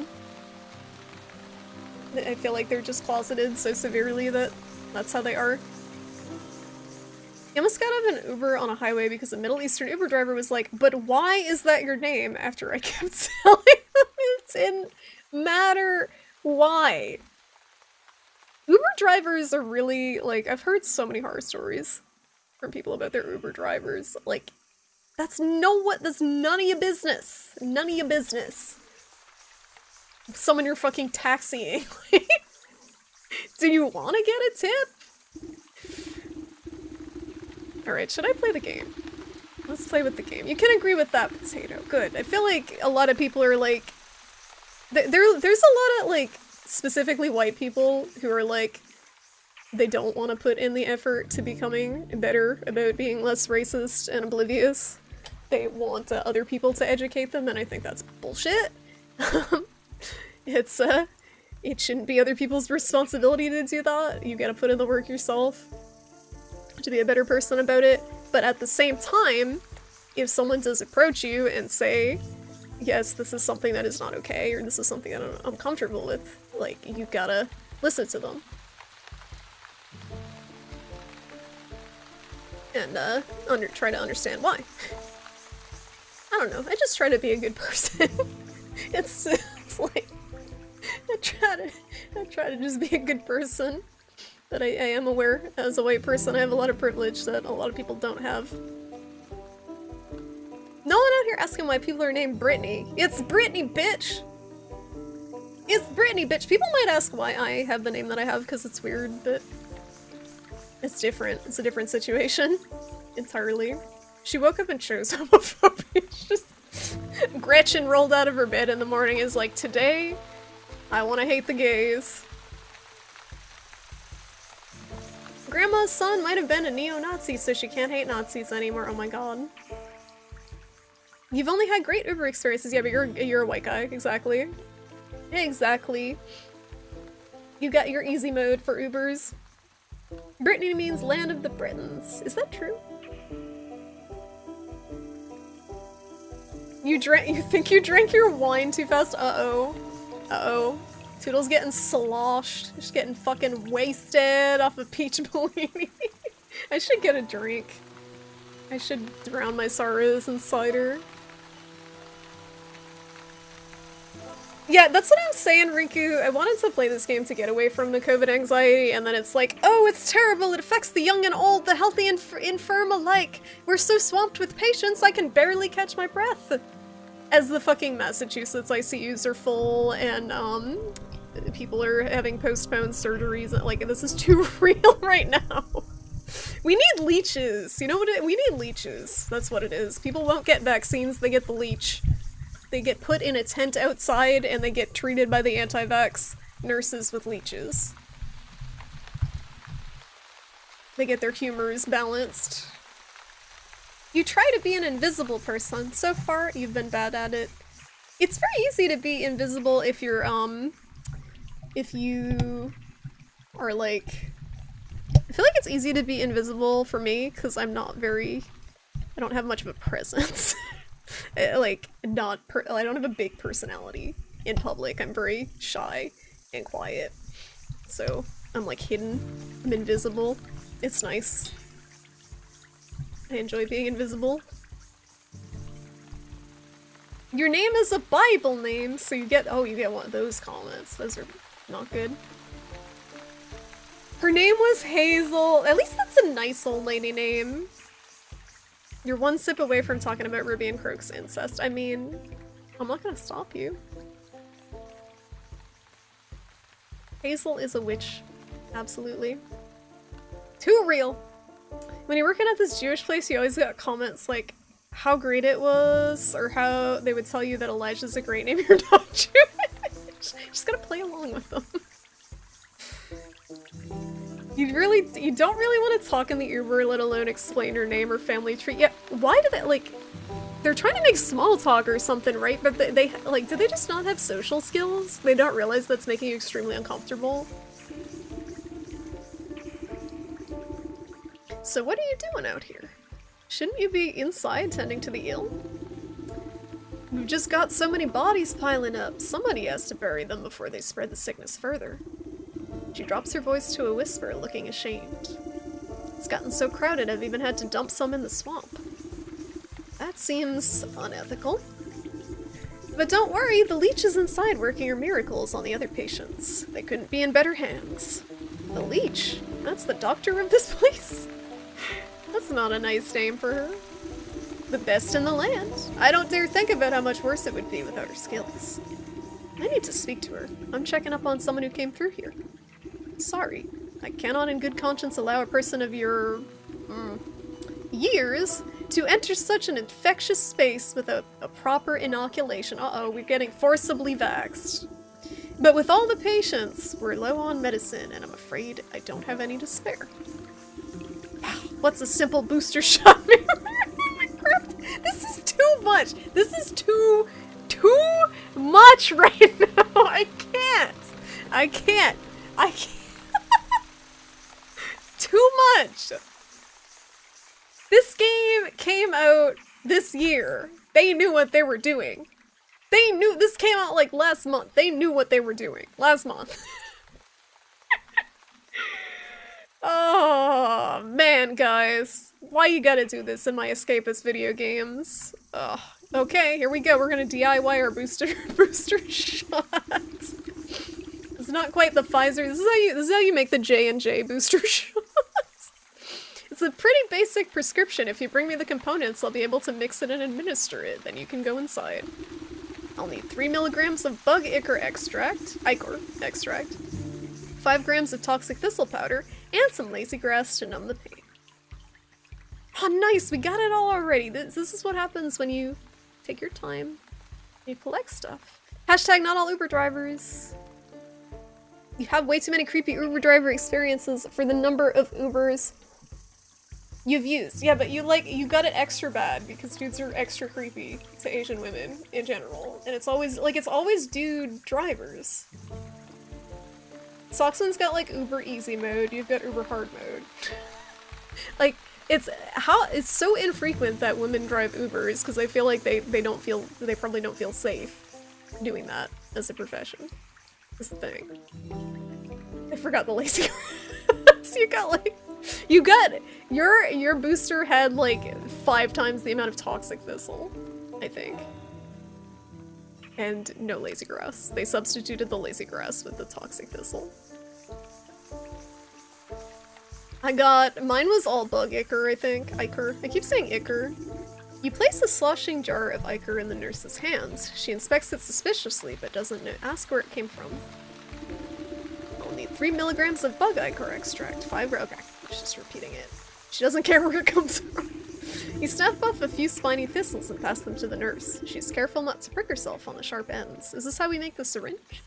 I feel like they're just closeted so severely that that's how they are. I almost got out of an Uber on a highway because a Middle Eastern Uber driver was like, but why is that your name? After I kept telling them it didn't matter why. Uber drivers are really, like, I've heard so many horror stories from people about their Uber drivers. Like, that's none of your business. None of your business. Someone you're fucking taxiing. Do you want to get a tip? Alright, should I play the game? Let's play with the game. You can agree with that, Potato. Good. I feel like a lot of people are like... there's a lot of, like, specifically white people who are like, they don't want to put in the effort to becoming better about being less racist and oblivious. They want other people to educate them, and I think that's bullshit. It shouldn't be other people's responsibility to do that. You gotta put in the work yourself to be a better person about it. But at the same time, if someone does approach you and say, yes, this is something that is not okay, or this is something that I'm comfortable with, like, you gotta listen to them. And, try to understand why. I don't know, I just try to be a good person. it's like, I try to just be a good person. But I am aware, as a white person, I have a lot of privilege that a lot of people don't have. No one out here asking why people are named Brittany. It's Brittany, bitch! It's Brittany, bitch! People might ask why I have the name that I have, because it's weird, but... it's different. It's a different situation. Entirely. She woke up and chose homophobia. It's just... Gretchen rolled out of her bed in the morning is like, today, I want to hate the gays. Grandma's son might have been a neo-Nazi, so she can't hate Nazis anymore. Oh my god. You've only had great Uber experiences. Yeah, but you're a white guy. Exactly. Exactly. You got your easy mode for Ubers. Brittany means land of the Britons. Is that true? You think you drank your wine too fast? Uh-oh. Uh-oh. Toodle's getting sloshed. She's getting fucking wasted off of peach bellini. I should get a drink. I should drown my sorrows in cider. Yeah, that's what I'm saying, Rinku. I wanted to play this game to get away from the COVID anxiety, and then it's like, oh, it's terrible, it affects the young and old, the healthy and infirm alike. We're so swamped with patients, I can barely catch my breath. As the fucking Massachusetts ICUs are full, and, people are having postponed surgeries, like, this is too real right now. We need leeches, you know what we need leeches, that's what it is. People won't get vaccines, they get the leech. They get put in a tent outside and they get treated by the anti-vax nurses with leeches. They get their humors balanced. You try to be an invisible person. So far, you've been bad at it. It's very easy to be invisible if you're, if you are like... I feel like it's easy to be invisible for me, because I'm not very... I don't have much of a presence. Like, I don't have a big personality in public. I'm very shy and quiet. So, I'm like hidden. I'm invisible. It's nice. I enjoy being invisible. Your name is a Bible name, so you get one of those comments. Those are not good. Her name was Hazel. At least that's a nice old lady name. You're one sip away from talking about Ruby and Croak's incest. I mean, I'm not gonna stop you. Hazel is a witch. Absolutely. Too real! When you're working at this Jewish place, you always got comments like how great it was, or how they would tell you that Elijah's a great name if you're not Jewish. Just gotta play along with them. You don't really want to talk in the Uber, let alone explain your name or family tree. Yeah, why do they, like, they're trying to make small talk or something, right? But they like, do they just not have social skills? They don't realize that's making you extremely uncomfortable. So what are you doing out here? Shouldn't you be inside tending to the ill? We've just got so many bodies piling up. Somebody has to bury them before they spread the sickness further. She drops her voice to a whisper, looking ashamed. It's gotten so crowded I've even had to dump some in the swamp. That seems unethical. But don't worry, the leech is inside working her miracles on the other patients. They couldn't be in better hands. The leech? That's the doctor of this place? That's not a nice name for her. The best in the land. I don't dare think about how much worse it would be without her skills. I need to speak to her. I'm checking up on someone who came through here. Sorry, I cannot in good conscience allow a person of your... years to enter such an infectious space without a proper inoculation. Uh-oh, we're getting forcibly vaxxed. But with all the patients, we're low on medicine, and I'm afraid I don't have any to spare. What's a simple booster shot? This is too much. This is too much right now. I can't. Too much. This game came out this year. They knew what they were doing. They knew this came out like last month. They knew what they were doing last month. Oh man, guys. Why you gotta do this in my escapist video games? Ugh. Okay, here we go. We're gonna DIY our booster shots. It's not quite the Pfizer. This is how you make the J&J booster shots. It's a pretty basic prescription. If you bring me the components, I'll be able to mix it and administer it. Then you can go inside. I'll need 3 milligrams of bug ichor extract, 5 grams of toxic thistle powder, and some lazy grass to numb the pain. Oh, nice! We got it all already. This is what happens when you take your time. You collect stuff. Hashtag not all Uber drivers. You have way too many creepy Uber driver experiences for the number of Ubers you've used. Yeah, but you got it extra bad because dudes are extra creepy to Asian women in general. And it's always dude drivers. Soxon's got like Uber easy mode, you've got Uber hard mode. Like, it's so infrequent that women drive Ubers because I feel like they probably don't feel safe doing that as a profession. That's the thing. I forgot the lazy grass. Your booster had like 5 times the amount of toxic thistle, I think. And no lazy grass. They substituted the lazy grass with the toxic thistle. Mine was all bug ichor, I think. Ichor. I keep saying ichor. You place a sloshing jar of ichor in the nurse's hands. She inspects it suspiciously, but doesn't ask where it came from. I'll need 3 milligrams of bug ichor extract. 5 okay. She's just repeating it. She doesn't care where it comes from. You snap off a few spiny thistles and pass them to the nurse. She's careful not to prick herself on the sharp ends. Is this how we make the syringe?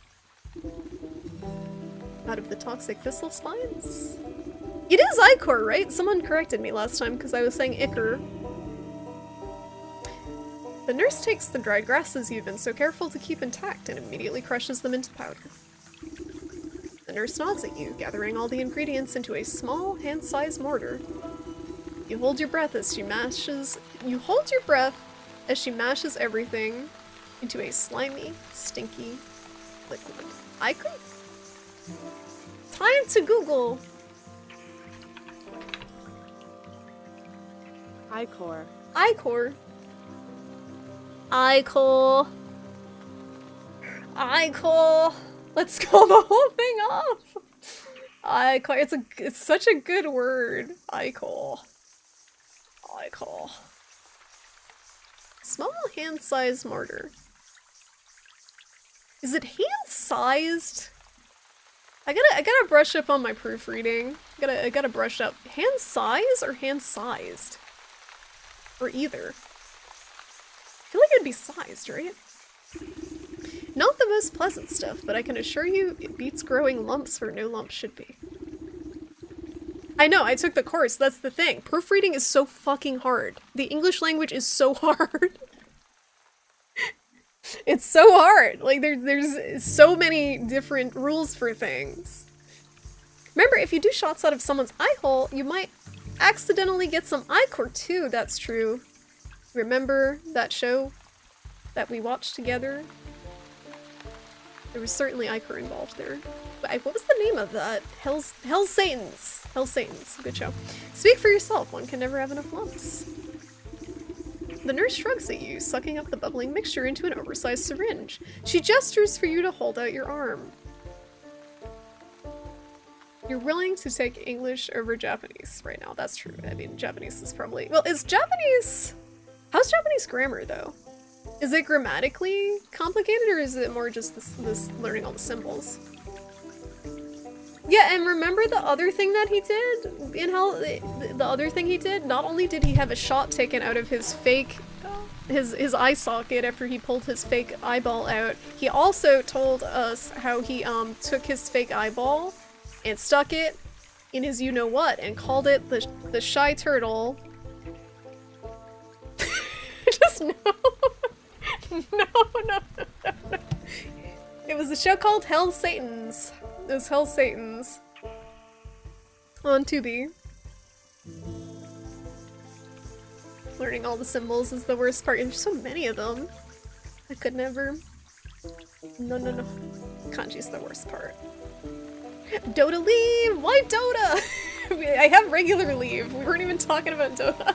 Out of the toxic thistle spines? It is ichor, right? Someone corrected me last time because I was saying ichor. The nurse takes the dried grasses you've been so careful to keep intact and immediately crushes them into powder. The nurse nods at you, gathering all the ingredients into a small, hand-sized mortar. You hold your breath as she mashes everything into a slimy, stinky liquid. Ichor? Time to Google! Ichor. Ichor. Ichor. Ichor. Let's call the whole thing off. Ichor. It's such a good word. Ichor. Ichor. Small hand-sized mortar. Is it hand-sized? I gotta brush up on my proofreading. I gotta brush up. Hand size or hand sized? Or either. I feel like it'd be sized, right? Not the most pleasant stuff, but I can assure you it beats growing lumps where no lumps should be. I know, I took the course, that's the thing. Proofreading is so fucking hard. The English language is so hard. It's so hard. Like, there's so many different rules for things. Remember, if you do shots out of someone's eye hole, you might accidentally get some ichor too, that's true. Remember that show that we watched together? There was certainly ichor involved there. But what was the name of that? Hell's Satans. Hell's Satans. Good show. Speak for yourself. One can never have enough lumps. The nurse shrugs at you, sucking up the bubbling mixture into an oversized syringe. She gestures for you to hold out your arm. You're willing to take English over Japanese right now. That's true. I mean, Japanese is probably... Well, is Japanese... How's Japanese grammar, though? Is it grammatically complicated, or is it more just this learning all the symbols? Yeah, and remember the other thing that he did? In how... The other thing he did? Not only did he have a shot taken out of his fake... His eye socket after he pulled his fake eyeball out, he also told us how he took his fake eyeball and stuck it in his you-know-what and called it the Shy Turtle. Just no. No. It was a show called Hell Satans. It was Hell Satans. On Tubi. Learning all the symbols is the worst part. There's so many of them. I could never. No. Kanji's the worst part. Dota leave! Why Dota? I have regular leave. We weren't even talking about Dota.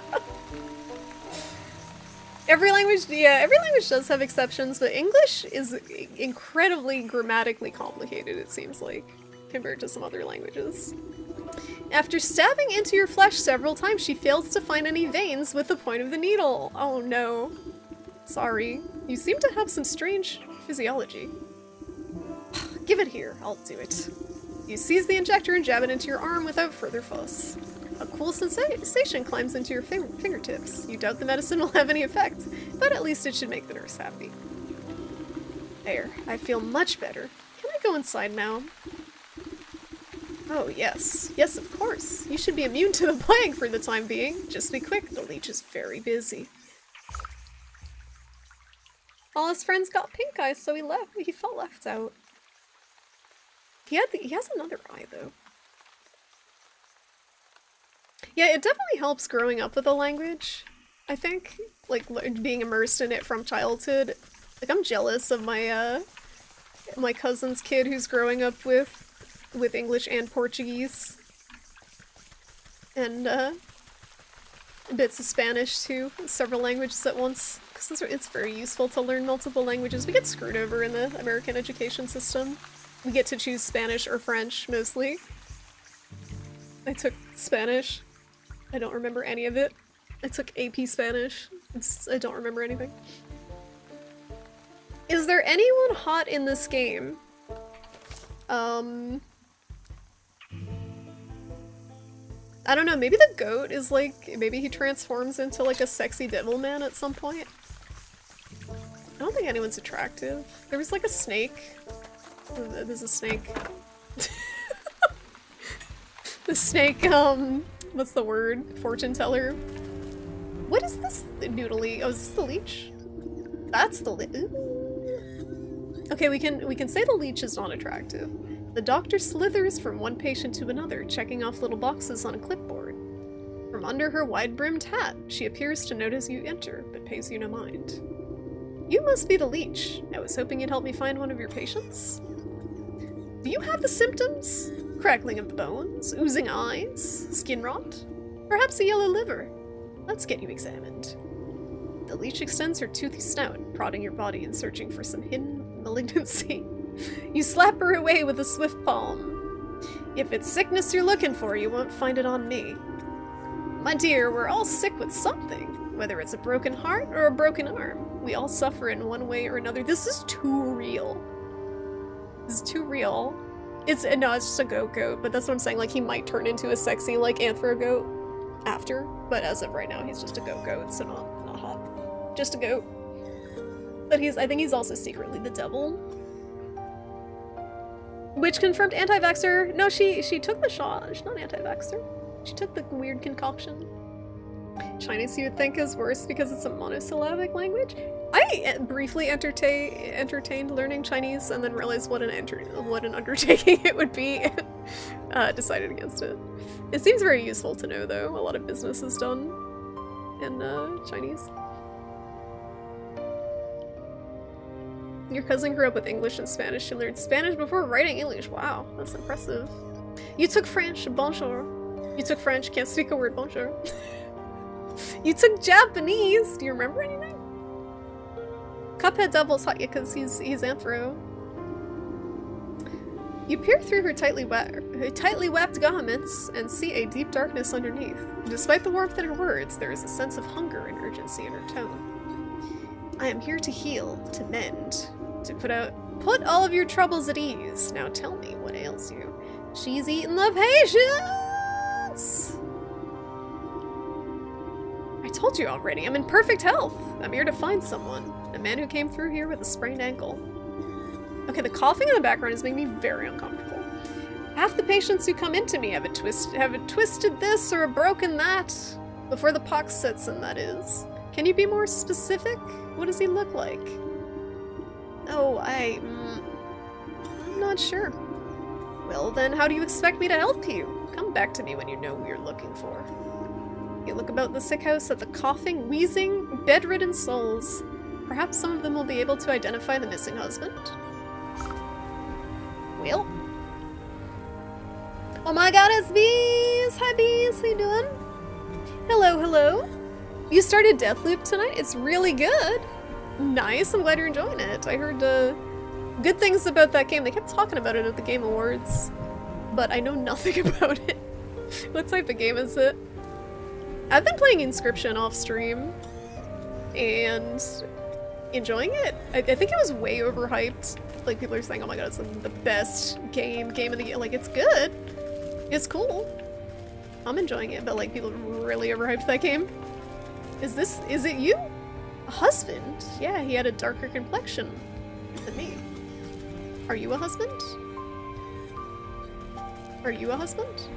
Every language does have exceptions, but English is incredibly grammatically complicated, it seems like, compared to some other languages. After stabbing into your flesh several times, she fails to find any veins with the point of the needle. Oh no. Sorry. You seem to have some strange physiology. Give it here, I'll do it. You seize the injector and jab it into your arm without further fuss. A cool sensation climbs into your fingertips. You doubt the medicine will have any effect, but at least it should make the nurse happy. There, I feel much better. Can I go inside now? Oh, yes. Yes, of course. You should be immune to the plague for the time being. Just be quick, the leech is very busy. All his friends got pink eyes, so he felt left out. He has another eye, though. Yeah, it definitely helps growing up with a language, I think. Like, being immersed in it from childhood. Like, I'm jealous of my, my cousin's kid who's growing up with English and Portuguese. And, bits of Spanish, too. Several languages at once. Because it's very useful to learn multiple languages. We get screwed over in the American education system. We get to choose Spanish or French, mostly. I took Spanish. I don't remember any of it. I took AP Spanish. I don't remember anything. Is there anyone hot in this game? I don't know, maybe the goat is like, maybe he transforms into like a sexy devil man at some point. I don't think anyone's attractive. There was like a snake. There's a snake. The snake, what's the word? Fortune teller. What is this noodly? Oh, is this the leech? That's the leech. Okay, we can say the leech is not attractive. The doctor slithers from one patient to another, checking off little boxes on a clipboard. From under her wide-brimmed hat, she appears to notice you enter, but pays you no mind. You must be the leech. I was hoping you'd help me find one of your patients. Do you have the symptoms? Crackling of the bones, oozing eyes, skin rot? Perhaps a yellow liver? Let's get you examined. The leech extends her toothy snout, prodding your body and searching for some hidden malignancy. You slap her away with a swift palm. If it's sickness you're looking for, you won't find it on me. My dear, we're all sick with something. Whether it's a broken heart or a broken arm, we all suffer in one way or another. This is too real. This is too real. No, it's just a goat, but that's what I'm saying, like, he might turn into a sexy, like, anthro goat after, but as of right now, he's just a goat, so not hot. Just a goat. But I think he's also secretly the devil. Which confirmed anti-vaxxer. No, she took the shot. She's not anti-vaxxer. She took the weird concoction. Chinese you would think is worse because it's a monosyllabic language. I briefly entertained learning Chinese and then realized what an undertaking it would be and decided against it. It seems very useful to know though. A lot of business is done in Chinese. Your cousin grew up with English and Spanish. She learned Spanish before writing English. Wow, that's impressive. You took French. Bonjour. You took French. Can't speak a word. Bonjour. You took Japanese. Do you remember anything? Cuphead Devil's hot because he's anthro. You peer through her tightly wrapped garments and see a deep darkness underneath. Despite the warmth in her words, there is a sense of hunger and urgency in her tone. I am here to heal, to mend, to put all of your troubles at ease. Now tell me what ails you. She's eating the patience! I told you already, I'm in perfect health. I'm here to find someone. A man who came through here with a sprained ankle. Okay, the coughing in the background is making me very uncomfortable. Half the patients who come into me have a twisted this or a broken that. Before the pox sets in, that is. Can you be more specific? What does he look like? Oh, I'm not sure. Well then, how do you expect me to help you? Come back to me when you know who you're looking for. You look about the sick house at the coughing, wheezing, bedridden souls. Perhaps some of them will be able to identify the missing husband. Well. Oh my god, it's Bees! Hi Bees, how you doing? Hello, hello. You started Deathloop tonight? It's really good. Nice, I'm glad you're enjoying it. I heard good things about that game. They kept talking about it at the Game Awards, but I know nothing about it. What type of game is it? I've been playing Inscription off stream and enjoying it. I think it was way overhyped. Like, people are saying, oh my god, it's the best game of the year. Like, it's good. It's cool. I'm enjoying it, but like, people really overhyped that game. Is it you? A husband? Yeah, he had a darker complexion than me. Are you a husband? Are you a husband?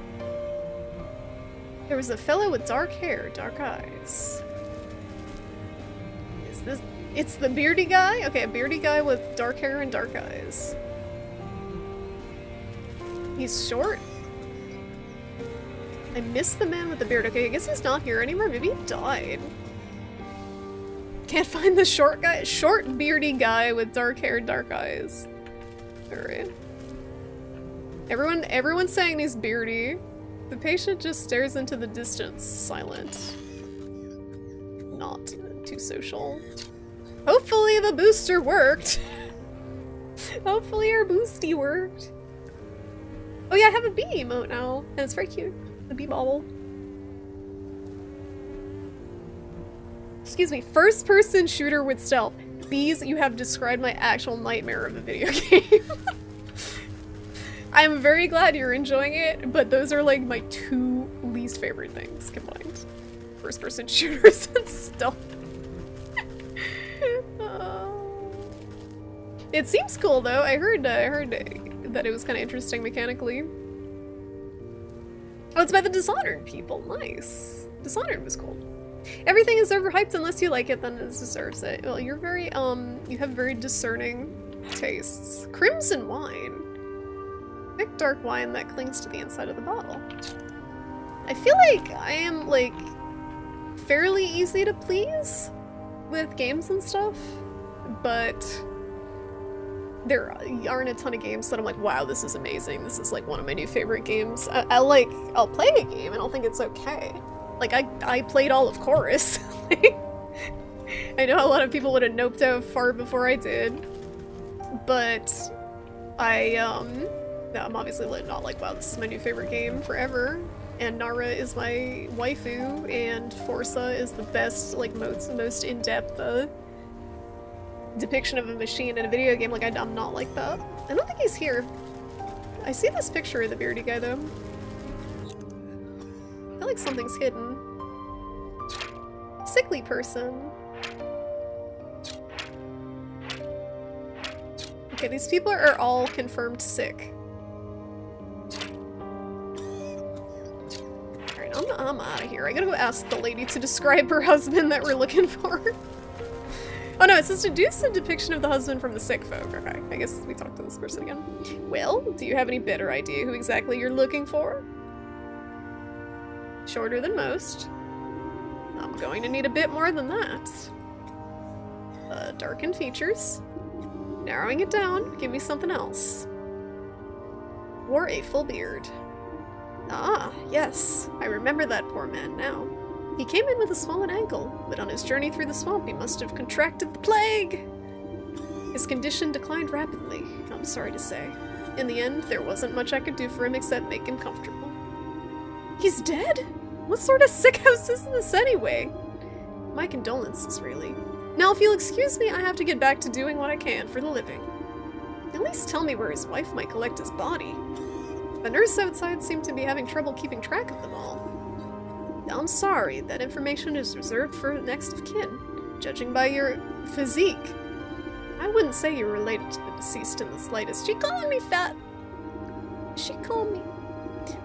There was a fellow with dark hair, dark eyes. Is this... It's the beardy guy? Okay, a beardy guy with dark hair and dark eyes. He's short. I missed the man with the beard. Okay, I guess he's not here anymore. Maybe he died. Can't find the short guy. Short beardy guy with dark hair and dark eyes. Alright. Everyone's saying he's beardy. The patient just stares into the distance, silent. Not too social. Hopefully the booster worked. Hopefully our boosty worked. Oh yeah, I have a bee emote now, and it's very cute. The bee bobble. Excuse me, first person shooter with stealth. Bees, you have described my actual nightmare of a video game. I'm very glad you're enjoying it, but those are like my two least favorite things combined. First person shooters and stealth. It seems cool though. I heard that it was kind of interesting mechanically. Oh, it's by the Dishonored people. Nice. Dishonored was cool. Everything is overhyped unless you like it, then it deserves it. Well, you're very you have very discerning tastes. Crimson wine. Thick dark wine that clings to the inside of the bottle. I feel like I am like fairly easy to please with games and stuff, but there aren't a ton of games that I'm like, wow, this is amazing. This is like one of my new favorite games. I'll play a game and I'll think it's okay. Like I played all of Chorus. I know a lot of people would have noped out far before I did, but I'm obviously not like, wow, this is my new favorite game forever. And Nara is my waifu, and Forza is the best, like most in-depth depiction of a machine in a video game. Like I'm not like that. I don't think he's here. I see this picture of the beardy guy though. I feel like something's hidden. Sickly person. Okay, these people are all confirmed sick. Alright, I'm out of here. I gotta go ask the lady to describe her husband that we're looking for. Oh no, it says deduce a depiction of the husband from the sick folk. Okay, I guess we talked to this person again. Well, do you have any better idea who exactly you're looking for? Shorter than most. I'm going to need a bit more than that. Darkened features. Narrowing it down, give me something else. Wore a full beard. Ah, yes, I remember that poor man now. He came in with a swollen ankle, but on his journey through the swamp he must have contracted the plague. His condition declined rapidly, I'm sorry to say. In the end, there wasn't much I could do for him except make him comfortable. He's dead? What sort of sick house is this anyway? My condolences, really. Now, if you'll excuse me, I have to get back to doing what I can for the living. At least tell me where his wife might collect his body. The nurse outside seemed to be having trouble keeping track of them all. I'm sorry, that information is reserved for next of kin, judging by your physique. I wouldn't say you're related to the deceased in the slightest. She calling me fat. She called me.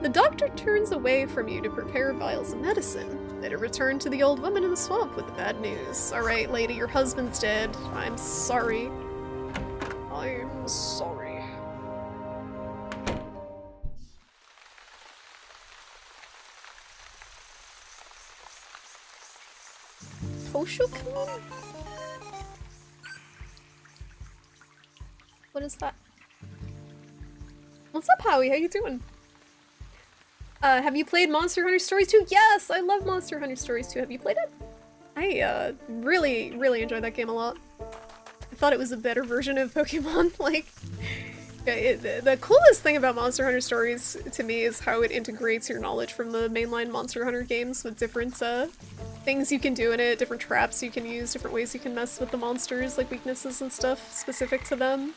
The doctor turns away from you to prepare vials of medicine. Better return to the old woman in the swamp with the bad news. Alright, lady, your husband's dead. I'm sorry. I'm sorry. Toshokun? What is that? What's up, Howie? How you doing? Have you played Monster Hunter Stories 2? Yes! I love Monster Hunter Stories 2. Have you played it? I, really enjoyed that game a lot. I thought it was a better version of Pokemon. Like, the coolest thing about Monster Hunter Stories to me is how it integrates your knowledge from the mainline Monster Hunter games with different, things you can do in it, different traps you can use, different ways you can mess with the monsters, like weaknesses and stuff specific to them.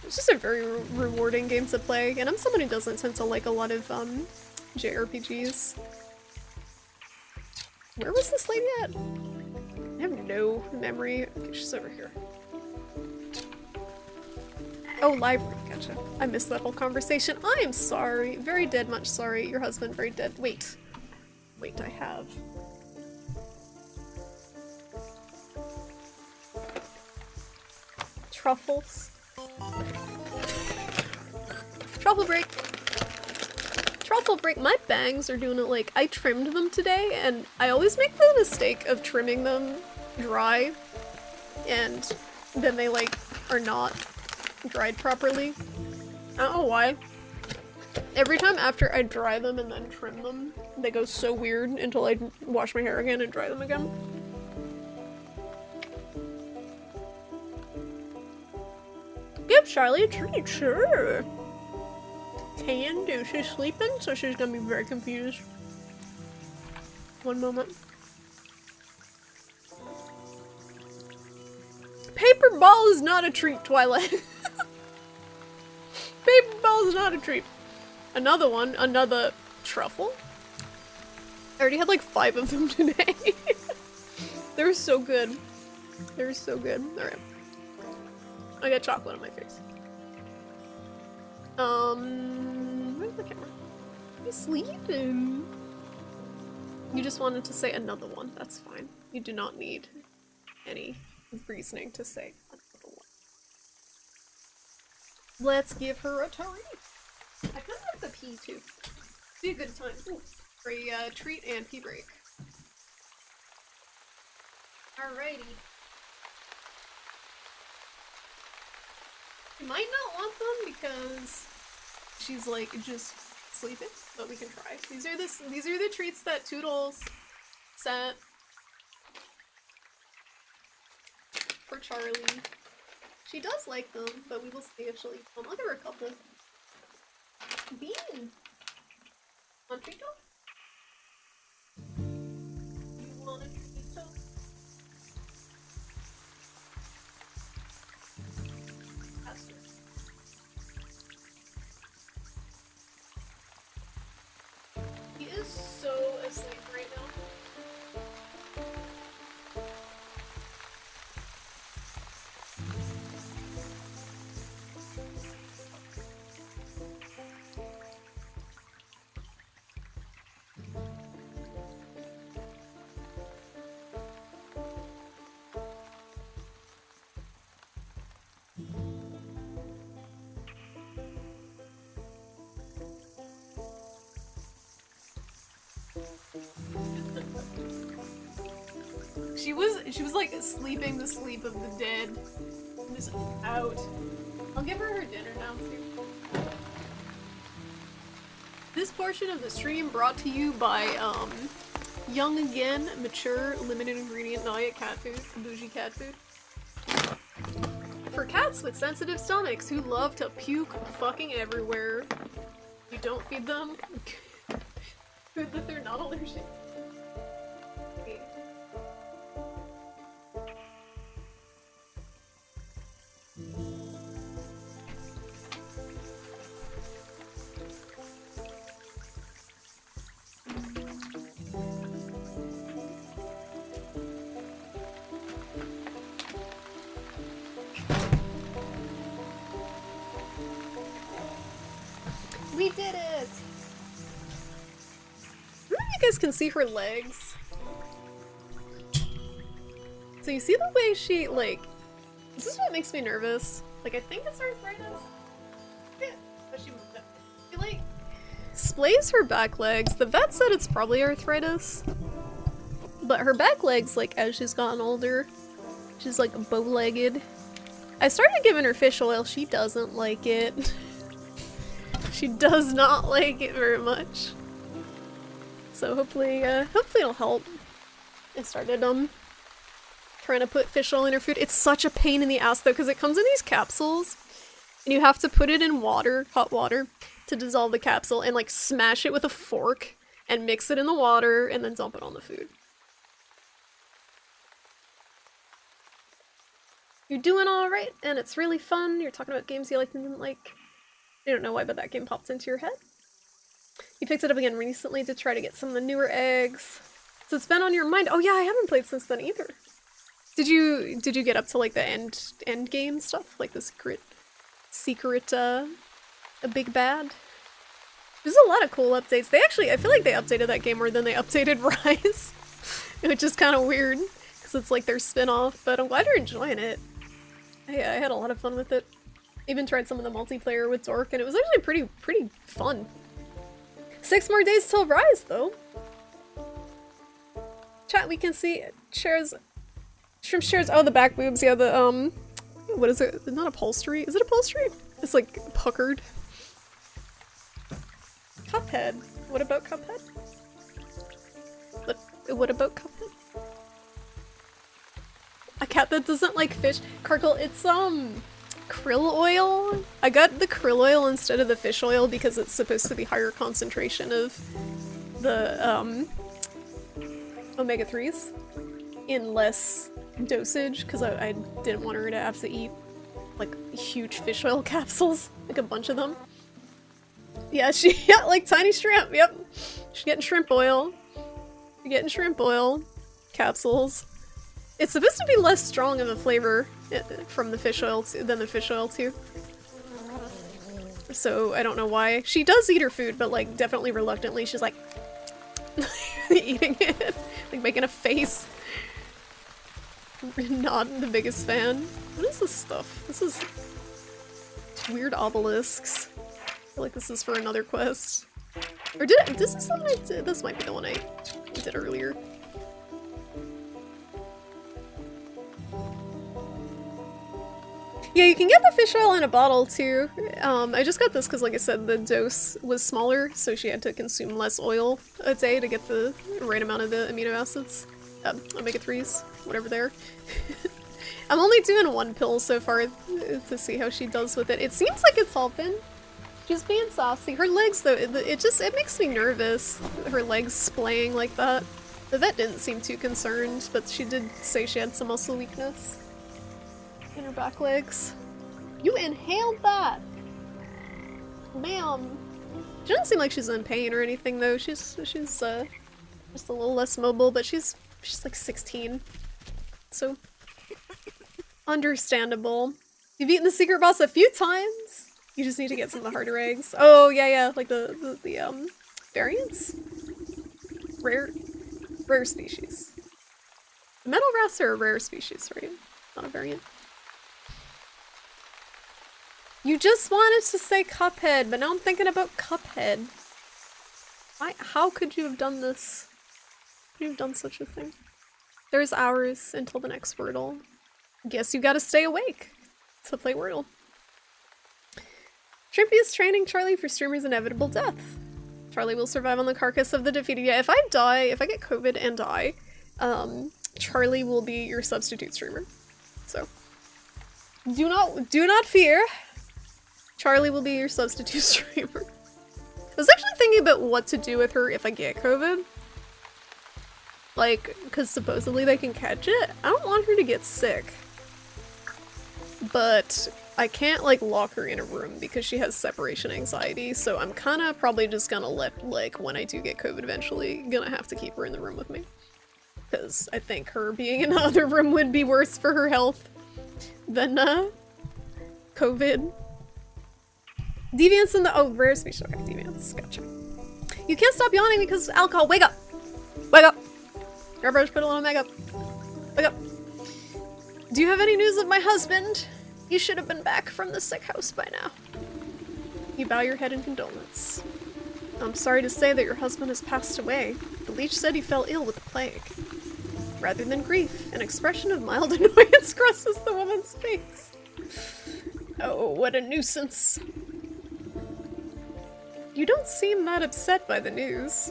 It's just a very rewarding game to play, and I'm someone who doesn't tend to like a lot of, JRPGs. Where was this lady at? I have no memory. Okay, she's over here. Oh, library, gotcha. I missed that whole conversation. I am sorry. Very dead much sorry. Your husband, very dead. Wait. Wait, I have. Truffles. Truffle break! Truffle break! My bangs are doing it like, I trimmed them today, and I always make the mistake of trimming them dry, and then they like, are not dried properly. I don't know why. Every time after I dry them and then trim them, they go so weird until I wash my hair again and dry them again. Give Charlie a treat, sure. Tan, dude, she's sleeping, so she's gonna be very confused. One moment. Paper ball is not a treat, Twilight. Paper ball is not a treat. Another one, another truffle. I already had like 5 of them today. They're so good. They're so good. Alright. I got chocolate on my face. Where's the camera? You sleeping? You just wanted to say another one. That's fine. You do not need any reasoning to say another one. Let's give her a treat. I kind of like the pee too. Be a good time. Ooh, for a treat and pee break. Alrighty. You might not want them because she's like just sleeping, but we can try. These are the treats that Toodles sent for Charlie. She does like them, but we will see if she'll eat them. I'll give her a couple. Bean! Want a treat? You want a treat? He is so asleep right now. She was like sleeping the sleep of the dead. Just out. I'll give her dinner now too. This portion of the stream brought to you by Young Again, mature, limited ingredient diet cat food, bougie cat food. for cats with sensitive stomachs who love to puke fucking everywhere. You don't feed them food that they're not allergic to. Okay. We did it! I don't know if you guys can see her legs. So you see the way she, like... This is what makes me nervous. Like, I think it's arthritis. Yeah, but she moved up. She, like, splays her back legs. The vet said it's probably arthritis. But her back legs, like, as she's gotten older, she's, like, bow-legged. I started giving her fish oil. She doesn't like it. She does not like it very much. So hopefully it'll help. I started, trying to put fish oil in her food. It's such a pain in the ass though, because it comes in these capsules, and you have to put it in water, hot water, to dissolve the capsule, and like smash it with a fork, and mix it in the water, and then dump it on the food. You're doing alright, and it's really fun. You're talking about games you liked and didn't like. I don't know why, but that game popped into your head. You picked it up again recently to try to get some of the newer eggs. So it's been on your mind. Oh yeah, I haven't played since then either. Did you get up to like the end game stuff? Like the secret a big bad? There's a lot of cool updates. They actually, I feel like they updated that game more than they updated Rise. Which is kind of weird, because it's like their spin-off, but I'm glad you're enjoying it. I had a lot of fun with it. Even tried some of the multiplayer with Dork, and it was actually pretty fun. 6 more days till Rise, though. Chat, we can see shares. Shrimp shares. Oh, the back boobs. Yeah, the what is it? Not upholstery. Is it upholstery? It's like puckered. Cuphead. What about Cuphead? What about Cuphead? A cat that doesn't like fish. Carkle, it's krill oil. I got the krill oil instead of the fish oil because it's supposed to be higher concentration of the omega-3s in less dosage, because I didn't want her to have to eat like huge fish oil capsules, like a bunch of them. Yeah, she got like tiny shrimp. Yep, she's getting shrimp oil. You're getting shrimp oil capsules. It's supposed to be less strong of a flavor from the fish oil than the fish oil too. So I don't know why. She does eat her food, but like definitely reluctantly. She's like eating it, like making a face. Not the biggest fan. What is this stuff? This is weird obelisks. I feel like this is for another quest. Or did it? This is the one I did. This might be the one I did earlier. Yeah, you can get the fish oil in a bottle too. I just got this because, like I said, the dose was smaller, so she had to consume less oil a day to get the right amount of the amino acids. Omega-3s, whatever they are. I'm only doing 1 pill so far to see how she does with it. It seems like it's helping. She's being saucy. Her legs, though, it makes me nervous. Her legs splaying like that. The vet didn't seem too concerned, but she did say she had some muscle weakness in her back legs. You inhaled that! Ma'am! She doesn't seem like she's in pain or anything, though. She's just a little less mobile, but she's like 16. So, understandable. You've eaten the secret boss a few times. You just need to get some of the harder eggs. Oh, yeah, like the variants? Rare species. The metal rats are a rare species, right? Not a variant. You just wanted to say Cuphead, but now I'm thinking about Cuphead. How could you have done this? Could you have done such a thing? There's hours until the next Wordle. Guess you gotta stay awake to play Wordle. Shrimpy is training Charlie for streamer's inevitable death. Charlie will survive on the carcass of the defeated. Yeah, if I get COVID and die, Charlie will be your substitute streamer. So, Do not fear. Charlie will be your substitute streamer. I was actually thinking about what to do with her if I get COVID. Like, because supposedly they can catch it. I don't want her to get sick. But I can't, like, lock her in a room because she has separation anxiety, so I'm kinda probably just gonna let, like, when I do get COVID eventually, gonna have to keep her in the room with me. Because I think her being in the other room would be worse for her health than, COVID. Deviants in the- oh, rare speech. Okay, deviants. Gotcha. You can't stop yawning because of alcohol. Wake up! Wake up! Garbage, put a little makeup. Wake up. Do you have any news of my husband? You should have been back from the sick house by now. You bow your head in condolence. I'm sorry to say that your husband has passed away. The leech said he fell ill with the plague. Rather than grief, an expression of mild annoyance crosses the woman's face. Oh, what a nuisance. You don't seem that upset by the news.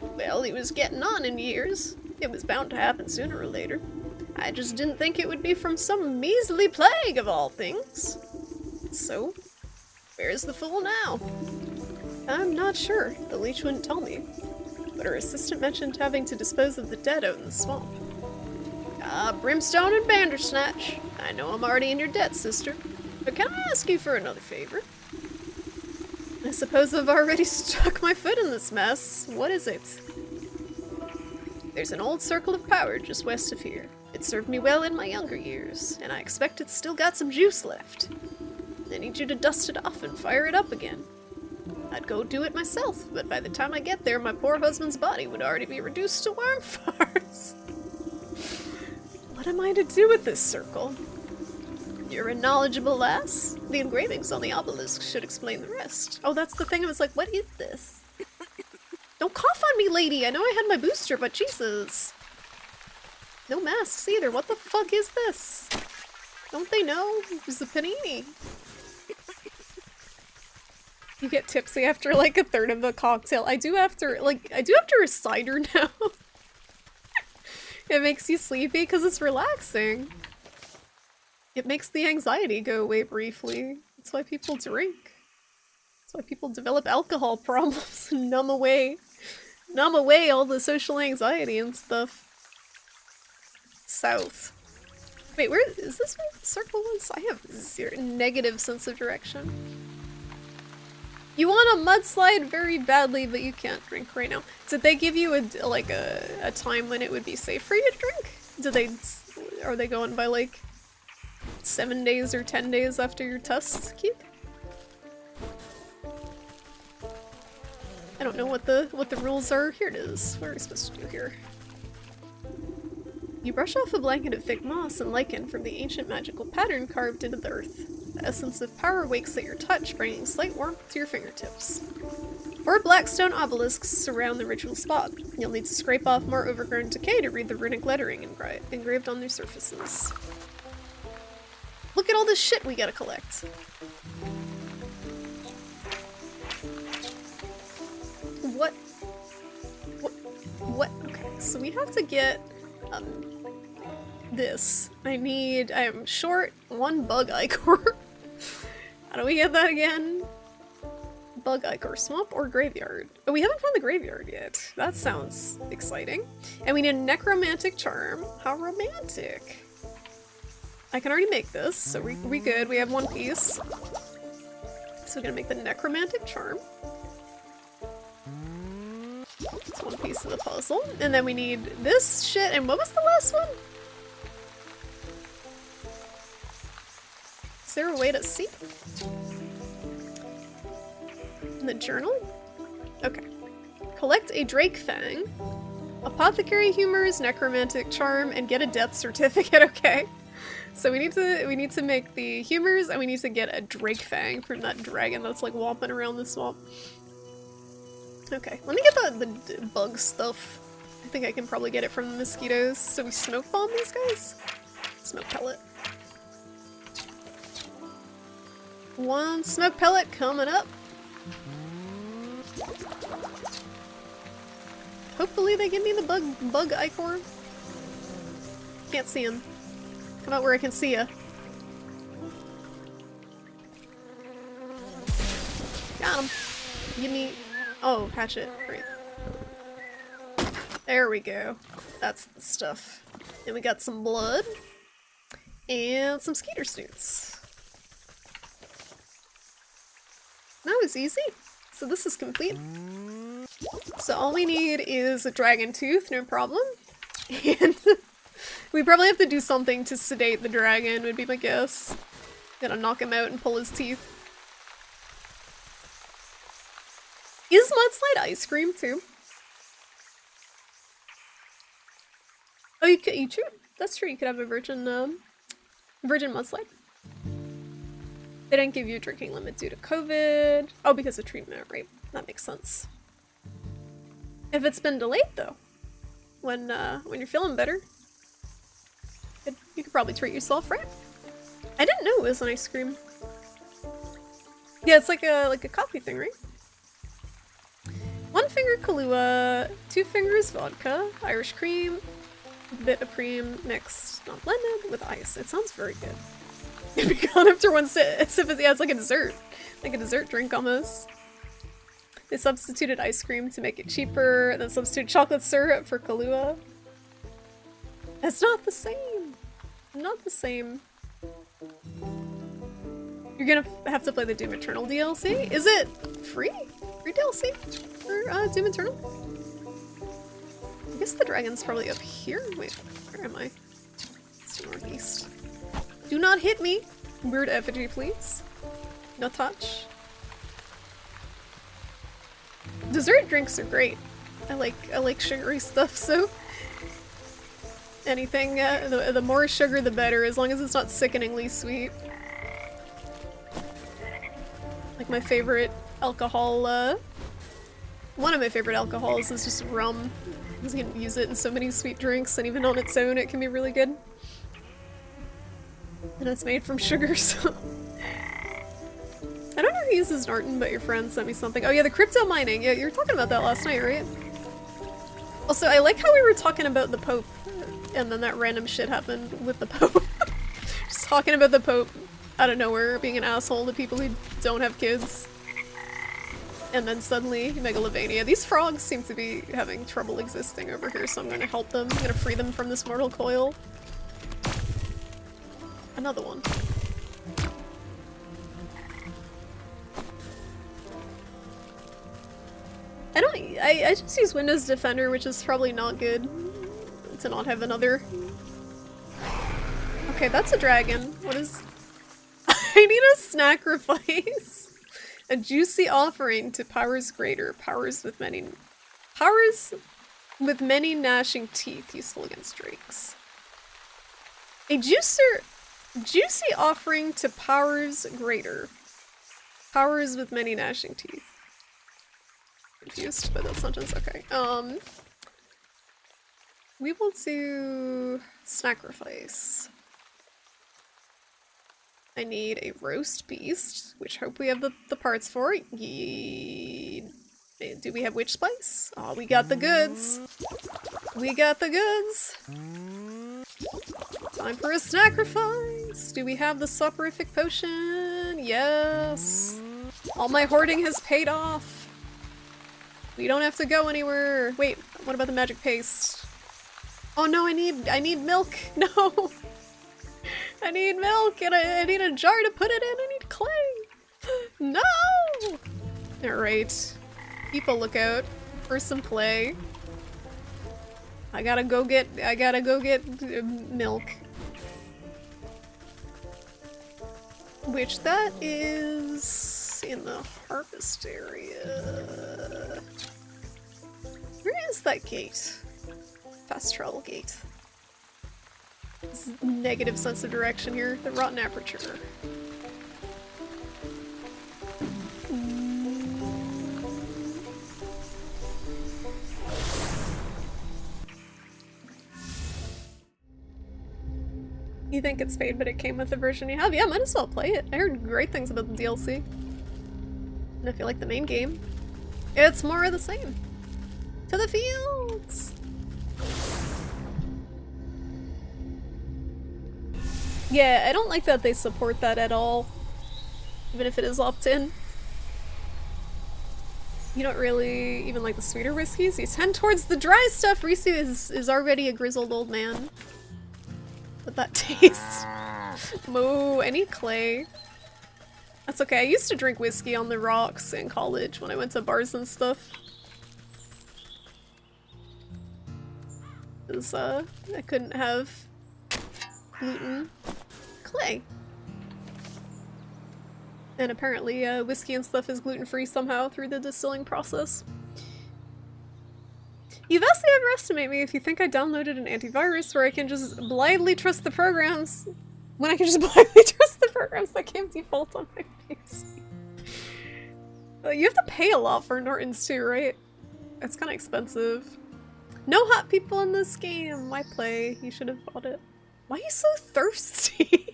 Well, he was getting on in years. It was bound to happen sooner or later. I just didn't think it would be from some measly plague of all things. So, where's the fool now? I'm not sure. The leech wouldn't tell me. But her assistant mentioned having to dispose of the dead out in the swamp. Ah, Brimstone and Bandersnatch. I know I'm already in your debt, sister. But can I ask you for another favor? I suppose I've already stuck my foot in this mess. What is it? There's an old circle of power just west of here. It served me well in my younger years, and I expect it's still got some juice left. I need you to dust it off and fire it up again. I'd go do it myself, but by the time I get there, my poor husband's body would already be reduced to worm farts. What am I to do with this circle? You're a knowledgeable lass. The engravings on the obelisk should explain the rest. Oh, that's the thing. I was like, what is this? Don't cough on me, lady! I know I had my booster, but Jesus. No masks either. What the fuck is this? Don't they know? It's a panini. You get tipsy after like a third of the cocktail. I do after a cider now. It makes you sleepy because it's relaxing. It makes the anxiety go away briefly. That's why people drink. That's why people develop alcohol problems and numb away all the social anxiety and stuff. South. Wait, where is this where the circle is? I have zero negative sense of direction. You want a mudslide very badly, but you can't drink right now. Did they give you a time when it would be safe for you to drink? Are they going by like 7 days or 10 days after your test, Keith? I don't know what the rules are. Here it is. What are we supposed to do here? You brush off a blanket of thick moss and lichen from the ancient magical pattern carved into the earth. The essence of power wakes at your touch, bringing slight warmth to your fingertips. 4 black stone obelisks surround the ritual spot. You'll need to scrape off more overgrown decay to read the runic lettering engraved on their surfaces. Look at all this shit we gotta collect. What? Okay, so we have to get, this. I am short 1 bug ichor. How do we get that again? Bug ichor, swamp or graveyard? Oh, we haven't found the graveyard yet. That sounds exciting. And we need a necromantic charm. How romantic. I can already make this, so we good. We have 1 piece. So we're gonna make the necromantic charm. It's 1 piece of the puzzle. And then we need this shit, and what was the last one? Is there a way to see? In the journal? Okay. Collect a Drake Fang, apothecary humors, necromantic charm, and get a death certificate, okay. So we need to make the humors, and we need to get a Drake Fang from that dragon that's like whomping around the swamp. Okay, let me get the bug stuff. I think I can probably get it from the mosquitoes. So we smoke bomb these guys? Smoke pellet. 1 smoke pellet coming up. Hopefully they give me the bug ichor. Can't see him. Come out where I can see ya. Give me... Oh, hatchet. Great. There we go. That's the stuff. And we got some blood. And some skeeter snoots. That was easy. So this is complete. So all we need is a dragon tooth, no problem. And we probably have to do something to sedate the dragon, would be my guess. Gotta knock him out and pull his teeth. Is mudslide ice cream too? Oh, you true. That's true. You could have a virgin mudslide. They didn't give you a drinking limit due to COVID. Oh, because of treatment, right? That makes sense. If it's been delayed though, when you're feeling better, you could probably treat yourself, right? I didn't know it was an ice cream. Yeah, it's like a coffee thing, right? 1 finger Kahlua, 2 fingers vodka, Irish cream, a bit of cream mixed, not blended, with ice. It sounds very good. It'd be gone after one sip. Yeah, it's like a dessert drink almost. They substituted ice cream to make it cheaper, then substituted chocolate syrup for Kahlua. It's not the same. Not the same. You're gonna have to play the Doom Eternal DLC? Is it free? Free DLC for Doom Eternal? I guess the dragon's probably up here. Wait, where am I? It's to northeast. Do not hit me! Weird effigy, please. No touch. Dessert drinks are great. I like sugary stuff, so anything, the more sugar the better, as long as it's not sickeningly sweet. Like my favorite alcohol, one of my favorite alcohols is just rum. Because you can use it in so many sweet drinks, and even on its own it can be really good. And it's made from sugar, so... I don't know who uses Norton, but your friend sent me something. Oh yeah, the crypto mining. Yeah, you were talking about that last night, right? Also, I like how we were talking about the Pope, and then that random shit happened with the Pope. Just talking about the Pope out of nowhere, being an asshole to people who don't have kids. And then suddenly, Megalovania. These frogs seem to be having trouble existing over here, so I'm gonna help them. I'm gonna free them from this mortal coil. Another one. I just use Windows Defender, which is probably not good to not have another. Okay, that's a dragon. What is... I need a sacrifice. A juicy offering to powers greater. Powers with many gnashing teeth, useful against drakes. A juicy offering to powers greater. Powers with many gnashing teeth. Confused by that sentence. Okay. We will do sacrifice. I need a roast beast, which hope we have the parts for. Do we have witch spice? Oh, we got the goods. We got the goods. Time for a sacrifice. Do we have the soporific potion? Yes. All my hoarding has paid off. We don't have to go anywhere. Wait, what about the magic paste? Oh no, I need milk. No. I need milk and I need a jar to put it in. I need clay. No. Alright. Keep a lookout for some clay. I gotta go get milk. Which that is in the harvest area. Where is that gate? Fast travel gate. This is negative sense of direction here. The rotten aperture. You think it's paid, but it came with the version you have? Yeah, might as well play it. I heard great things about the DLC. And I feel like the main game, it's more of the same. To the fields! Yeah, I don't like that they support that at all. Even if it is opt-in. You don't really even like the sweeter whiskeys? You tend towards the dry stuff. Reese is already a grizzled old man. But that taste. Moo, any clay. That's okay. I used to drink whiskey on the rocks in college when I went to bars and stuff. Because I couldn't have gluten. Clay. And apparently whiskey and stuff is gluten-free somehow through the distilling process. You vastly overestimate me if you think I downloaded an antivirus where I can just blindly trust the programs when I can just blindly trust the programs that came default on my PC. You have to pay a lot for Norton's too, right? It's kind of expensive. No hot people in this game. Why play? You should have bought it. Why are you so thirsty?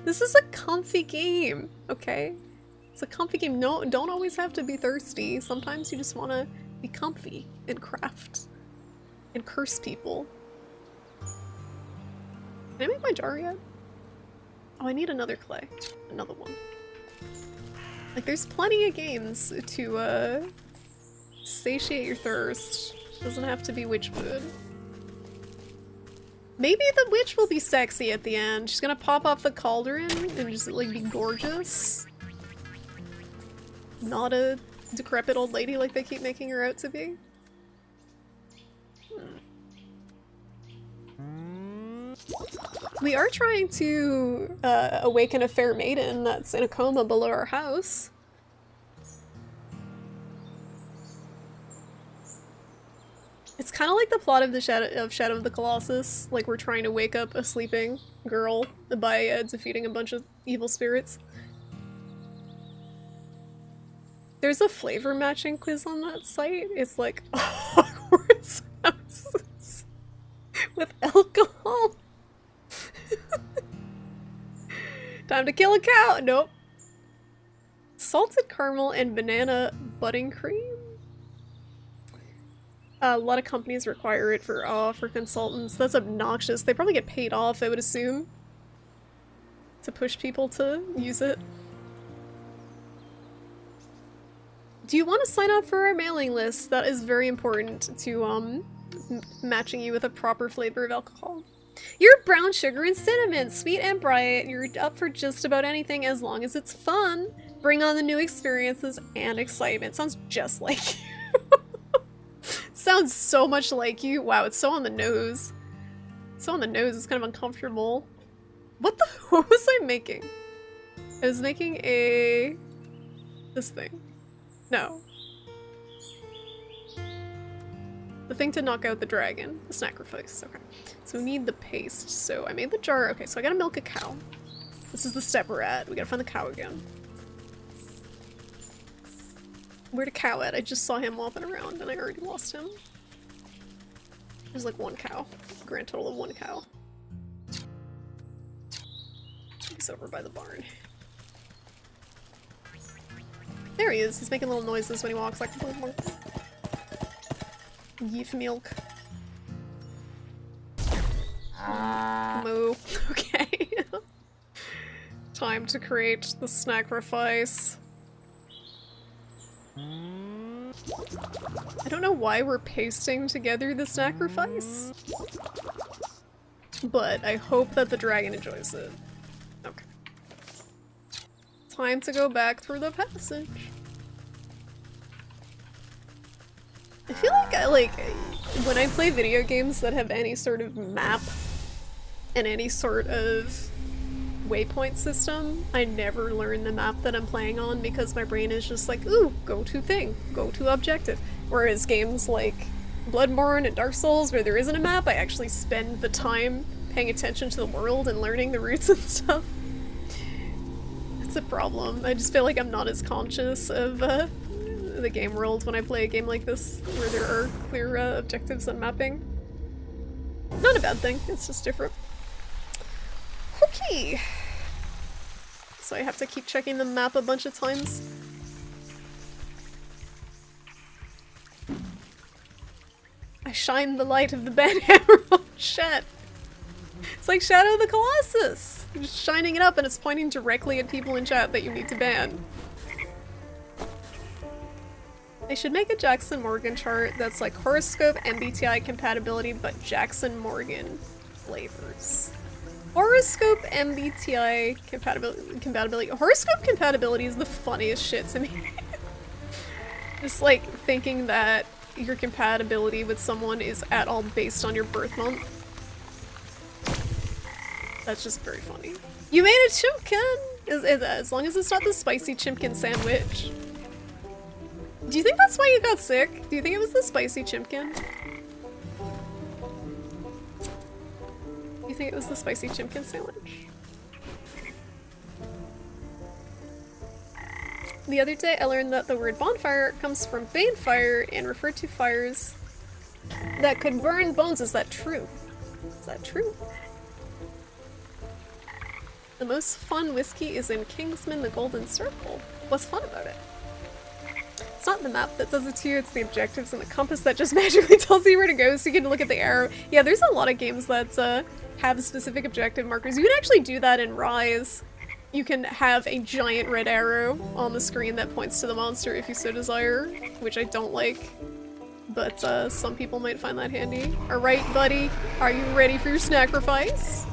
This is a comfy game, okay? It's a comfy game. No, don't always have to be thirsty. Sometimes you just want to be comfy and craft and curse people. Can I make my jar yet? Oh, I need another clay. Another one. Like, there's plenty of games to satiate your thirst. Doesn't have to be Wytchwood. Maybe the witch will be sexy at the end. She's gonna pop off the cauldron and just like be gorgeous. Not a decrepit old lady like they keep making her out to be. We are trying to awaken a fair maiden that's in a coma below our house. It's kind of like the plot of the Shadow of the Colossus. Like, we're trying to wake up a sleeping girl by defeating a bunch of evil spirits. There's a flavor matching quiz on that site. It's like Hogwarts houses with alcohol. Time to kill a cow! Nope. Salted caramel and banana budding cream? A lot of companies require it for consultants. That's obnoxious. They probably get paid off, I would assume, to push people to use it. Do you want to sign up for our mailing list? That is very important to matching you with a proper flavor of alcohol. You're brown sugar and cinnamon, sweet and bright. You're up for just about anything as long as it's fun. Bring on the new experiences and excitement. Sounds just like you. Sounds so much like you. Wow, it's so on the nose. It's so on the nose, it's kind of uncomfortable. What was I making? I was making this thing. No. The thing to knock out the dragon. The sacrifice. Okay. So we need the paste. So I made the jar. Okay, so I gotta milk a cow. This is the step we're at. We gotta find the cow again. Where'd a cow at? I just saw him walking around and I already lost him. There's like one cow. Grand total of one cow. He's over by the barn. There he is. He's making little noises when he walks like yeef milk. Moo. Okay. Time to create the sacrifice. I don't know why we're pasting together the sacrifice, but I hope that the dragon enjoys it. Okay. Time to go back through the passage. I feel like when I play video games that have any sort of map and any sort of waypoint system, I never learn the map that I'm playing on because my brain is just like, ooh, go to thing, go to objective. Whereas games like Bloodborne and Dark Souls, where there isn't a map, I actually spend the time paying attention to the world and learning the routes and stuff. It's a problem. I just feel like I'm not as conscious of the game world when I play a game like this, where there are clear objectives and mapping. Not a bad thing, it's just different. Okay. So I have to keep checking the map a bunch of times. I shine the light of the banhammer on Shet. It's like Shadow of the Colossus! You're just shining it up and it's pointing directly at people in chat that you need to ban. They should make a Jackson Morgan chart that's like horoscope MBTI compatibility, but Jackson Morgan flavors. Horoscope MBTI compatibility. Horoscope compatibility is the funniest shit to me. Just like thinking that your compatibility with someone is at all based on your birth month. That's just very funny. You made a chimkin! As long as it's not the spicy chimkin sandwich. Do you think that's why you got sick? Do you think it was the spicy chimkin? Do you think it was the spicy chimkin sandwich? The other day I learned that the word bonfire comes from bane fire and referred to fires that could burn bones. Is that true? Is that true? The most fun whiskey is in Kingsman the Golden Circle. What's fun about it? It's not the map that does it to you, it's the objectives and the compass that just magically tells you where to go so you can look at the arrow. Yeah, there's a lot of games that have specific objective markers. You can actually do that in Rise. You can have a giant red arrow on the screen that points to the monster if you so desire, which I don't like. But some people might find that handy. Alright, buddy, are you ready for your sacrifice?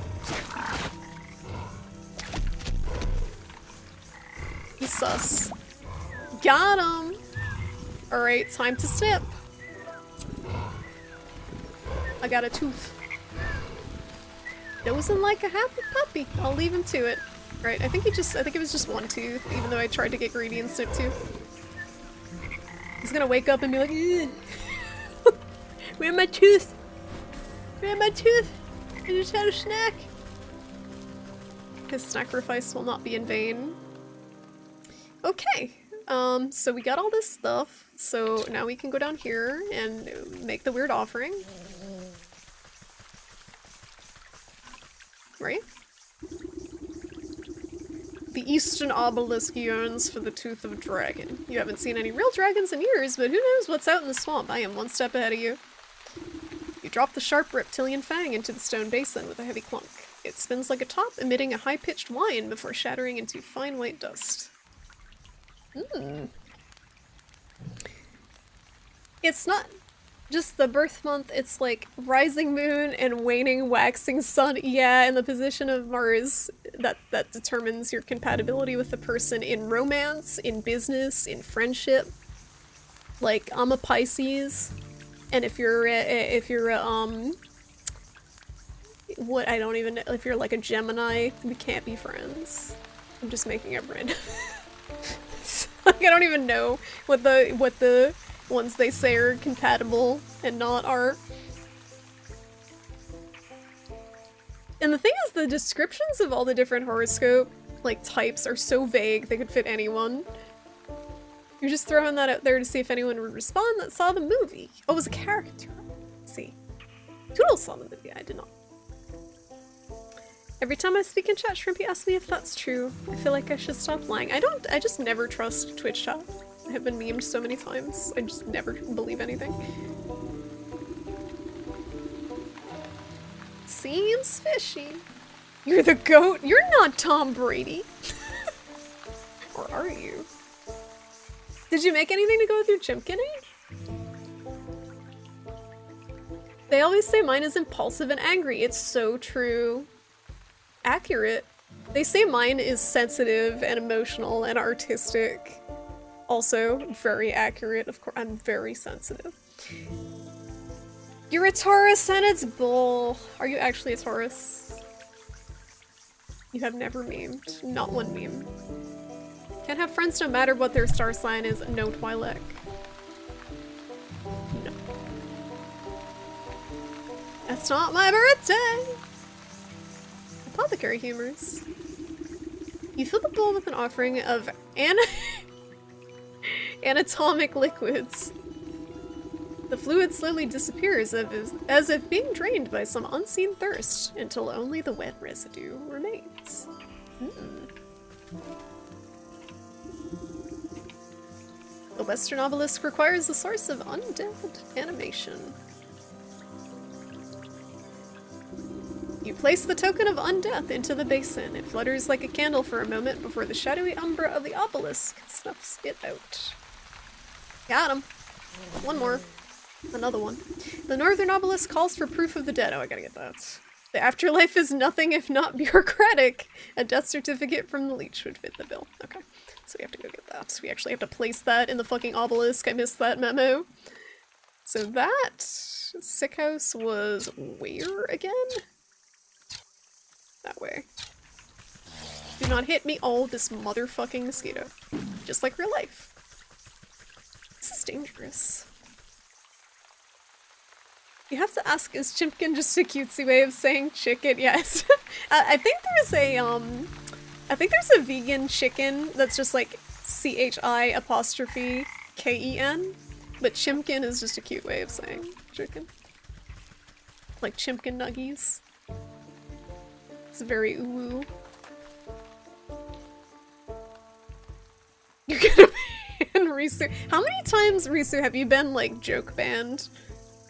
He's sus. Got him! Alright, time to snip. I got a tooth. Dozing like a happy puppy. I'll leave him to it. Right, I think it was just one tooth, even though I tried to get greedy and snip two. He's gonna wake up and be like, ugh. Where's my tooth? Where's my tooth? I just had a snack. His sacrifice will not be in vain. Okay, so we got all this stuff, so now we can go down here and make the weird offering. Right? The eastern obelisk yearns for the tooth of a dragon. You haven't seen any real dragons in years, but who knows what's out in the swamp? I am one step ahead of you. You drop the sharp reptilian fang into the stone basin with a heavy clunk. It spins like a top, emitting a high-pitched whine before shattering into fine white dust. It's not just the birth month, it's like rising moon and waning waxing sun. Yeah, and the position of Mars that determines your compatibility with the person in romance, in business, in friendship. Like, I'm a Pisces, and if you're what, I don't even know, if you're like a Gemini, we can't be friends. I'm just making up random. Like, I don't even know what the ones they say are compatible and not are. And the thing is, the descriptions of all the different horoscope like types are so vague they could fit anyone. You're just throwing that out there to see if anyone would respond that saw the movie. Oh, it was a character. Let's see. Toodles saw the movie, I did not. Every time I speak in chat, Shrimpy asks me if that's true. I feel like I should stop lying. I just never trust Twitch chat. I have been memed so many times. I just never believe anything. Seems fishy. You're the goat? You're not Tom Brady. Or are you? Did you make anything to go with your chimkin age? They always say mine is impulsive and angry. It's so true. Accurate. They say mine is sensitive and emotional and artistic. Also, very accurate. Of course, I'm very sensitive. You're a Taurus and it's bull. Are you actually a Taurus? You have never memed. Not one meme. Can't have friends no matter what their star sign is. No, Twi'lek. No. That's not my birthday! Apothecary humors. You fill the bowl with an offering of anatomic liquids. The fluid slowly disappears as if being drained by some unseen thirst until only the wet residue remains. The Western obelisk requires a source of undead animation. You place the token of undeath into the basin. It flutters like a candle for a moment before the shadowy umbra of the obelisk snuffs it out. Got him. One more. Another one. The Northern Obelisk calls for proof of the dead. Oh, I gotta get that. The afterlife is nothing if not bureaucratic. A death certificate from the leech would fit the bill. Okay, so we have to go get that. We actually have to place that in the fucking obelisk. I missed that memo. So that sick house was where again? That way. Do not hit me. Oh, this motherfucking mosquito. Just like real life. This is dangerous. You have to ask, is Chimpkin just a cutesy way of saying chicken? Yes. I think there's a vegan chicken that's just like CHI''KEN, but Chimpkin is just a cute way of saying chicken. Like Chimpkin nuggies. It's very ooh. You're gonna ban Risu. How many times, Risu, have you been like joke banned?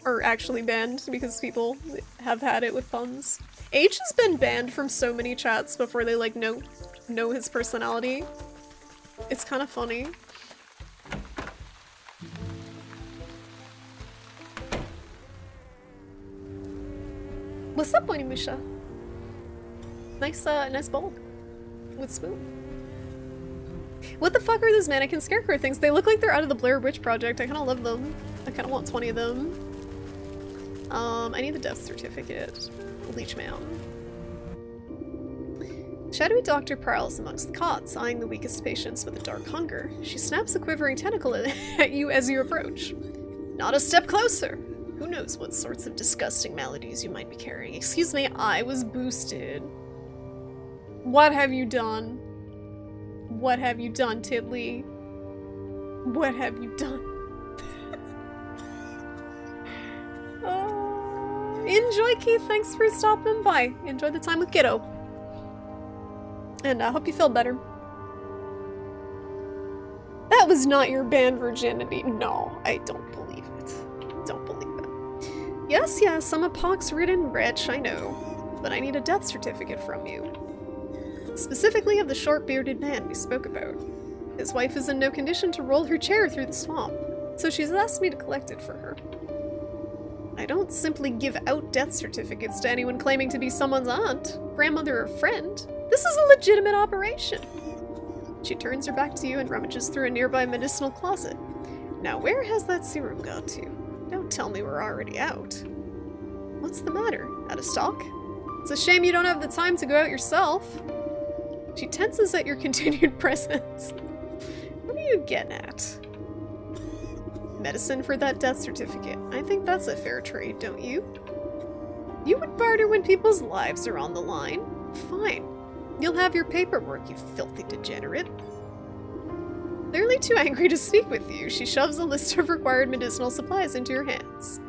Or actually banned because people have had it with puns. H has been banned from so many chats before they like know his personality. It's kind of funny. What's up, Onimusha? Nice bowl with spoon. What the fuck are those mannequin scarecrow things? They look like they're out of the Blair Witch Project. I kind of love them. I kind of want 20 of them. I need the death certificate. Leech Man. Shadowy doctor prowls amongst the cots, eyeing the weakest patients with a dark hunger. She snaps a quivering tentacle at you as you approach. Not a step closer! Who knows what sorts of disgusting maladies you might be carrying. Excuse me, I was boosted. What have you done? What have you done, Tidley? What have you done? Enjoy, Keith. Thanks for stopping by. Enjoy the time with Kiddo. And I hope you feel better. That was not your banned virginity. No, I don't believe it. Don't believe it. Yes, I'm a pox-ridden wretch, I know. But I need a death certificate from you. Specifically of the short-bearded man we spoke about. His wife is in no condition to roll her chair through the swamp, so she's asked me to collect it for her. I don't simply give out death certificates to anyone claiming to be someone's aunt, grandmother, or friend. This is a legitimate operation. She turns her back to you and rummages through a nearby medicinal closet. Now, where has that serum got to? Don't tell me we're already out. What's the matter? Out of stock? It's a shame you don't have the time to go out yourself. She tenses at your continued presence. What are you getting at? Medicine for that death certificate. I think that's a fair trade, don't you? You would barter when people's lives are on the line. Fine. You'll have your paperwork, you filthy degenerate. Clearly too angry to speak with you, she shoves a list of required medicinal supplies into your hands.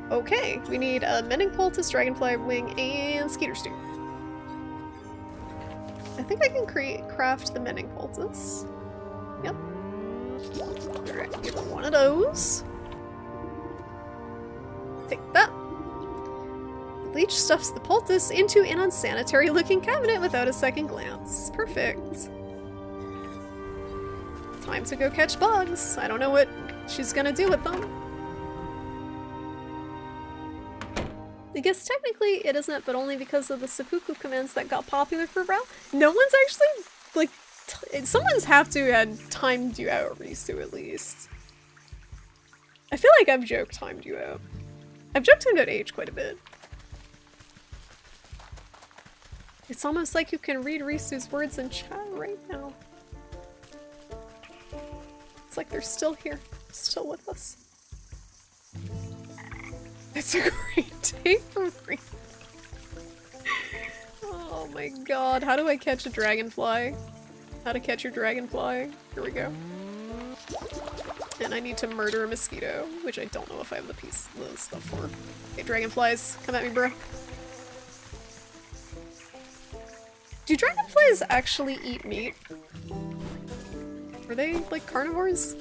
Okay, we need a mending poultice, dragonfly wing, and skeeter stew. I think I can craft the mending poultice. Yep. Alright, give her one of those. Take that. The leech stuffs the poultice into an unsanitary looking cabinet without a second glance. Perfect. Time to go catch bugs. I don't know what she's gonna do with them. I guess technically it isn't, but only because of the seppuku commands that got popular for a while. No one's actually, like, someone's have to had timed you out, Risu, at least. I feel like I've joke timed you out. I've joke timed out H quite a bit. It's almost like you can read Risu's words in chat right now. It's like they're still here, still with us. It's a great day for me. Oh my god, how do I catch a dragonfly? How to catch your dragonfly. Here we go. And I need to murder a mosquito, which I don't know if I have the stuff for. Okay, dragonflies, come at me, bro. Do dragonflies actually eat meat? Are they, like, carnivores?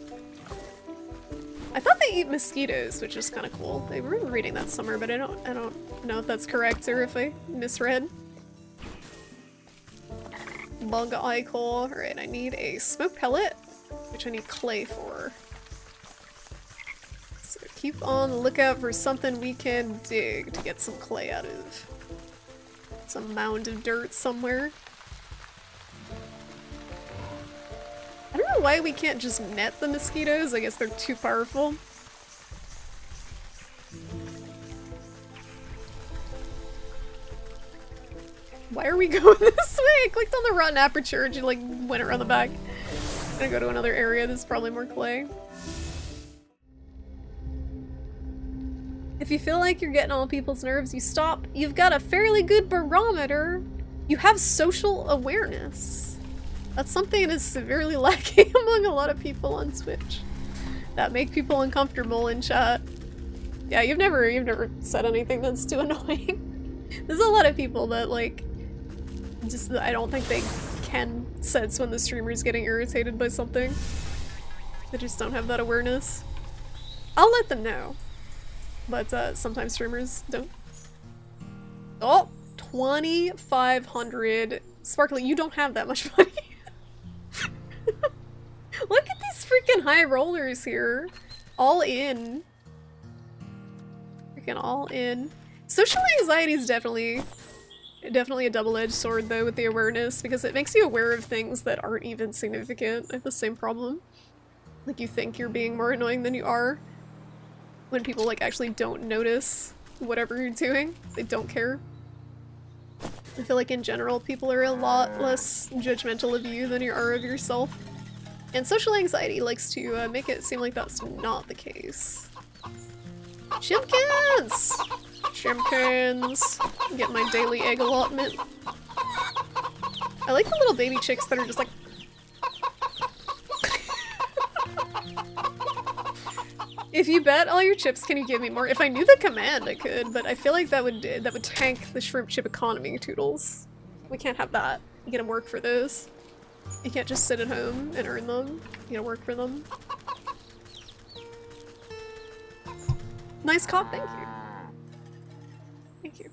I thought they eat mosquitoes, which is kind of cool. I remember reading that somewhere, but I don't know if that's correct or if I misread. Bug eye core. Alright, I need a smoke pellet, which I need clay for. keep on the lookout for something we can dig to get some clay out of. Some mound of dirt somewhere. I don't know why we can't just net the mosquitoes. I guess they're too powerful. Why are we going this way? I clicked on the rotten aperture and you like went around the back. I'm gonna go to another area. There's probably more clay. If you feel like you're getting on people's nerves, you stop. You've got a fairly good barometer. You have social awareness. That's something that is severely lacking among a lot of people on Twitch. That make people uncomfortable in chat. Yeah, you've never said anything that's too annoying. There's a lot of people that like just I don't think they can sense when the streamer's getting irritated by something. They just don't have that awareness. I'll let them know. But sometimes streamers don't. Oh, 2,500. Sparkly, you don't have that much money. Look at these freaking high rollers here. All in. Freaking all in. Social anxiety is definitely a double-edged sword though with the awareness, because it makes you aware of things that aren't even significant. I have the same problem. Like you think you're being more annoying than you are. When people like actually don't notice whatever you're doing. They don't care. I feel like in general people are a lot less judgmental of you than you are of yourself. And social anxiety likes to make it seem like that's not the case. Chimpkins! Chimpkins! Get my daily egg allotment. I like the little baby chicks that are just like if you bet all your chips, can you give me more? If I knew the command, I could, but I feel like that would tank the shrimp chip economy, Toodles. We can't have that. You gotta work for those. You can't just sit at home and earn them. You gotta work for them. Nice cop, thank you. Thank you.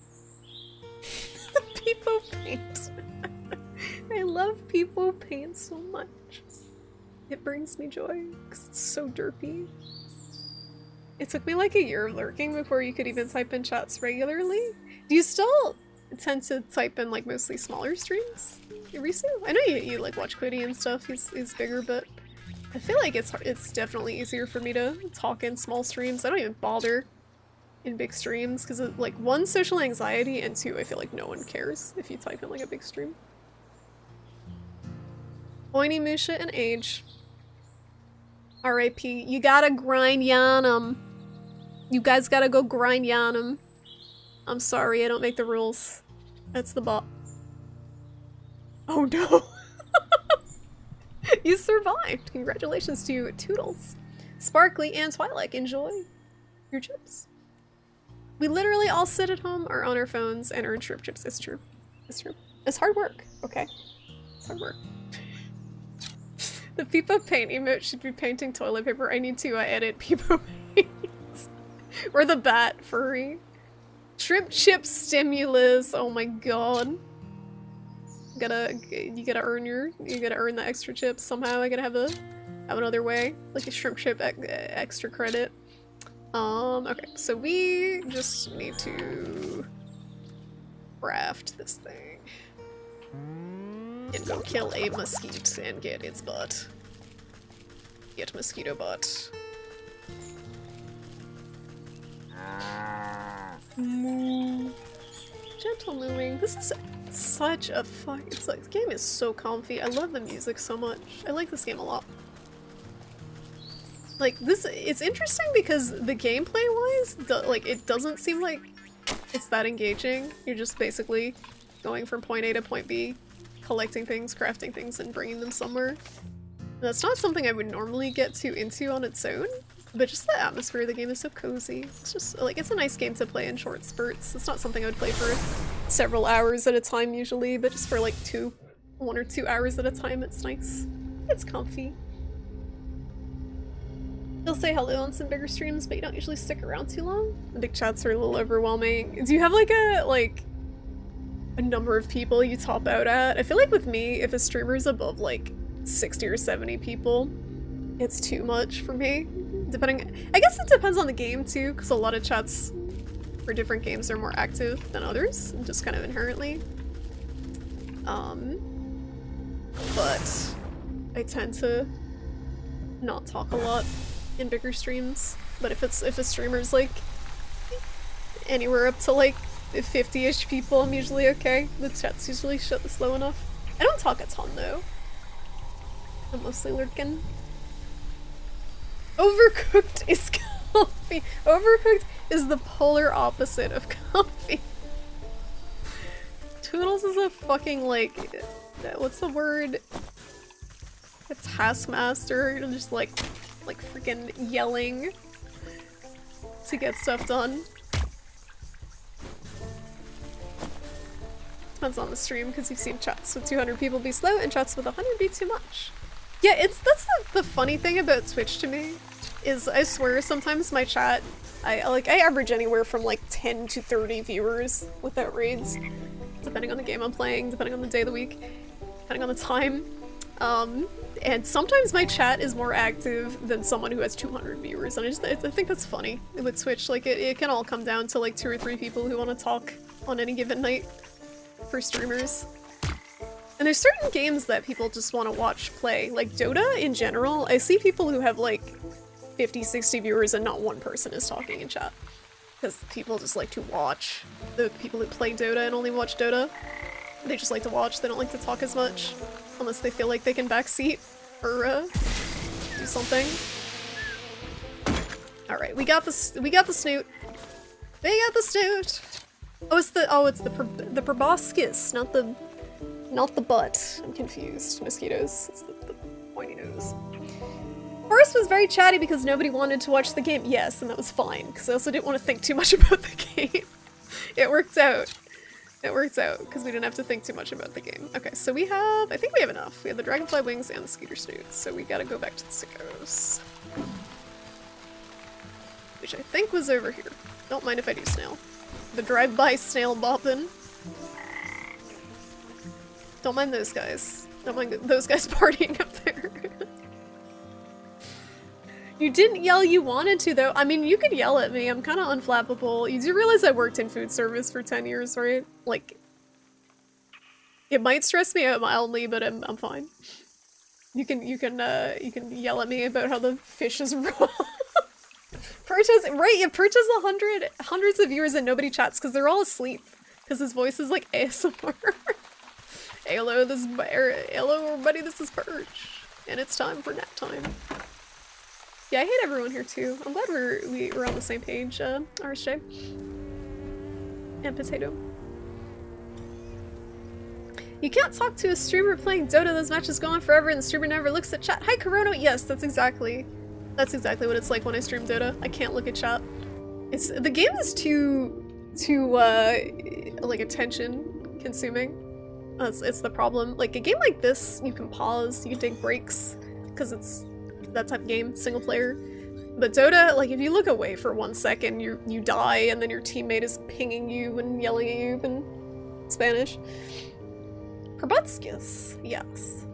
Peepo paint. I love Peepo paint so much. It brings me joy because it's so derpy. It took me like a year of lurking before you could even type in chats regularly. Do you still tend to type in like mostly smaller streams? Risu? I know you like watch Quiddy and stuff, he's bigger, but I feel like it's definitely easier for me to talk in small streams. I don't even bother in big streams because like one, social anxiety, and two, I feel like no one cares if you type in like a big stream. Oiny Musha and Age. R.I.P. You gotta grind Yanum. You guys gotta go grind Yanum. I'm sorry, I don't make the rules. That's the bot. Oh no. You survived. Congratulations to Toodles. Sparkly and Twilight, enjoy your chips. We literally all sit at home or on our phones and earn shrimp chips. It's true. It's true. It's hard work, okay? It's hard work. The Peepo paint emote should be painting toilet paper. I need to edit Peepo paint. Or the bat furry. Shrimp chip stimulus. Oh my god. You gotta earn the extra chips somehow. I gotta have another way, like a shrimp chip extra credit. Okay, so we just need to craft this thing. And go kill a mosquito and get its butt. Get mosquito butt. Gentle mooing. This is such a this game is so comfy. I love the music so much. I like this game a lot. Like this, it's interesting because the gameplay wise, like it doesn't seem like it's that engaging. You're just basically going from point A to point B, collecting things, crafting things, and bringing them somewhere. And that's not something I would normally get too into on its own, but just the atmosphere of the game is so cozy. It's just like, it's a nice game to play in short spurts. It's not something I would play for several hours at a time usually, but just for like 1 or 2 hours at a time, it's nice. It's comfy. You'll say hello on some bigger streams, but you don't usually stick around too long. The big chats are a little overwhelming. Do you have like a number of people you top out at? I feel like with me, if a streamer's above like 60 or 70 people, it's too much for me. I guess it depends on the game too, because a lot of chats for different games are more active than others, just kind of inherently. But I tend to not talk a lot in bigger streams. But if a streamer's like anywhere up to like 50-ish people, I'm usually okay. The chat's usually slow enough. I don't talk a ton though. I'm mostly lurking. Overcooked is comfy. Overcooked is the polar opposite of comfy. Toodles is a fucking like, what's the word? A taskmaster, just like freaking yelling to get stuff done. Depends on the stream, because you've seen chats with 200 people be slow and chats with 100 be too much. Yeah, that's the funny thing about Twitch to me, is I swear sometimes my chat, I average anywhere from like 10 to 30 viewers without raids, depending on the game I'm playing, depending on the day of the week, depending on the time. And sometimes my chat is more active than someone who has 200 viewers, and I think that's funny with Twitch. Like, it can all come down to like 2 or 3 people who want to talk on any given night for streamers. And there's certain games that people just want to watch play. Like Dota in general, I see people who have like 50, 60 viewers and not one person is talking in chat. Because people just like to watch. The people who play Dota and only watch Dota, they just like to watch, they don't like to talk as much. Unless they feel like they can backseat or do something. Alright, we got the snoot. We got the snoot! Oh, it's the proboscis, not the butt. I'm confused. Mosquitoes. It's the pointy nose. Forrest was very chatty because nobody wanted to watch the game. Yes, and that was fine, because I also didn't want to think too much about the game. It worked out. It worked out, because we didn't have to think too much about the game. Okay, so I think we have enough. We have the dragonfly wings and the skeeter snoots, so we gotta go back to the sickos. Which I think was over here. Don't mind if I do snail. The drive-by snail boppin'. Don't mind those guys. Don't mind those guys partying up there. You didn't yell you wanted to, though. I mean, you could yell at me. I'm kind of unflappable. You do realize I worked in food service for 10 years, right? Like, it might stress me out mildly, but I'm fine. You can yell at me about how the fish is raw. Perch has, right, yeah, Perch has hundreds of viewers and nobody chats because they're all asleep. Because his voice is like ASMR. Hello, everybody, this is Perch. And it's time for nap time. Yeah, I hate everyone here too. I'm glad we're on the same page, RSJ. And Potato. You can't talk to a streamer playing Dota, those matches go on forever and the streamer never looks at chat. Hi Corona! Yes, that's exactly what it's like when I stream Dota. I can't look at chat. The game is too like attention consuming. It's the problem. Like a game like this, you can pause, you can take breaks, because it's that type of game, single player. But Dota, like if you look away for 1 second, you die, and then your teammate is pinging you and yelling at you in Spanish. Probotskis, yes.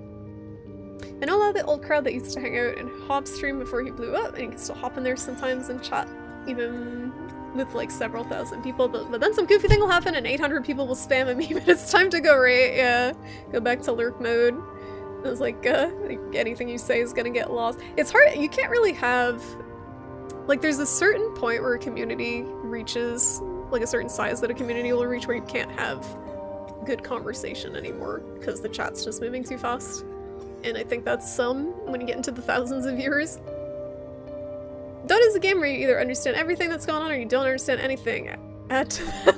I know a lot of the old crowd that used to hang out in Hop's stream before he blew up, and you can still hop in there sometimes and chat, even with like several thousand people, but then some goofy thing will happen and 800 people will spam a meme and it's time to go, right? Yeah, go back to lurk mode. It was like, anything you say is gonna get lost. It's hard, you can't really have, like there's a certain point where a community reaches, like a certain size that a community will reach where you can't have good conversation anymore because the chat's just moving too fast. And I think that's when you get into the thousands of viewers. Dota is a game where you either understand everything that's going on or you don't understand anything. At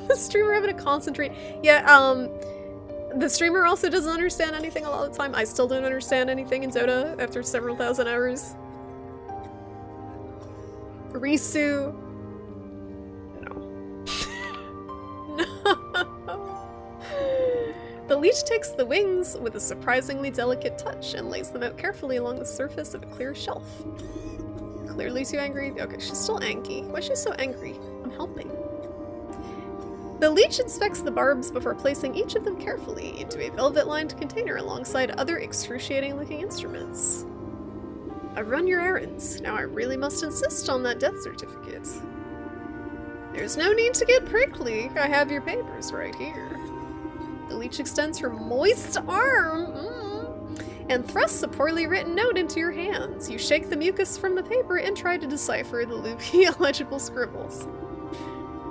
the streamer having to concentrate. Yeah, the streamer also doesn't understand anything a lot of the time. I still don't understand anything in Dota after several thousand hours. Risu. No. No. The leech takes the wings with a surprisingly delicate touch and lays them out carefully along the surface of a clear shelf. Clearly too angry. Okay, she's still angry. Why is she so angry? I'm helping. The leech inspects the barbs before placing each of them carefully into a velvet-lined container alongside other excruciating-looking instruments. I run your errands. Now I really must insist on that death certificate. There's no need to get prickly. I have your papers right here. The leech extends her moist arm and thrusts a poorly written note into your hands. You shake the mucus from the paper and try to decipher the loopy, illegible scribbles.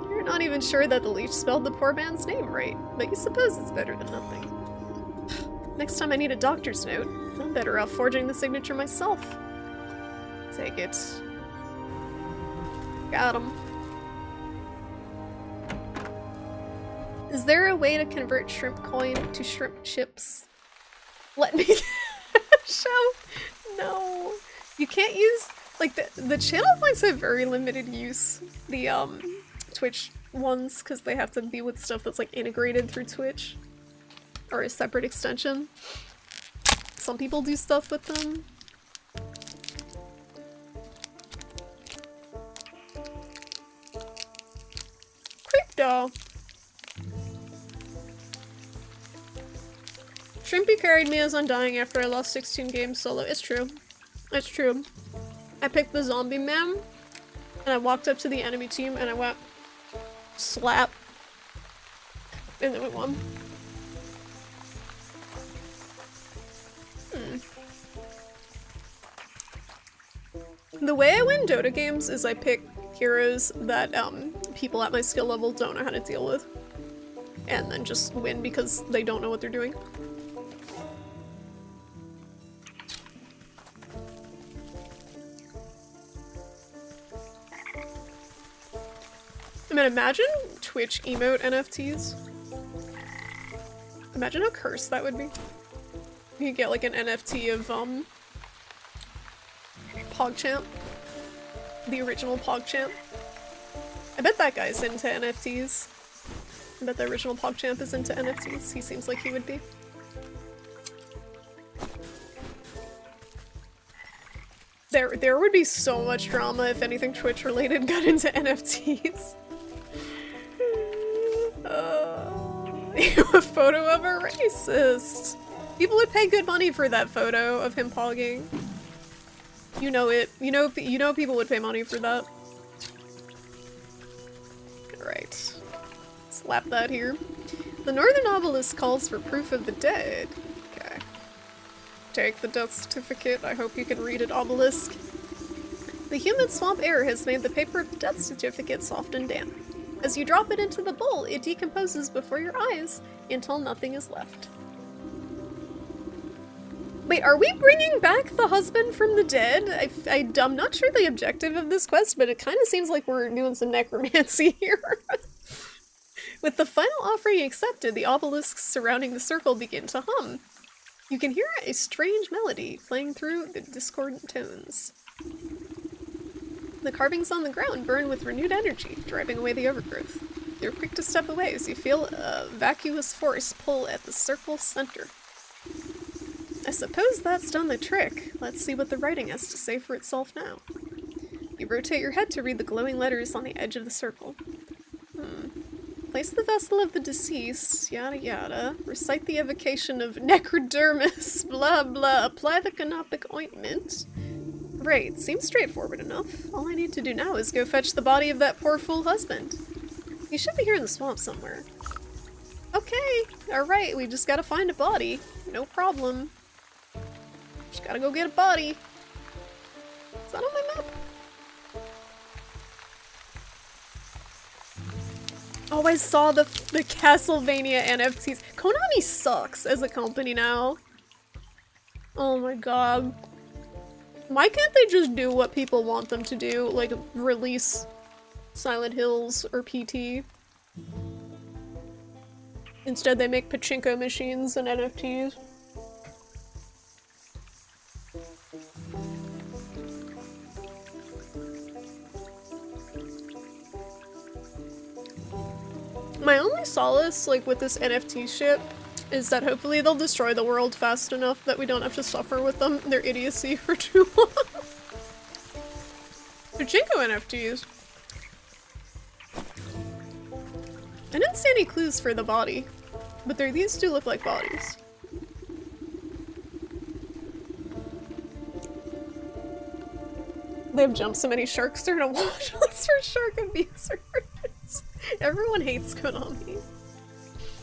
You're not even sure that the leech spelled the poor man's name right, but you suppose it's better than nothing. Next time I need a doctor's note, I'm better off forging the signature myself. Take it. Got him. Is there a way to convert shrimp coin to shrimp chips? Let me show. No. You can't use, like, the channel points have very limited use. The Twitch ones, because they have to be with stuff that's like integrated through Twitch. Or a separate extension. Some people do stuff with them. Crypto. Shrimpy carried me as undying after I lost 16 games solo. It's true. It's true. I picked the zombie man, and I walked up to the enemy team and I went, slap. And then we won. The way I win Dota games is I pick heroes that people at my skill level don't know how to deal with. And then just win because they don't know what they're doing. I mean, imagine Twitch emote NFTs. Imagine how cursed that would be. You could get like an NFT of PogChamp. The original PogChamp. I bet that guy's into NFTs. I bet the original PogChamp is into NFTs. He seems like he would be. There would be so much drama if anything Twitch related got into NFTs. A photo of a racist. People would pay good money for that photo of him pogging. You know it. You know people would pay money for that. Alright. Slap that here. The Northern Obelisk calls for proof of the dead. Okay. Take the death certificate. I hope you can read it, Obelisk. The humid swamp air has made the paper of the death certificate soft and damp. As you drop it into the bowl, it decomposes before your eyes until nothing is left. Wait, are we bringing back the husband from the dead? I'm not sure the objective of this quest, but it kind of seems like we're doing some necromancy here. With the final offering accepted, the obelisks surrounding the circle begin to hum. You can hear a strange melody playing through the discordant tones. The carvings on the ground burn with renewed energy, driving away the overgrowth. You're quick to step away as you feel a vacuous force pull at the circle's center. I suppose that's done the trick. Let's see what the writing has to say for itself now. You rotate your head to read the glowing letters on the edge of the circle. Place the vessel of the deceased, yada yada. Recite the evocation of necrodermis, blah blah. Apply the canopic ointment. Right, seems straightforward enough. All I need to do now is go fetch the body of that poor fool husband. He should be here in the swamp somewhere. Okay, alright, we just gotta find a body. No problem. Just gotta go get a body. Is that on my map? Oh, I saw the Castlevania NFTs. Konami sucks as a company now. Oh my god. Why can't they just do what people want them to do? Like, release Silent Hills or PT? Instead they make pachinko machines and NFTs. My only solace, like, with this NFT shit is that hopefully they'll destroy the world fast enough that we don't have to suffer with them, their idiocy, for too long. Pachinko NFTs. I didn't see any clues for the body, but these do look like bodies. They have jumped so many sharks they're gonna watch list for shark abusers. Everyone hates Konami.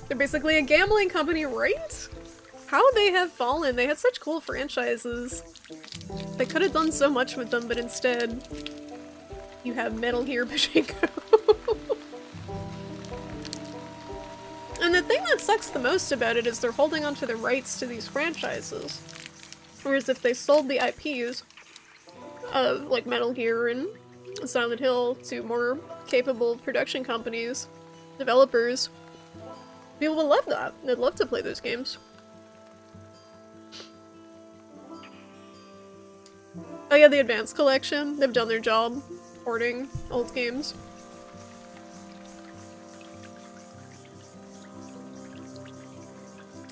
They're basically a gambling company, right? How they have fallen. They had such cool franchises. They could have done so much with them, but instead, you have Metal Gear Pachinko. And the thing that sucks the most about it is they're holding onto the rights to these franchises. Whereas if they sold the IPs of like Metal Gear and Silent Hill to more capable production companies, developers, people would love that. They'd love to play those games. Oh yeah, the Advanced Collection. They've done their job porting old games.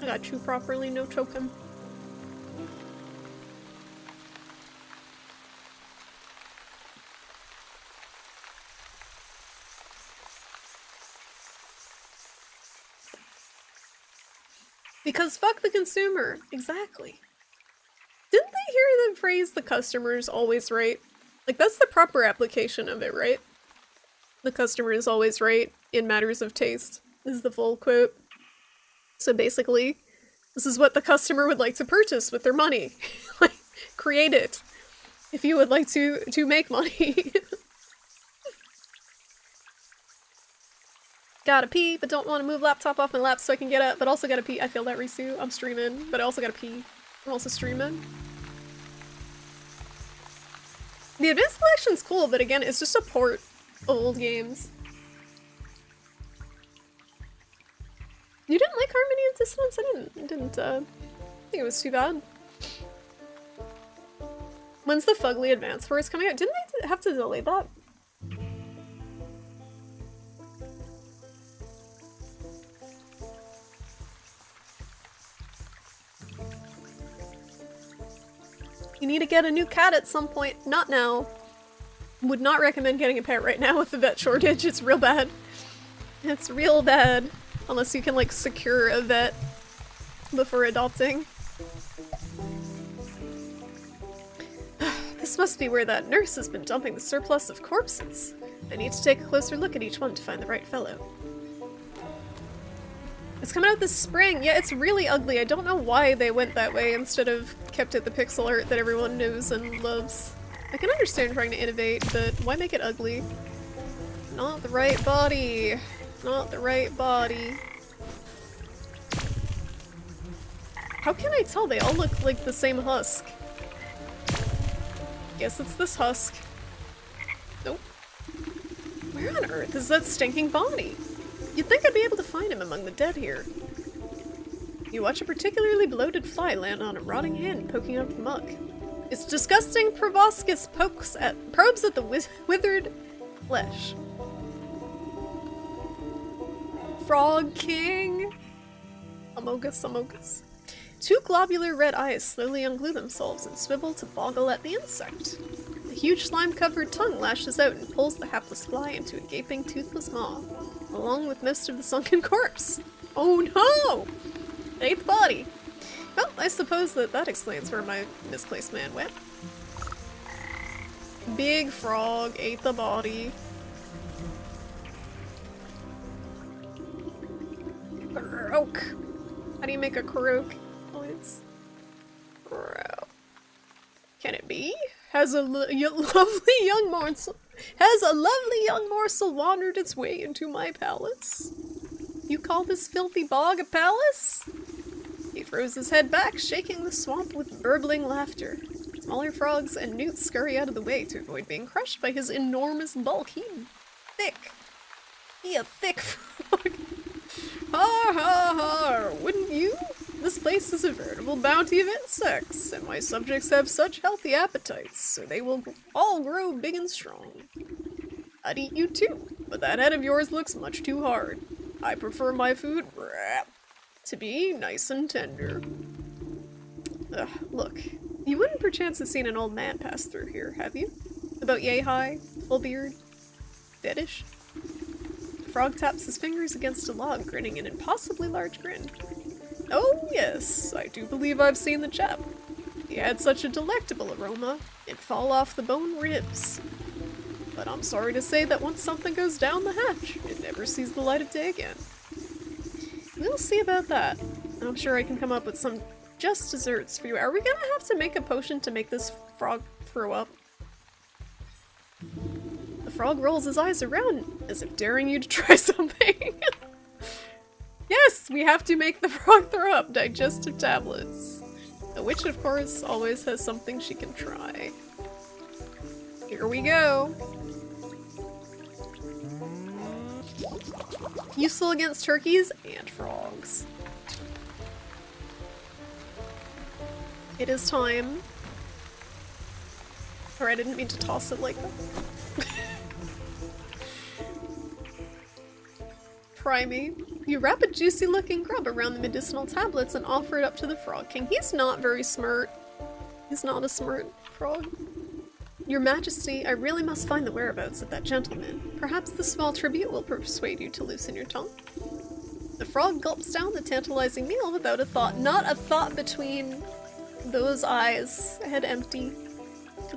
I got chew properly, no choking. Because fuck the consumer. Exactly. Didn't they hear the phrase, the customer's always right? Like, that's the proper application of it, right? The customer is always right in matters of taste, is the full quote. So basically, this is what the customer would like to purchase with their money. Like, create it. If you would like to make money. Gotta pee, but don't want to move laptop off my lap so I can get up, but also gotta pee. I feel that, Risu. I'm streaming, but I also gotta pee. I'm also streaming. The Advanced Collection's cool, but again, it's just a port of old games. You didn't like Harmony of Dissonance? I didn't think it was too bad. When's the Fugly Advance Force coming out? Didn't they have to delay that? You need to get a new cat at some point. Not now. Would not recommend getting a pet right now with the vet shortage. It's real bad. It's real bad. Unless you can, like, secure a vet before adopting. This must be where that nurse has been dumping the surplus of corpses. I need to take a closer look at each one to find the right fellow. It's coming out this spring. Yeah, it's really ugly. I don't know why they went that way instead of kept it the pixel art that everyone knows and loves. I can understand trying to innovate, but why make it ugly? Not the right body. Not the right body. How can I tell? They all look like the same husk. Guess it's this husk. Nope. Where on earth is that stinking body? You'd think I'd be able to find him among the dead here. You watch a particularly bloated fly land on a rotting hand poking out of the muck. Its disgusting proboscis probes at the withered flesh. Frog King! Amogus, Amogus. Two globular red eyes slowly unglue themselves and swivel to boggle at the insect. The huge slime-covered tongue lashes out and pulls the hapless fly into a gaping, toothless maw, along with most of the sunken corpse. Oh no! Ate the body. Well, I suppose that explains where my misplaced man went. Big frog ate the body. Croak. How do you make a croak noise? Croak. Can it be? Has a lovely young morsel wandered its way into my palace? You call this filthy bog a palace? He throws his head back, shaking the swamp with burbling laughter. Smaller frogs and newts scurry out of the way to avoid being crushed by his enormous bulk. He a thick frog. Ha ha ha, wouldn't you? This place is a veritable bounty of insects, and my subjects have such healthy appetites, so they will all grow big and strong. I'd eat you too, but that head of yours looks much too hard. I prefer my food to be nice and tender. Ugh, look. You wouldn't perchance have seen an old man pass through here, have you? About yay high, full beard, deadish? The frog taps his fingers against a log, grinning an impossibly large grin. Oh yes, I do believe I've seen the chap. He had such a delectable aroma, it'd fall off the bone ribs. But I'm sorry to say that once something goes down the hatch, it never sees the light of day again. We'll see about that. I'm sure I can come up with some just desserts for you. Are we gonna have to make a potion to make this frog throw up? The frog rolls his eyes around as if daring you to try something. Yes, we have to make the frog throw up digestive tablets. The witch, of course, always has something she can try. Here we go. Useful against turkeys and frogs. It is time. Or I didn't mean to toss it like that. Try me. You wrap a juicy looking grub around the medicinal tablets and offer it up to the Frog King. He's not very smart. He's not a smart frog. Your Majesty, I really must find the whereabouts of that gentleman. Perhaps the small tribute will persuade you to loosen your tongue. The frog gulps down the tantalizing meal without a thought. Not a thought between those eyes. Head empty.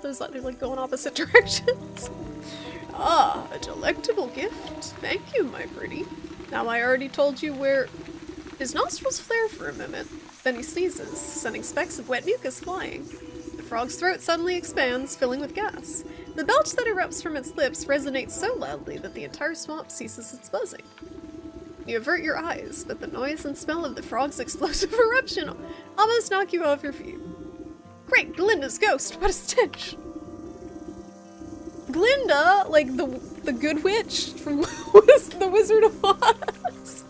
Those they're like going opposite directions. Ah, a delectable gift. Thank you, my pretty. Now I already told you where... His nostrils flare for a moment. Then he sneezes, sending specks of wet mucus flying. The frog's throat suddenly expands, filling with gas. The belch that erupts from its lips resonates so loudly that the entire swamp ceases its buzzing. You avert your eyes, but the noise and smell of the frog's explosive eruption almost knock you off your feet. Great, Glinda's ghost! What a stench! Glinda, like the good witch from the Wizard of Oz.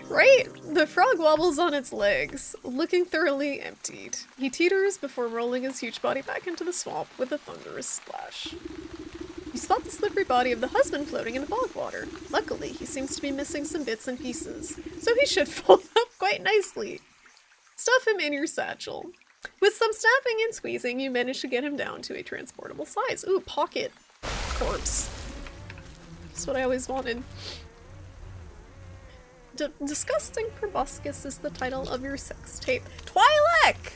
Right? The frog wobbles on its legs, looking thoroughly emptied. He teeters before rolling his huge body back into the swamp with a thunderous splash. You spot the slippery body of the husband floating in the bog water. Luckily, he seems to be missing some bits and pieces, so he should fold up quite nicely. Stuff him in your satchel. With some snapping and squeezing, you manage to get him down to a transportable size. Ooh, pocket corpse. That's what I always wanted. Disgusting Proboscis is the title of your sex tape. Twi'lek!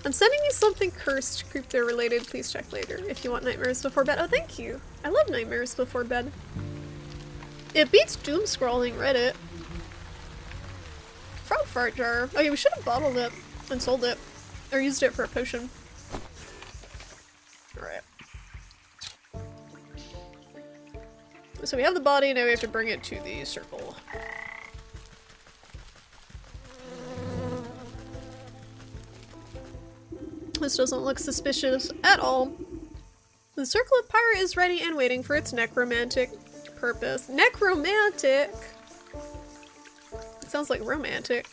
I'm sending you something cursed, creep-there related. Please check later if you want Nightmares Before Bed. Oh, thank you. I love Nightmares Before Bed. It beats doom scrolling Reddit. Frog fart jar. Oh yeah, we should have bottled it and sold it. Or used it for a potion. Alright. So we have the body, now we have to bring it to the circle. This doesn't look suspicious at all. The Circle of Power is ready and waiting for its necromantic purpose. Necromantic? It sounds like romantic.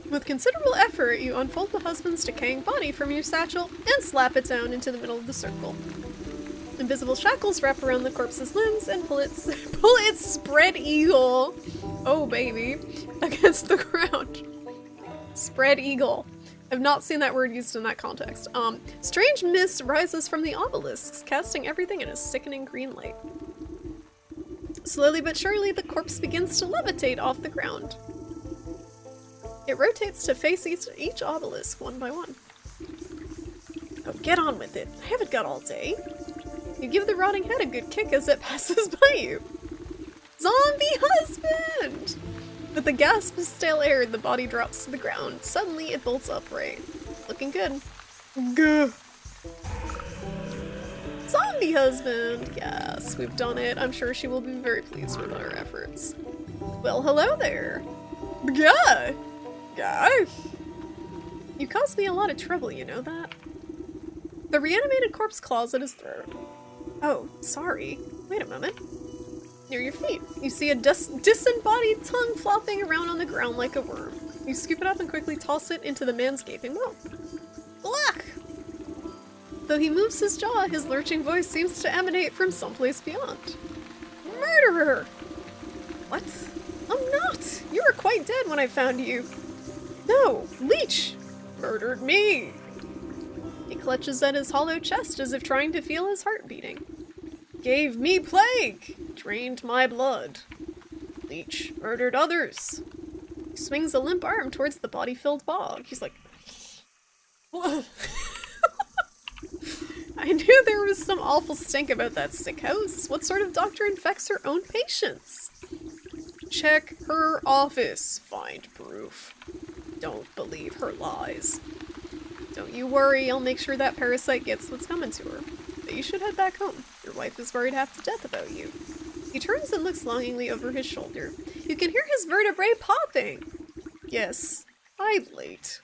With considerable effort, you unfold the husband's decaying body from your satchel and slap it down into the middle of the circle. Invisible shackles wrap around the corpse's limbs and pull its spread eagle, oh baby, against the ground. Spread eagle. I've not seen that word used in that context. Strange mist rises from the obelisks, casting everything in a sickening green light. Slowly but surely, the corpse begins to levitate off the ground. It rotates to face each obelisk one by one. Oh, get on with it. I haven't got all day. You give the rotting head a good kick as it passes by you. Zombie husband! With a gasp of stale air, the body drops to the ground. Suddenly, it bolts upright. Looking good. Gah. Zombie husband! Yes, we've done it. I'm sure she will be very pleased with our efforts. Well, hello there. Guy! Guy! You caused me a lot of trouble, you know that? The reanimated corpse claws at his throat. Oh, sorry. Wait a moment. Near your feet, you see a disembodied tongue flopping around on the ground like a worm. You scoop it up and quickly toss it into the man's gaping mouth. Black! Though he moves his jaw, his lurching voice seems to emanate from someplace beyond. Murderer! What? I'm not! You were quite dead when I found you. No, Leech murdered me! He clutches at his hollow chest as if trying to feel his heart beating. Gave me plague! drained my blood. Leech murdered others. He swings a limp arm towards the body-filled bog. He's like, I knew there was some awful stink about that sick house. What sort of doctor infects her own patients? Check her office. Find proof. Don't believe her lies. Don't you worry, I'll make sure that parasite gets what's coming to her. But you should head back home. Your wife is worried half to death about you. He turns and looks longingly over his shoulder. You can hear his vertebrae popping. Yes, I'd late.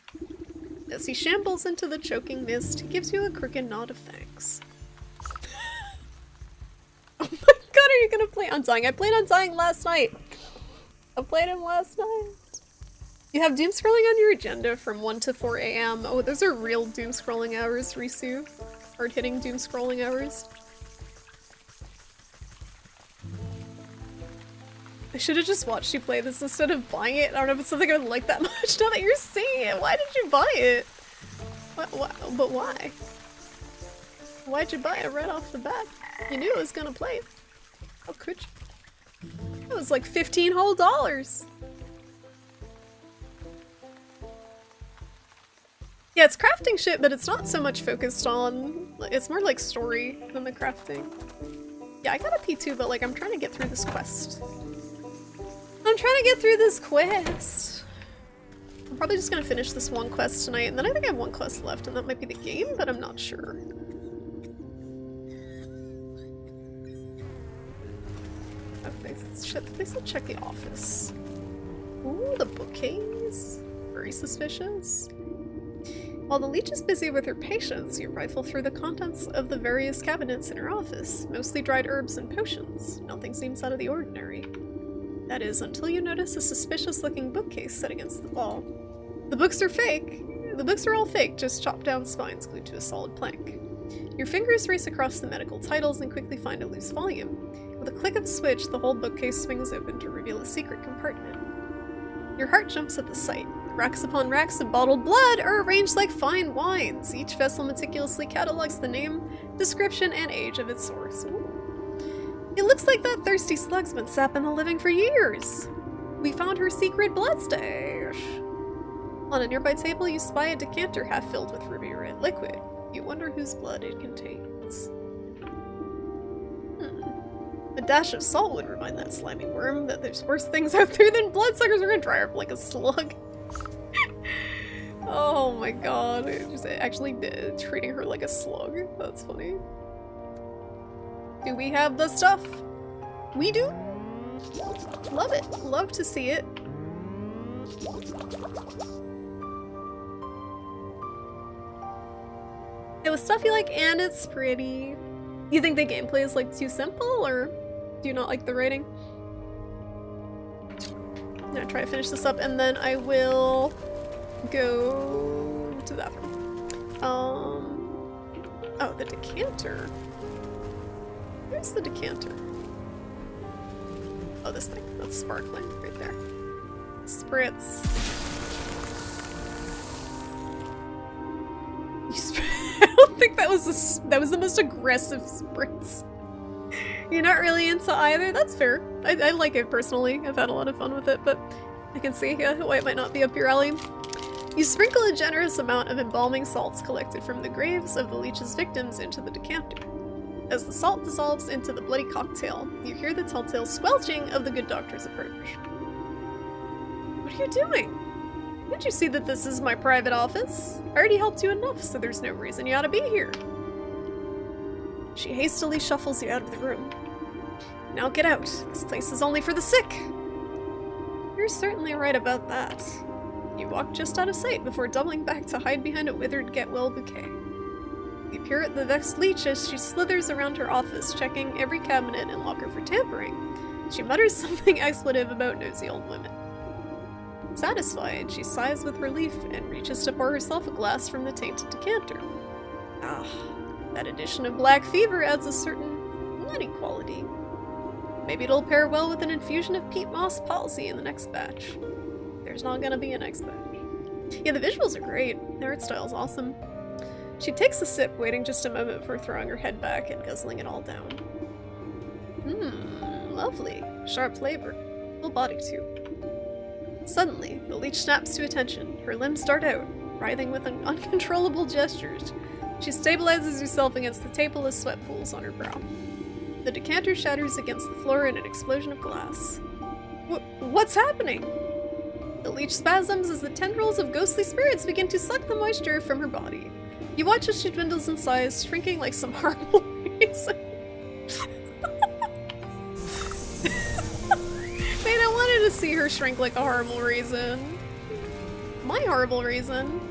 As he shambles into the choking mist, he gives you a crooked nod of thanks. Oh my god, are you gonna play Undying? I played Undying last night. I played him last night. You have doom scrolling on your agenda from 1 to 4 a.m. Oh, those are real doom scrolling hours, Risu. Hard-hitting doom scrolling hours. I should have just watched you play this instead of buying it. I don't know if it's something I would like that much now that you're seeing it. Why did you buy it? What, but why? Why'd you buy it right off the bat? You knew it was gonna play. How could you? It was like $15 whole. Yeah, it's crafting shit, but it's not so much focused on... It's more like story than the crafting. Yeah, I got a P2, but like I'm trying to get through this quest. I'm trying to get through this quest. I'm probably just gonna finish this one quest tonight, and then I think I have one quest left, and that might be the game, but I'm not sure. Okay, shit, they still check the office. Ooh, the bookcase. Very suspicious. While the leech is busy with her patients, you rifle through the contents of the various cabinets in her office, mostly dried herbs and potions. Nothing seems out of the ordinary. That is, until you notice a suspicious-looking bookcase set against the wall. The books are fake. The books are all fake, just chopped down spines glued to a solid plank. Your fingers race across the medical titles and quickly find a loose volume. With a click of a switch, the whole bookcase swings open to reveal a secret compartment. Your heart jumps at the sight. Racks upon racks of bottled blood are arranged like fine wines. Each vessel meticulously catalogs the name, description, and age of its source. Ooh. It looks like that thirsty slug's been sapping the living for years. We found her secret blood stash. On a nearby table, you spy a decanter half filled with ruby red liquid. You wonder whose blood it contains. A dash of salt would remind that slimy worm that there's worse things out there than bloodsuckers. We're gonna dry her up like a slug. Oh my god, just actually treating her like a slug. That's funny. Do we have the stuff? We do? Love it. Love to see it. It was stuff you like, and it's pretty. You think the gameplay is like too simple, or do you not like the writing? I'm gonna try to finish this up, and then I will go to the bathroom. Oh, the decanter. Where's the decanter? Oh, this thing. That's sparkling right there. Spritz. I don't think that was the most aggressive spritz. You're not really into either. That's fair. I like it personally. I've had a lot of fun with it, but I can see why it might not be up your alley. You sprinkle a generous amount of embalming salts collected from the graves of the leech's victims into the decanter. As the salt dissolves into the bloody cocktail, you hear the telltale squelching of the good doctor's approach. What are you doing? Didn't you see that this is my private office? I already helped you enough, so there's no reason you ought to be here. She hastily shuffles you out of the room. Now get out. This place is only for the sick. You're certainly right about that. You walk just out of sight before doubling back to hide behind a withered get-well bouquet. You peer at the vexed leech as she slithers around her office, checking every cabinet and locker for tampering. She mutters something expletive about nosy old women. Satisfied, she sighs with relief and reaches to pour herself a glass from the tainted decanter. Ah, that addition of black fever adds a certain nutty quality. Maybe it'll pair well with an infusion of peat moss palsy in the next batch. There's not gonna be a next batch. Yeah, the visuals are great. The art style's awesome. She takes a sip, waiting just a moment before throwing her head back and guzzling it all down. Lovely. Sharp flavor. Full body too. Suddenly, the leech snaps to attention. Her limbs start out, writhing with uncontrollable gestures. She stabilizes herself against the table as sweat pools on her brow. The decanter shatters against the floor in an explosion of glass. What's happening? The leech spasms as the tendrils of ghostly spirits begin to suck the moisture from her body. You watch as she dwindles in size, shrinking like some horrible raisin. Man, I wanted to see her shrink like a horrible raisin. My horrible raisin.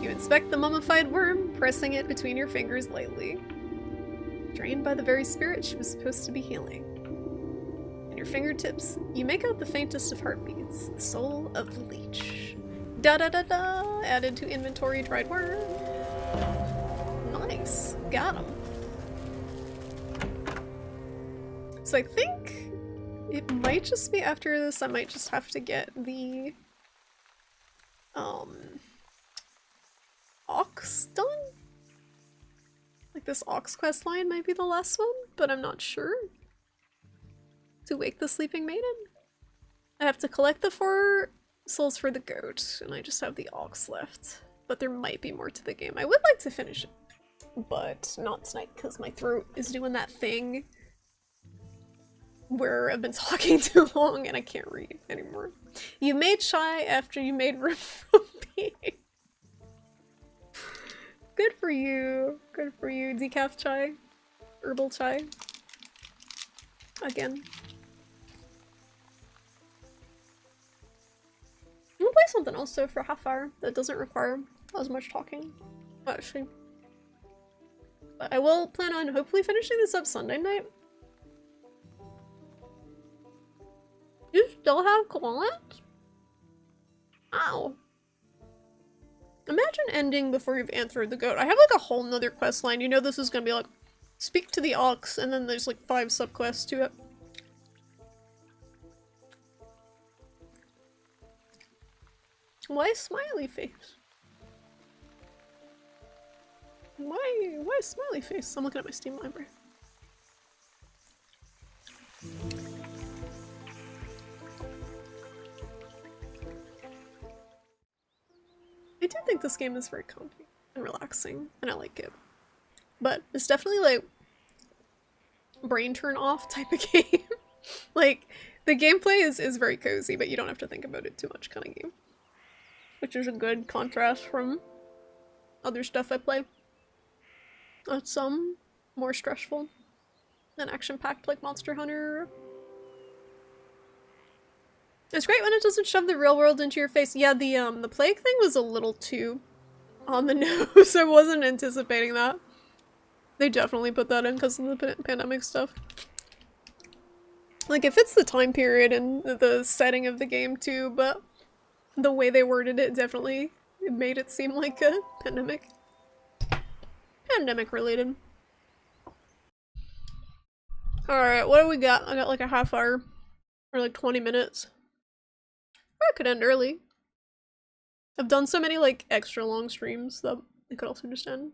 You inspect the mummified worm, pressing it between your fingers lightly. Drained by the very spirit she was supposed to be healing. In your fingertips, you make out the faintest of heartbeats, the soul of the leech. Da-da-da-da! Added to inventory dried worm. Nice. Got him. So I think it might just be after this, I might just have to get the Ox done? Like this Ox quest line might be the last one, but I'm not sure. To wake the sleeping maiden? I have to collect the 4 souls for the goat, and I just have the Ox left. But there might be more to the game. I would like to finish it, but not tonight because my throat is doing that thing where I've been talking too long and I can't read anymore. You made shy after you made room for me. Good for you. Good for you. Decaf chai. Herbal chai. Again. I'm gonna play something else though for a half hour that doesn't require as much talking. Actually. But I will plan on hopefully finishing this up Sunday night. You still have comments? Ow. Imagine ending before you've answered the goat. I have like a whole nother quest line. You know this is gonna be like, speak to the ox, and then there's like 5 subquests to it. Why smiley face? Why smiley face? I'm looking at my Steam library. I do think this game is very comfy and relaxing, and I like it. But it's definitely like brain turn off type of game. Like, the gameplay is very cozy, but you don't have to think about it too much kind of game. Which is a good contrast from other stuff I play. It's more stressful and action-packed like Monster Hunter. It's great when it doesn't shove the real world into your face. Yeah, the plague thing was a little too on the nose. I wasn't anticipating that. They definitely put that in because of the pandemic stuff. Like, it fits the time period and the setting of the game too, but the way they worded it definitely made it seem like a pandemic related. Alright, what do we got? I got like a half hour or like 20 minutes. Or I could end early. I've done so many like extra long streams that I could also just end.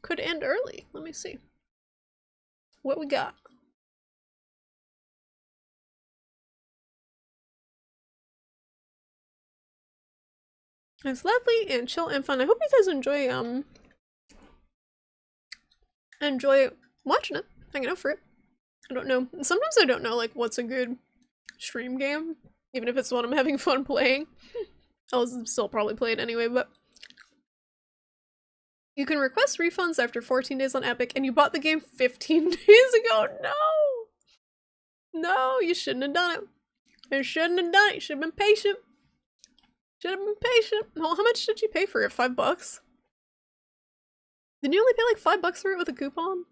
Could end early. Let me see. What we got? It's lovely and chill and fun. I hope you guys enjoy watching it, hanging out for it. I don't know. Sometimes I don't know like what's a good stream game, even if it's one I'm having fun playing. I'll still probably play it anyway, but you can request refunds after 14 days on Epic, and you bought the game 15 days ago. No! No, you shouldn't have done it. You shouldn't have done it. You should have been patient. Should have been patient. Well, how much did you pay for it? $5? Didn't you only pay like $5 for it with a coupon?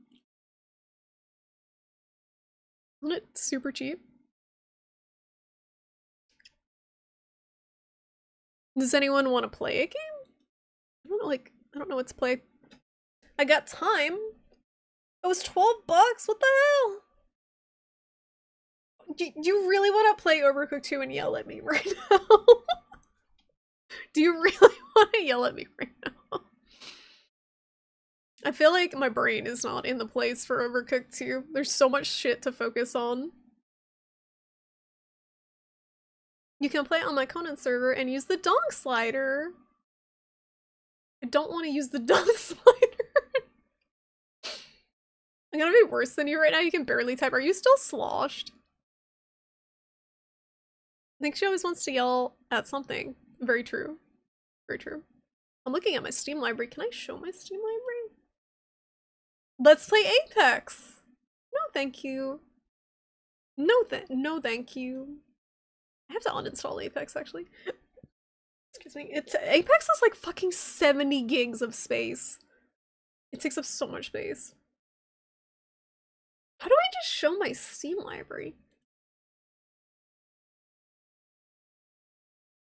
Wasn't it super cheap? Does anyone want to play a game? I don't know, like, I don't know what to play. I got time. It was $12? What the hell? Do you really want to play Overcooked 2 and yell at me right now? Do you really want to yell at me right now? I feel like my brain is not in the place for Overcooked 2. There's so much shit to focus on. You can play it on my Conan server and use the dong slider. I don't want to use the dong slider. I'm gonna be worse than you right now. You can barely type. Are you still sloshed? I think she always wants to yell at something. Very true. Very true. I'm looking at my Steam library. Can I show my Steam library? Let's play Apex! No, thank you. No thank you. I have to uninstall Apex, actually. Excuse me. Apex is like fucking 70 gigs of space. It takes up so much space. How do I just show my Steam library?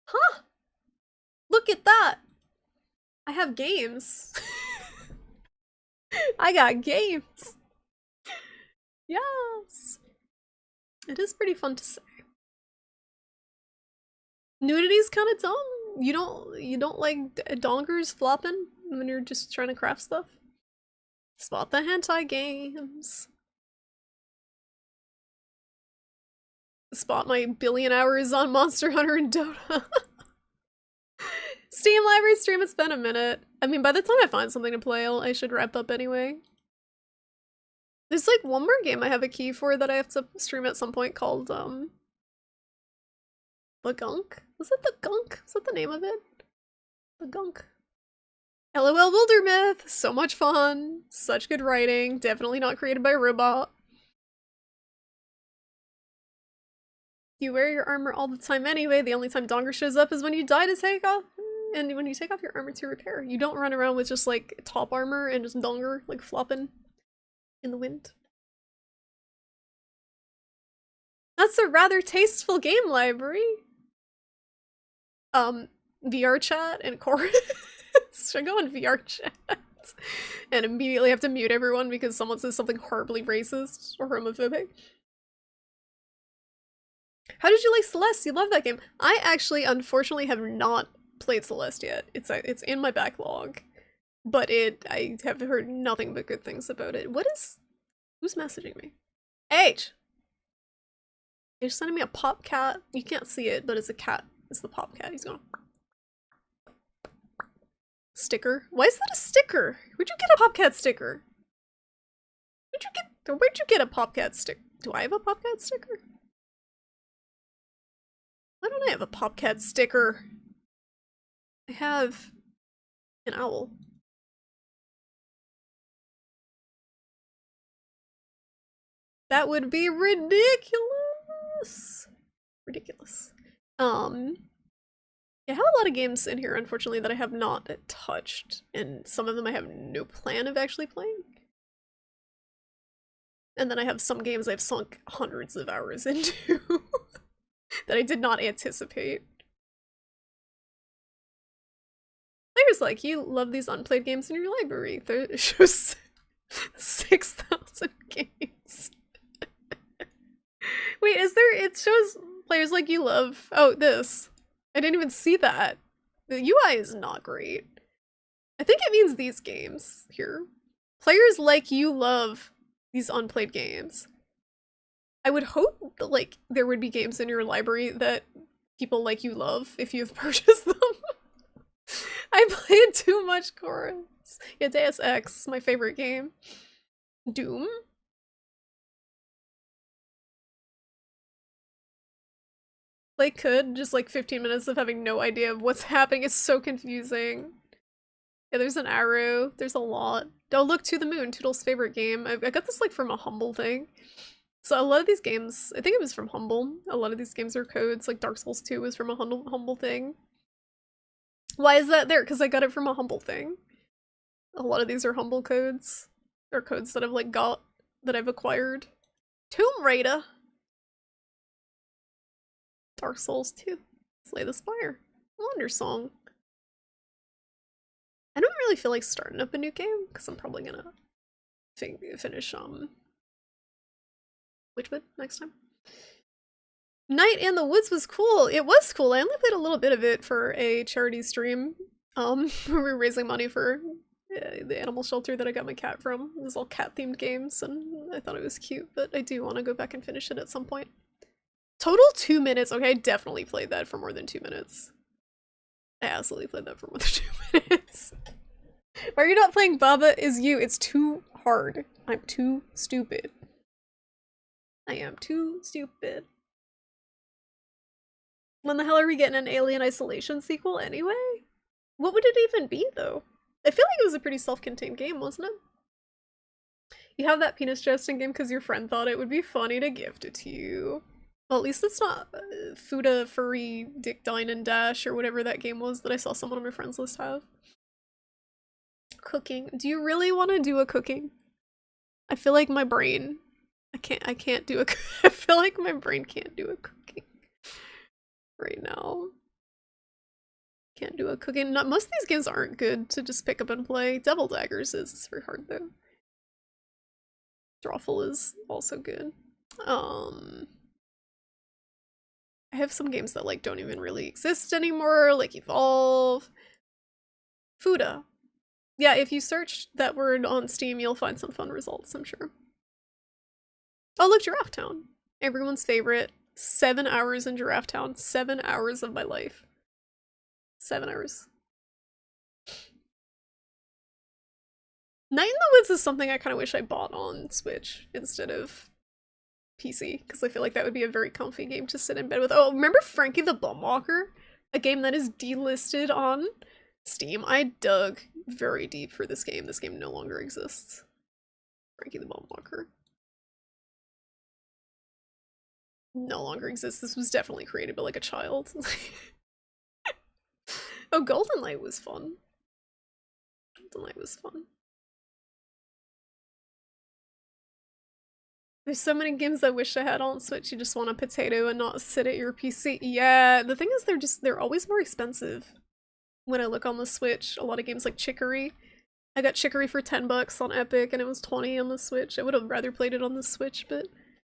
Huh! Look at that! I have games. I got games. Yes. It is pretty fun to say. Nudity's kind of dumb. You don't like dongers flopping when you're just trying to craft stuff? Spot the hentai games. Spot my billion hours on Monster Hunter and Dota. Steam library stream, it's been a minute. I mean, by the time I find something to play, I should wrap up anyway. There's like one more game I have a key for that I have to stream at some point called, The Gunk? Was it The Gunk? Is that the name of it? The Gunk. LOL Wildermyth! So much fun! Such good writing. Definitely not created by a robot. You wear your armor all the time anyway. The only time Donger shows up is when you die to take off. And when you take off your armor to repair. You don't run around with just like top armor and just Donger like flopping in the wind. That's a rather tasteful game library. VR chat and chorus. Should I go on VR chat? And immediately have to mute everyone because someone says something horribly racist or homophobic. How did you like Celeste? You love that game. I actually, unfortunately, have not played Celeste yet. It's in my backlog, but I have heard nothing but good things about it. Who's messaging me? H! They're sending me a pop cat. You can't see it, but it's a cat. It's the pop cat. He's going sticker. Why is that a sticker? Where'd you get a pop cat sticker? Where'd you get a pop cat sticker? Do I have a pop cat sticker? Why don't I have a pop cat sticker? I have an owl. That would be ridiculous. Ridiculous. Yeah, I have a lot of games in here, unfortunately, that I have not touched, and some of them I have no plan of actually playing. And then I have some games I've sunk hundreds of hours into that I did not anticipate. Players like you love these unplayed games in your library. There shows 6,000 games. Wait, it shows players like you love. Oh, this. I didn't even see that. The UI is not great. I think it means these games here. Players like you love these unplayed games. I would hope that, like, there would be games in your library that people like you love if you've purchased them. I played too much chorus. Yeah, Deus Ex, my favorite game. Doom? Like, just like 15 minutes of having no idea of what's happening is so confusing. Yeah, there's an arrow. There's a lot. Don't look to the moon. Toodle's favorite game. I got this like from a Humble thing. So a lot of these games, I think it was from Humble. A lot of these games are codes. Like Dark Souls 2 was from a Humble thing. Why is that there? Because I got it from a Humble thing. A lot of these are Humble codes. Or codes that I've like got, that I've acquired. Tomb Raider. Dark Souls 2. Slay the Spire. Wonder Song. I don't really feel like starting up a new game, because I'm probably gonna finish, Wytchwood next time. Night in the Woods was cool. It was cool. I only played a little bit of it for a charity stream. We were raising money for the animal shelter that I got my cat from. It was all cat-themed games, and I thought it was cute, but I do want to go back and finish it at some point. Total 2 minutes. Okay, I definitely played that for more than 2 minutes. I absolutely played that for more than 2 minutes. Why are you not playing Baba Is You? It's too hard. I'm too stupid. I am too stupid. When the hell are we getting an Alien Isolation sequel anyway? What would it even be, though? I feel like it was a pretty self-contained game, wasn't it? You have that penis jousting game because your friend thought it would be funny to gift it to you. Well, at least it's not Fuda Furry Dick Dine and Dash or whatever that game was that I saw someone on my friends list have. Cooking. Do you really want to do a cooking? I feel like my brain... I can't do a... I feel like my brain can't do a cooking right now. Can't do a cooking. Not, most of these games aren't good to just pick up and play. Devil Daggers is. It's very hard though. Drawful is also good. I have some games that like don't even really exist anymore, like Evolve. Fuda. Yeah, if you search that word on Steam, you'll find some fun results, I'm sure. Oh, look, Giraffe Town. Everyone's favorite. 7 hours in Giraffe Town. 7 hours of my life. 7 hours. Night in the Woods is something I kind of wish I bought on Switch instead of PC, because I feel like that would be a very comfy game to sit in bed with. Oh, remember Frankie the Bumwalker? A game that is delisted on Steam. I dug very deep for this game. This game no longer exists. Frankie the Bumwalker. No longer exists. This was definitely created by like a child. Oh, Golden Light was fun. Golden Light was fun. There's so many games I wish I had on Switch. You just want a potato and not sit at your PC. Yeah, the thing is they're always more expensive when I look on the Switch. A lot of games like Chicory. I got Chicory for $10 on Epic and it was 20 on the Switch. I would have rather played it on the Switch, but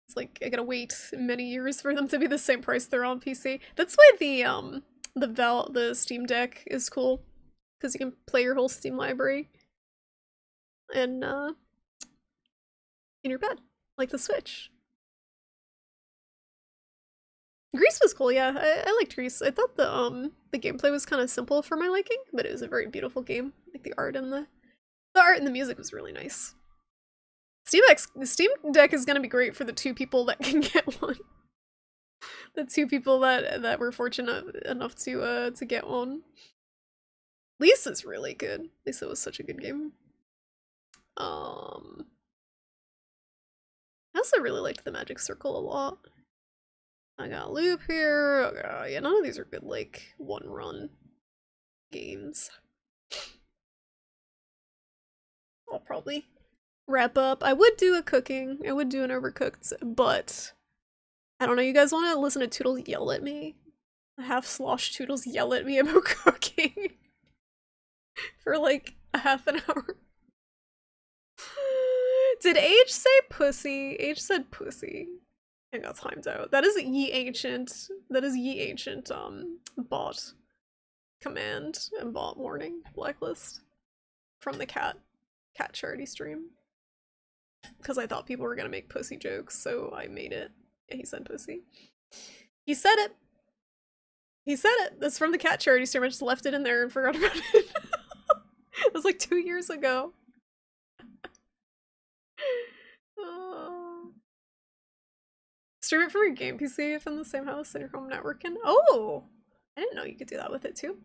it's like I gotta wait many years for them to be the same price they're on PC. That's why the Steam Deck is cool, because you can play your whole Steam library and in your bed, like the Switch. Grease was cool, yeah. I liked Grease. I thought the gameplay was kind of simple for my liking, but it was a very beautiful game. Like the art and the art and the music was really nice. The Steam Deck is gonna be great for the 2 people that can get one. The 2 people that were fortunate enough to get one. Lisa's really good. Lisa was such a good game. I also really liked the Magic Circle a lot. I got Loop here. Oh, yeah, none of these are good like one-run games. I'll probably wrap up. I would do a cooking. I would do an Overcooked, but I don't know. You guys want to listen to Toodles yell at me? Half-sloshed Toodles yell at me about cooking for like a half an hour. Did Age say pussy? Age said pussy. I got timed out. That is ye ancient. That is ye ancient bot command and bot warning blacklist from the cat charity stream. Because I thought people were gonna make pussy jokes, so I made it. Yeah, he said pussy. He said it. He said it. That's from the cat charity stream. I just left it in there and forgot about it. It was like 2 years ago. Stream it from your game PC if in the same house and your home networking. Oh! I didn't know you could do that with it too.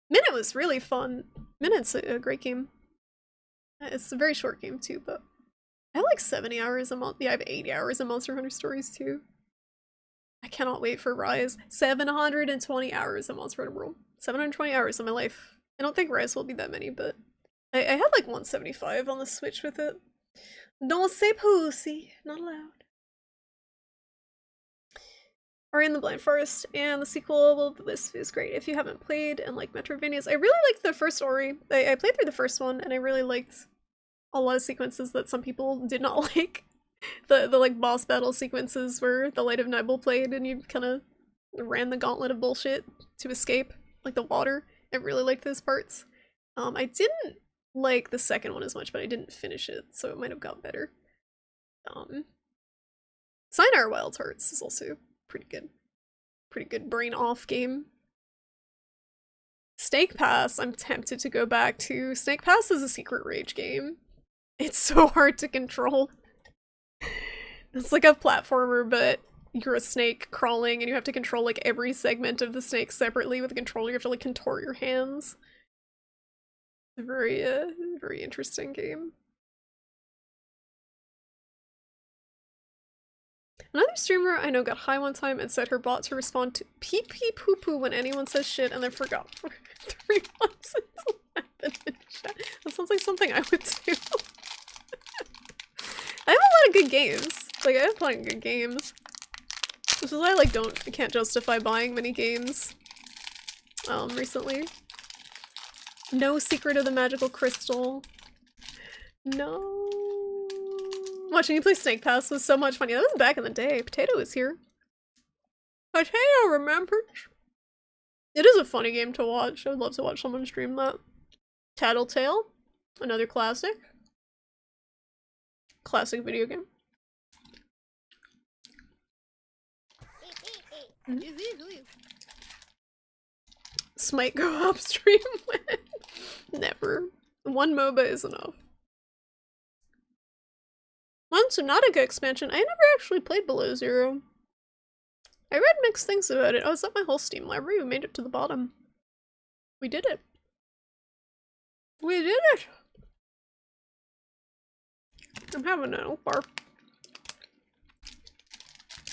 Minute was really fun. Minute's a great game. It's a very short game too, but I have like 70 hours a month. Yeah, I have 80 hours of Monster Hunter Stories too. I cannot wait for Rise. 720 hours of Monster Hunter World. 720 hours of my life. I don't think Rise will be that many, but I had like 175 on the Switch with it. Don't say pussy. Not allowed. Ori and the Blind Forest, and the sequel is great. If you haven't played and like Metroidvanias, I really liked the first Ori. I played through the first one, and I really liked a lot of sequences that some people did not like. The like boss battle sequences where the Light of Nibel played, and you kind of ran the gauntlet of bullshit to escape, like the water. I really liked those parts. I didn't like the second one as much, but I didn't finish it, so it might have got better. Sayonara Wild Hearts is also pretty good. Pretty good brain off game. Snake Pass, I'm tempted to go back to. Snake Pass is a Secret Rage game. It's so hard to control. It's like a platformer, but you're a snake crawling and you have to control like every segment of the snake separately with a controller. You have to like contort your hands. Very, very interesting game. Another streamer I know got high one time and set her bot to respond to pee pee poo poo when anyone says shit and then forgot for 3 months until it happened in chat. That sounds like something I would do. I have a lot of good games. Like, I have plenty of good games. This is why I like I can't justify buying many games recently. No Secret of the Magical Crystal. No. Watching you play Snake Pass was so much fun. Yeah, that was back in the day. Potato is here. Potato remembers. It is a funny game to watch. I would love to watch someone stream that. Tattletale. Another classic. Classic video game. Smite go upstream when? Never. One MOBA is enough. One Subnautica expansion. I never actually played Below Zero. I read mixed things about it. Oh, it's up my whole Steam library. We made it to the bottom. We did it. We did it! I'm having an bar.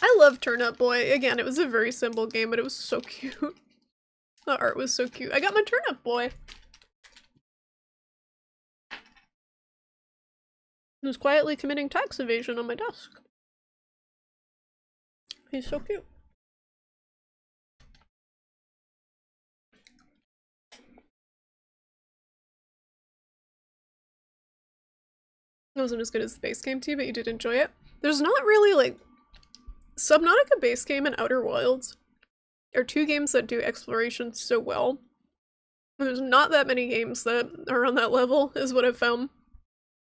I love Turn Up Boy. Again, it was a very simple game, but it was so cute. The art was so cute. I got my Turn Up Boy. He was quietly committing tax evasion on my desk. He's so cute. It wasn't as good as the base game too, but you did enjoy it. There's not really like Subnautica base game and Outer Wilds are two games that do exploration so well. There's not that many games that are on that level, is what I've found.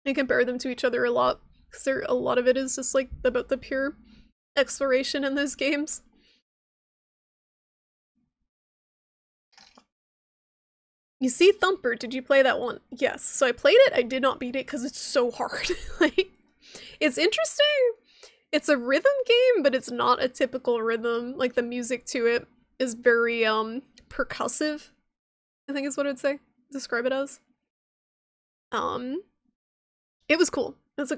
I compare them to each other a lot, because a lot of it is just like about the pure exploration in those games. You see Thumper, did you play that one? Yes. So I played it, I did not beat it because it's so hard. Like, it's interesting. It's a rhythm game, but it's not a typical rhythm. Like, the music to it is very, percussive, I think is what I'd say. Describe it as. It was cool. It's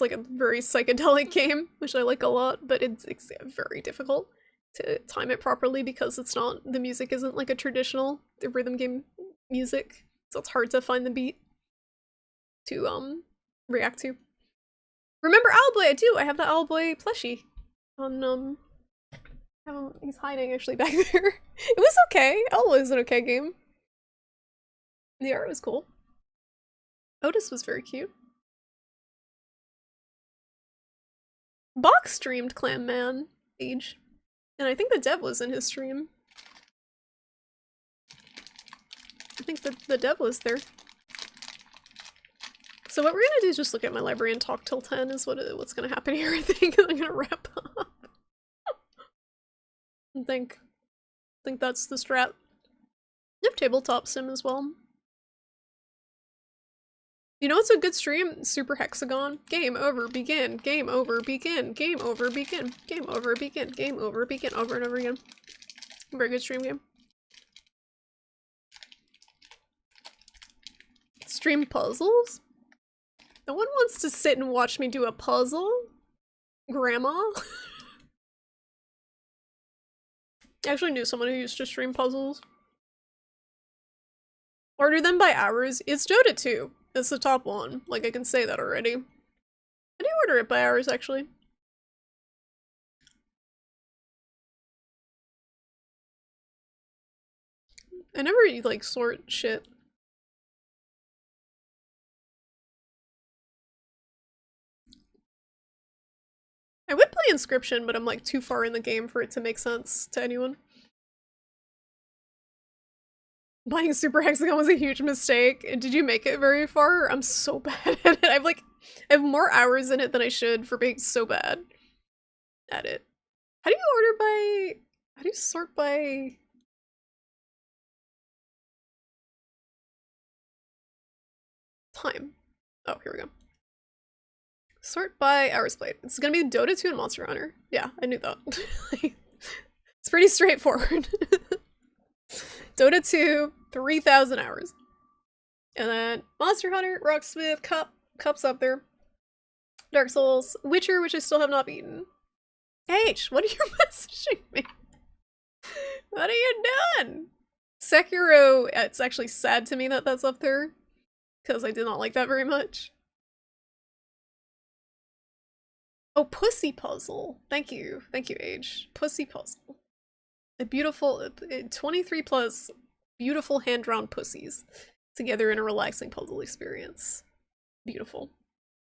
like a very psychedelic game, which I like a lot, but it's very difficult to time it properly because the music isn't like a traditional rhythm game music, so it's hard to find the beat to react to. Remember Owlboy? I do. I have the Owlboy plushie on he's hiding actually back there. It was okay. Owlboy is an okay game. The art was cool. Otis was very cute. Box streamed Clam Man Age. And I think the dev was in his stream. I think the dev was there. So what we're gonna do is just look at my library and talk till 10 is what's gonna happen here, I think. I'm gonna wrap up. I think that's the strat. You have tabletop sim as well. You know what's a good stream? Super Hexagon. Game over, begin. Game over, begin. Game over, begin. Game over, begin. Game over, begin. Over and over again. Very good stream game. Stream puzzles? No one wants to sit and watch me do a puzzle? Grandma? I actually knew someone who used to stream puzzles. Order them by hours. It's Dota 2. It's the top one. Like, I can say that already. I do order it by hours, actually. I never, like, sort shit. I would play Inscription, but I'm, like, too far in the game for it to make sense to anyone. Buying Super Hexagon was a huge mistake. Did you make it very far? I'm so bad at it. I have more hours in it than I should for being so bad at it. How do you sort by... time? Oh, here we go. Sort by hours played. It's gonna be Dota 2 and Monster Hunter. Yeah, I knew that. It's pretty straightforward. Dota 2, 3,000 hours. And then Monster Hunter, Rocksmith, Cup's up there. Dark Souls, Witcher, which I still have not beaten. H, what are you messaging me? What are you doing? Sekiro, it's actually sad to me that that's up there, because I did not like that very much. Oh, Pussy Puzzle. Thank you, Age. Pussy Puzzle. A beautiful, 23 plus beautiful hand-drawn pussies together in a relaxing puzzle experience. Beautiful.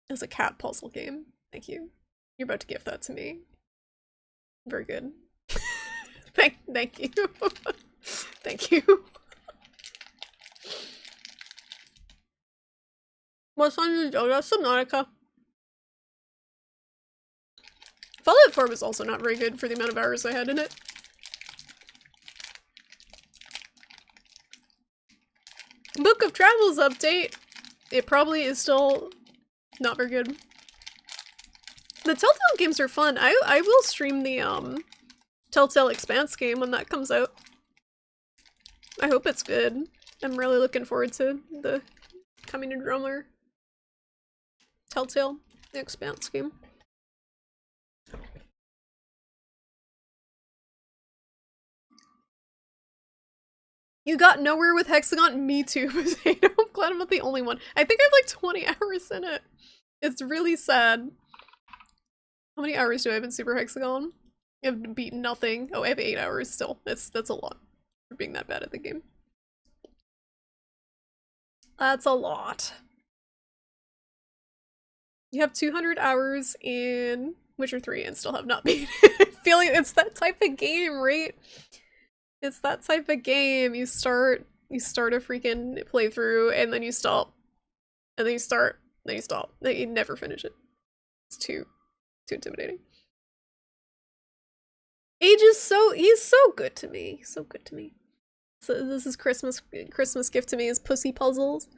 It's a cat puzzle game. Thank you. You're about to gift that to me. Very good. thank you. Thank you. What's on your Dota? Subnautica. Fallout 4 was also not very good for the amount of hours I had in it. Book of Travels update. It probably is still not very good. The Telltale games are fun. I will stream the Telltale Expanse game when that comes out. I hope it's good. I'm really looking forward to the coming to drummer Telltale Expanse game. You got nowhere with Hexagon? Me too, Potato. I'm glad I'm not the only one. I think I have like 20 hours in it. It's really sad. How many hours do I have in Super Hexagon? I've beaten nothing. Oh, I have 8 hours still. That's a lot for being that bad at the game. That's a lot. You have 200 hours in Witcher 3 and still have not beaten it. Feeling it's that type of game, right? It's that type of game. You start a freaking playthrough and then you stop. And then you start, then you stop. Then you never finish it. It's too intimidating. Age is he's so good to me. So good to me. So this is Christmas gift to me is Pussy Puzzles.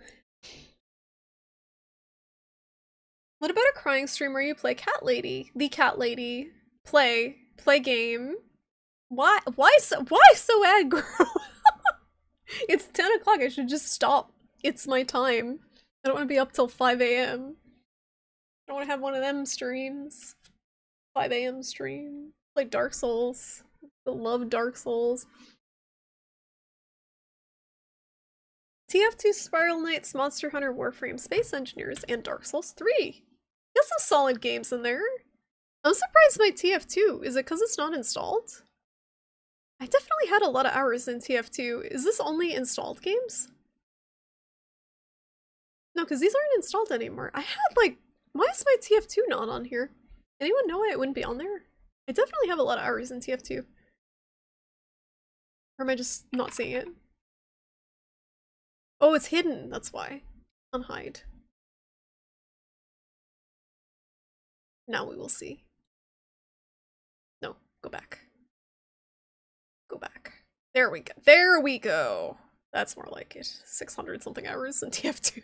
What about a crying stream where you play Cat Lady? The Cat Lady. Play game. Why so aggro? It's 10 o'clock, I should just stop. It's my time. I don't want to be up till 5 a.m. I don't want to have one of them streams. 5 a.m. stream. Play Dark Souls. I love Dark Souls. TF2 Spiral Knights, Monster Hunter, Warframe, Space Engineers, and Dark Souls 3. Got some solid games in there. I'm surprised by TF2. Is it because it's not installed? I definitely had a lot of hours in TF2. Is this only installed games? No, because these aren't installed anymore. I had like, why is my TF2 not on here? Anyone know why it wouldn't be on there? I definitely have a lot of hours in TF2. Or am I just not seeing it? Oh, it's hidden, that's why. Unhide. Now we will see. No, go back. Go back. There we go. There we go. That's more like it. 600 something hours in TF2.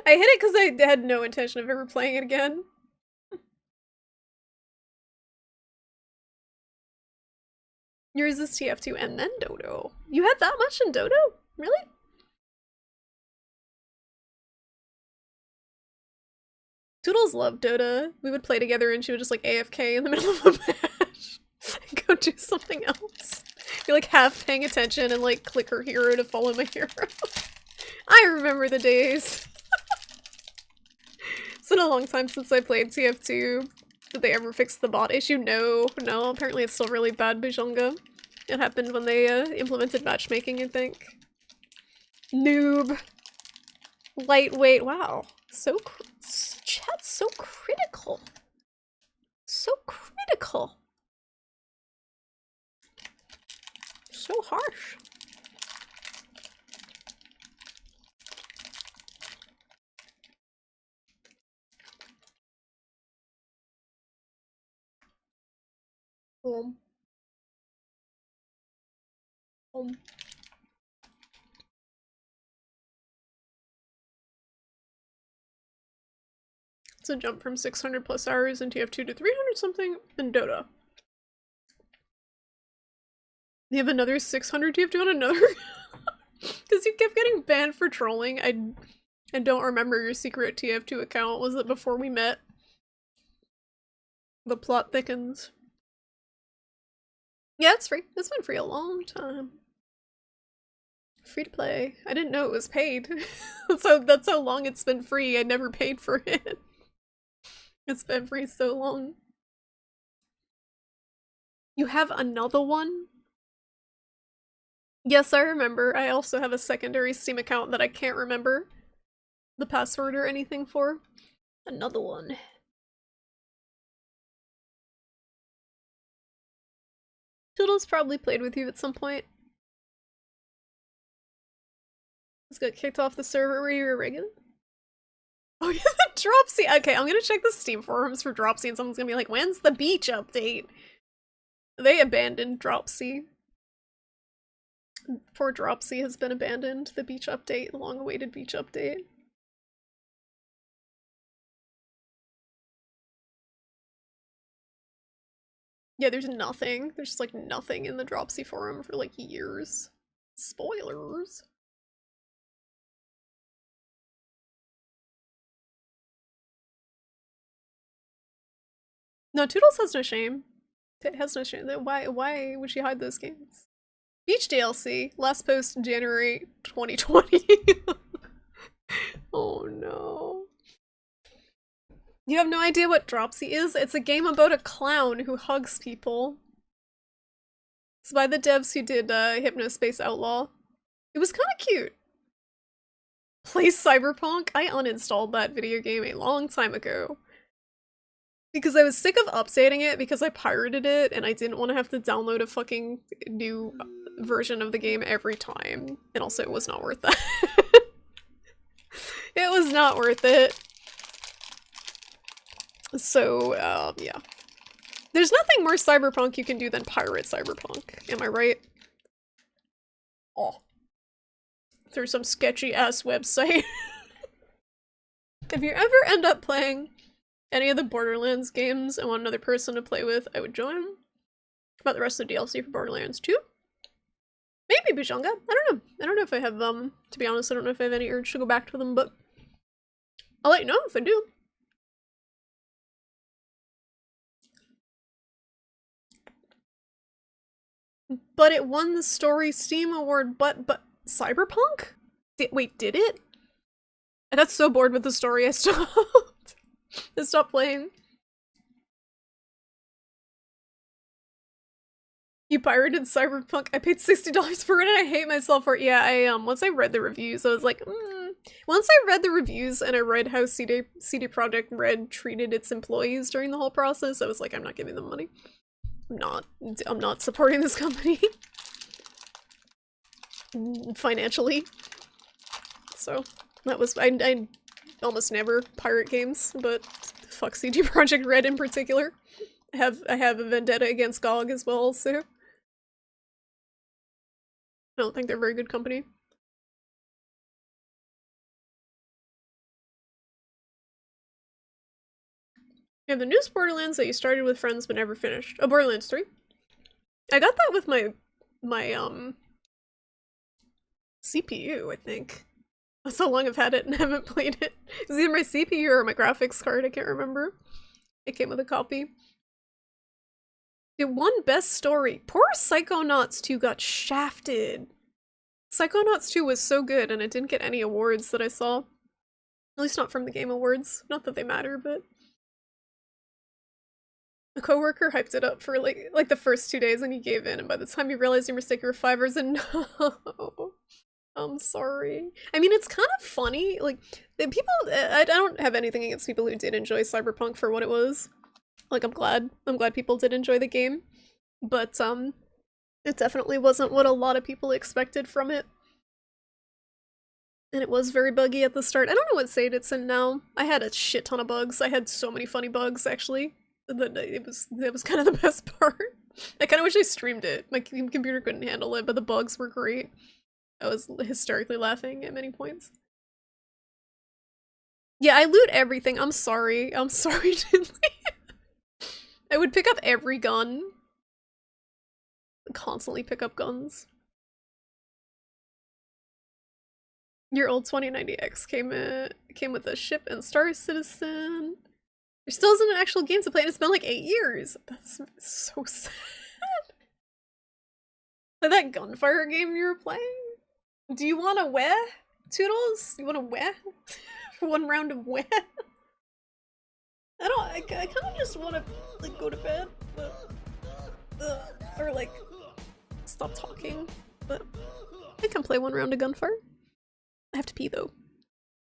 I hit it because I had no intention of ever playing it again. Yours is TF2 and then Dodo. You had that much in Dodo? Really? Toodles loved Dota. We would play together and she would just like AFK in the middle of a match. And go do something else. Be like half paying attention and like click her hero to follow my hero. I remember the days. It's been a long time since I played TF2. Did they ever fix the bot issue? No, apparently it's still really bad Bujunga. It happened when they implemented matchmaking, I think. Noob. Lightweight, wow. Chat's so critical. So critical. So harsh. Um. It's a jump from 600 plus hours in TF2 to 300 something in Dota. You have another 600 TF2 on another? Because you kept getting banned for trolling. I don't remember your secret TF2 account. Was it before we met? The plot thickens. Yeah, it's free. It's been free a long time. Free to play. I didn't know it was paid. So that's how long it's been free. I never paid for it. It's been free so long. You have another one? Yes, I remember. I also have a secondary Steam account that I can't remember the password or anything for. Another one. Toodles probably played with you at some point. Just got kicked off the server where you were regular? Oh yeah, the Dropsy! Okay, I'm gonna check the Steam forums for Dropsy and someone's gonna be like, when's the beach update? They abandoned Dropsy. Poor Dropsy has been abandoned. The beach update, long-awaited beach update. Yeah, there's nothing. There's just like nothing in the Dropsy forum for like years. Spoilers. No, Toodles has no shame. It has no shame. Why would she hide those games? Beach DLC, last post January 2020. Oh no. You have no idea what Dropsy is? It's a game about a clown who hugs people. It's by the devs who did Hypnospace Outlaw. It was kind of cute. Play Cyberpunk? I uninstalled that video game a long time ago. Because I was sick of updating it because I pirated it and I didn't want to have to download a fucking new version of the game every time. And also it was not worth that. It was not worth it. So, yeah. There's nothing more cyberpunk you can do than pirate cyberpunk, am I right? Oh. Through some sketchy ass website. If you ever end up playing any of the Borderlands games and want another person to play with, I would join. About the rest of the DLC for Borderlands 2? Maybe Bujanga? I don't know. I don't know if I have, to be honest, I don't know if I have any urge to go back to them, but I'll let you know if I do. But it won the Story Steam Award, but Cyberpunk? Wait, did it? I got so bored with the story I stopped. I stopped playing. You pirated Cyberpunk. I paid $60 for it and I hate myself for it. Yeah, once I read the reviews, I was like, Once I read the reviews and I read how CD Projekt Red treated its employees during the whole process, I was like, I'm not giving them money. I'm not supporting this company. Financially. So, that was, I almost never pirate games, but fuck CD Projekt Red in particular. I have a vendetta against GOG as well, so. I don't think they're a very good company. You have the newest Borderlands that you started with friends but never finished. Oh, Borderlands 3? I got that with my CPU, I think. That's how long I've had it and haven't played it. It was either my CPU or my graphics card, I can't remember. It came with a copy. It won Best Story. Poor Psychonauts 2 got shafted. Psychonauts 2 was so good and it didn't get any awards that I saw. At least not from the Game Awards. Not that they matter, but... A coworker hyped it up for like the first 2 days and he gave in, and by the time you realized your mistake, you were 5 hours in. No. I'm sorry. I mean, it's kind of funny. Like, the people, I don't have anything against people who did enjoy Cyberpunk for what it was. Like, I'm glad people did enjoy the game. But, it definitely wasn't what a lot of people expected from it. And it was very buggy at the start. I don't know what state it's in now. I had a shit ton of bugs. I had so many funny bugs, actually. It was kind of the best part. I kind of wish I streamed it. My computer couldn't handle it, but the bugs were great. I was hysterically laughing at many points. Yeah, I loot everything. I'm sorry. I'm sorry, Tinley. I would pick up every gun. Constantly pick up guns. Your old 2090X came with a ship and Star Citizen. There still isn't an actual game to play, and it's been like 8 years. That's so sad. Like that gunfire game you were playing? Do you want to weh, Toodles? You want to weh? One round of weh? I kind of just want to like go to bed, but or like stop talking. But I can play one round of gunfire. I have to pee though.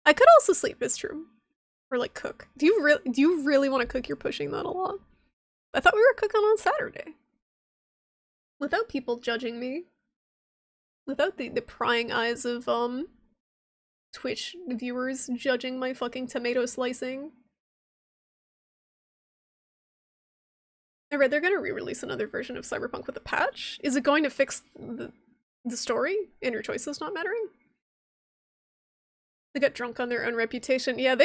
I could also sleep. It's true. Or like cook. Do you really want to cook? You're pushing that a lot. I thought we were cooking on Saturday. Without people judging me. Without the prying eyes of Twitch viewers judging my fucking tomato slicing. I read they're gonna re-release another version of Cyberpunk with a patch. Is it going to fix the story and your choices not mattering? They got drunk on their own reputation. Yeah,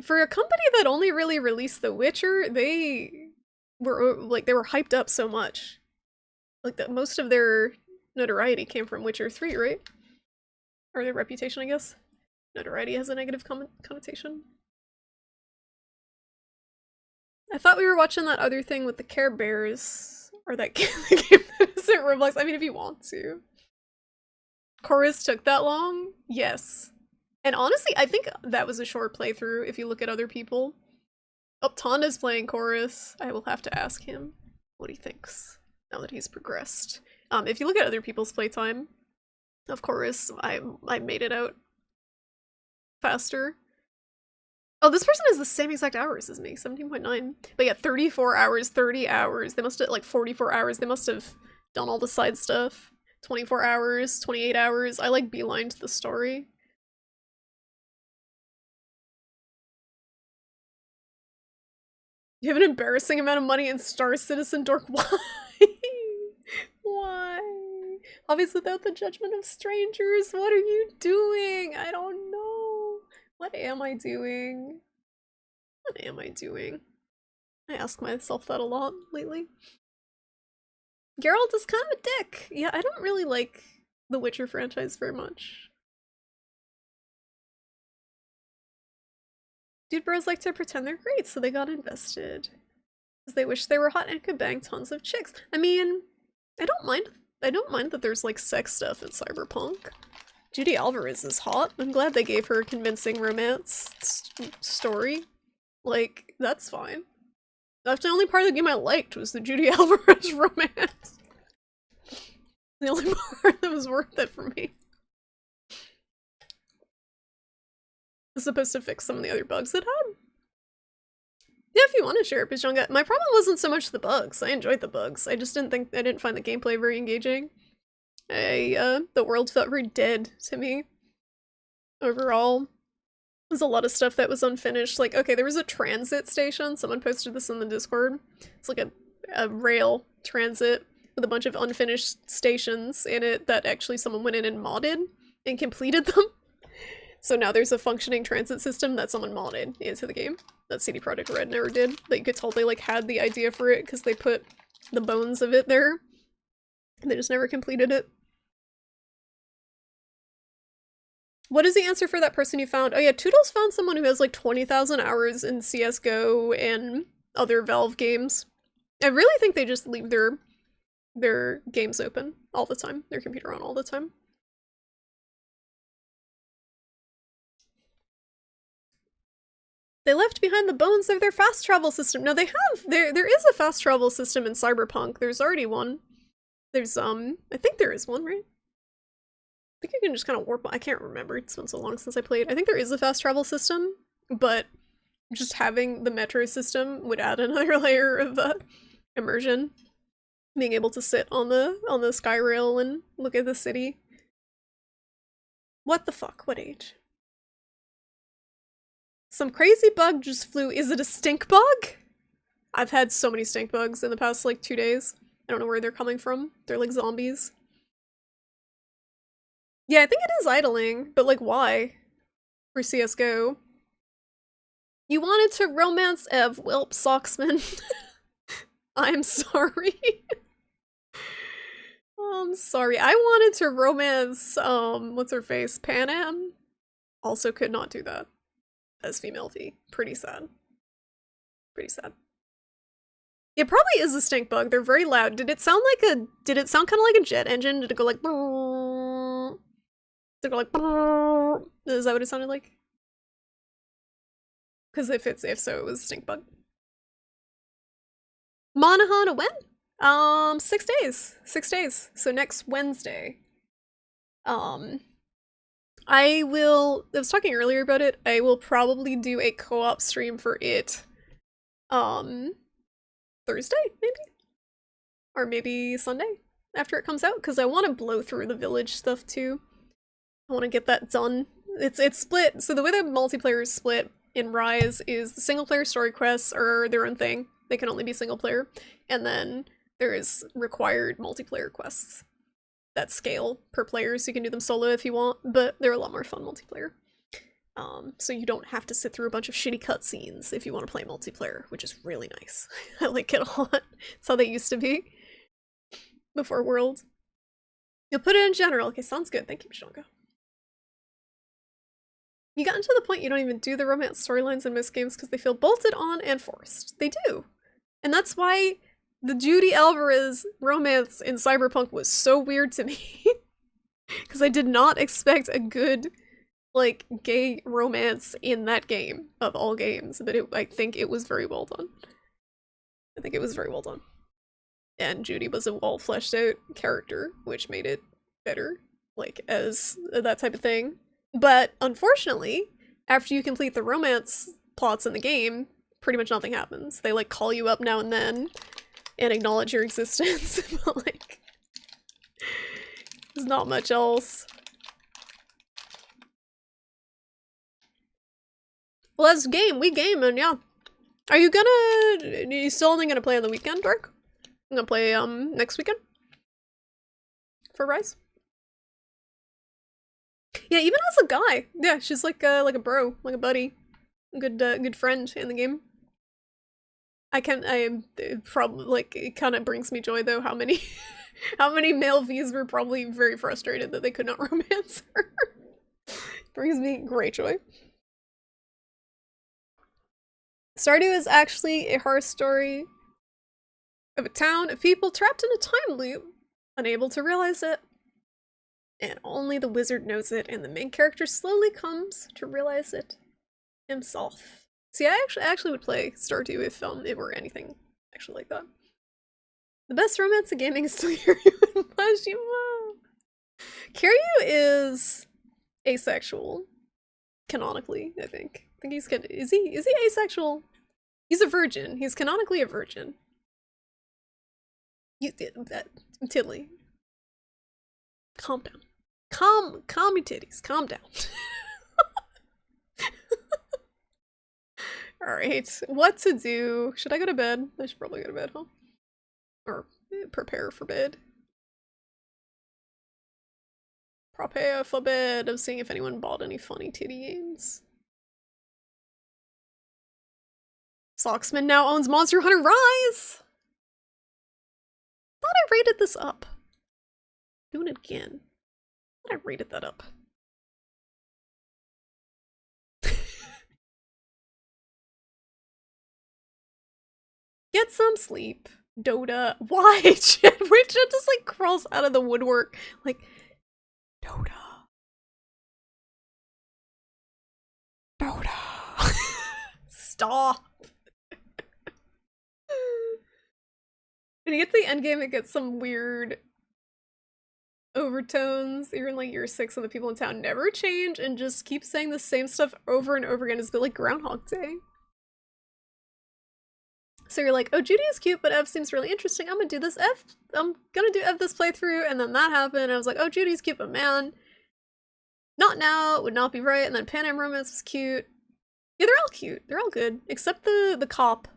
for a company that only really released The Witcher, they were hyped up so much. Like that most of their notoriety came from Witcher 3, right? Or their reputation, I guess. Notoriety has a negative connotation. I thought we were watching that other thing with the Care Bears. Or that game that isn't Roblox. I mean, if you want to. Chorus took that long? Yes. And honestly, I think that was a short playthrough if you look at other people. Oh, Tonda's playing Chorus. I will have to ask him what he thinks now that he's progressed. If you look at other people's playtime of Chorus, I made it out faster. Oh, this person has the same exact hours as me, 17.9. But yeah, 34 hours, 30 hours. They must have, like, 44 hours. They must have done all the side stuff. 24 hours, 28 hours. I, like, beelined the story. You have an embarrassing amount of money in Star Citizen, dork. Why? Why? Hobbies without the judgment of strangers. What are you doing? I don't know. What am I doing? What am I doing? I ask myself that a lot lately. Geralt is kind of a dick. Yeah, I don't really like the Witcher franchise very much. Dude bros like to pretend they're great, so they got invested. Because they wish they were hot and could bang tons of chicks. I mean, I don't mind that there's like sex stuff in Cyberpunk. Judy Alvarez is hot. I'm glad they gave her a convincing romance story. Like, that's fine. That's the only part of the game I liked was the Judy Alvarez romance. The only part that was worth it for me. It's supposed to fix some of the other bugs it had. Yeah, if you want to share it, Pijanga. My problem wasn't so much the bugs. I enjoyed the bugs. I just didn't find the gameplay very engaging. The world felt very dead to me. Overall. There's a lot of stuff that was unfinished. Like, okay, there was a transit station. Someone posted this in the Discord. It's like a rail transit with a bunch of unfinished stations in it that actually someone went in and modded and completed them. So now there's a functioning transit system that someone modded into the game that CD Projekt Red never did. That you could tell they like had the idea for it because they put the bones of it there. And they just never completed it. What is the answer for that person you found? Oh yeah, Toodles found someone who has like 20,000 hours in CSGO and other Valve games. I really think they just leave their games open all the time. Their computer on all the time. They left behind the bones of their fast travel system. No, they have. There is a fast travel system in Cyberpunk. There's already one. There's I think there is one, right? I think you can just kind of warp. I can't remember. It's been so long since I played. I think there is a fast travel system, but just having the metro system would add another layer of immersion. Being able to sit on the sky rail and look at the city. What the fuck? What age? Some crazy bug just flew. Is it a stink bug? I've had so many stink bugs in the past like 2 days. I don't know where they're coming from. They're like zombies. Yeah, I think it is idling, but like why? For CSGO. You wanted to romance Ev, Wilp, Socksman. I'm sorry. I'm sorry. I wanted to romance, what's her face? Panam? Also could not do that. As female V. Pretty sad. Pretty sad. It probably is a stink bug. They're very loud. Did it sound kind of like a jet engine? Did it go like brrrr? Did it go like brrrr? Is that what it sounded like? Because if so, it was a stink bug. Monahana when? 6 days. 6 days. So next Wednesday. I was talking earlier about it. I will probably do a co-op stream for it. Thursday, maybe? Or maybe Sunday after it comes out, because I want to blow through the village stuff too. I want to get that done. It's split. So the way the multiplayer is split in Rise is the single player story quests are their own thing. They can only be single player. And then there is required multiplayer quests that scale per player, so you can do them solo if you want, but they're a lot more fun multiplayer. So you don't have to sit through a bunch of shitty cutscenes if you want to play multiplayer, which is really nice. I like it a lot. It's how they used to be before World. You'll put it in general. Okay, sounds good. Thank you, Mishonga. You gotten to the point you don't even do the romance storylines in most games because they feel bolted on and forced. They do. And that's why the Judy Alvarez romance in Cyberpunk was so weird to me. Because I did not expect a good, like, gay romance in that game, of all games. But I think it was very well done. I think it was very well done. And Judy was a well-fleshed out character, which made it better, like, as that type of thing. But unfortunately, after you complete the romance plots in the game, pretty much nothing happens. They like call you up now and then and acknowledge your existence, but like there's not much else. Well, that's game. We game, and yeah. Are you still only gonna play on the weekend, Dark? I'm gonna play next weekend for Rise. Yeah, even as a guy. Yeah, she's like a bro, like a buddy. Good friend in the game. Probably, like, it kind of brings me joy though how many male Vs were probably very frustrated that they could not romance her. Brings me great joy. Stardew is actually a horror story of a town of people trapped in a time loop, unable to realize it. And only the wizard knows it, and the main character slowly comes to realize it himself. See, I actually would play Stardew if it were anything actually like that. The best romance in gaming is still Kiryu and Majima. Kiryu is asexual, canonically, I think. I think he's is he asexual? He's a virgin. He's canonically a virgin. Tiddly. Calm down. Calm your titties. Calm down. Alright, what to do? Should I go to bed? I should probably go to bed, huh? Or prepare for bed. Prepare for bed. I'm seeing if anyone bought any funny titty games. Socksman now owns Monster Hunter Rise! Thought I rated this up. Doing it again. I rated that up. Get some sleep. Dota. Why? Richard just like crawls out of the woodwork. Like, Dota. Dota. Stop. When you get to the end game, it gets some weird overtones. You're in like year 6 and the people in town never change and just keep saying the same stuff over and over again. It's a bit like Groundhog Day. So you're like, oh, Judy is cute, but Ev seems really interesting. I'm gonna do this I'm gonna do Ev this playthrough, and then that happened, and I was like, oh, Judy's cute, but man, not now, it would not be right, and then Pan Am Romance was cute. Yeah, they're all cute. They're all good. Except the cop.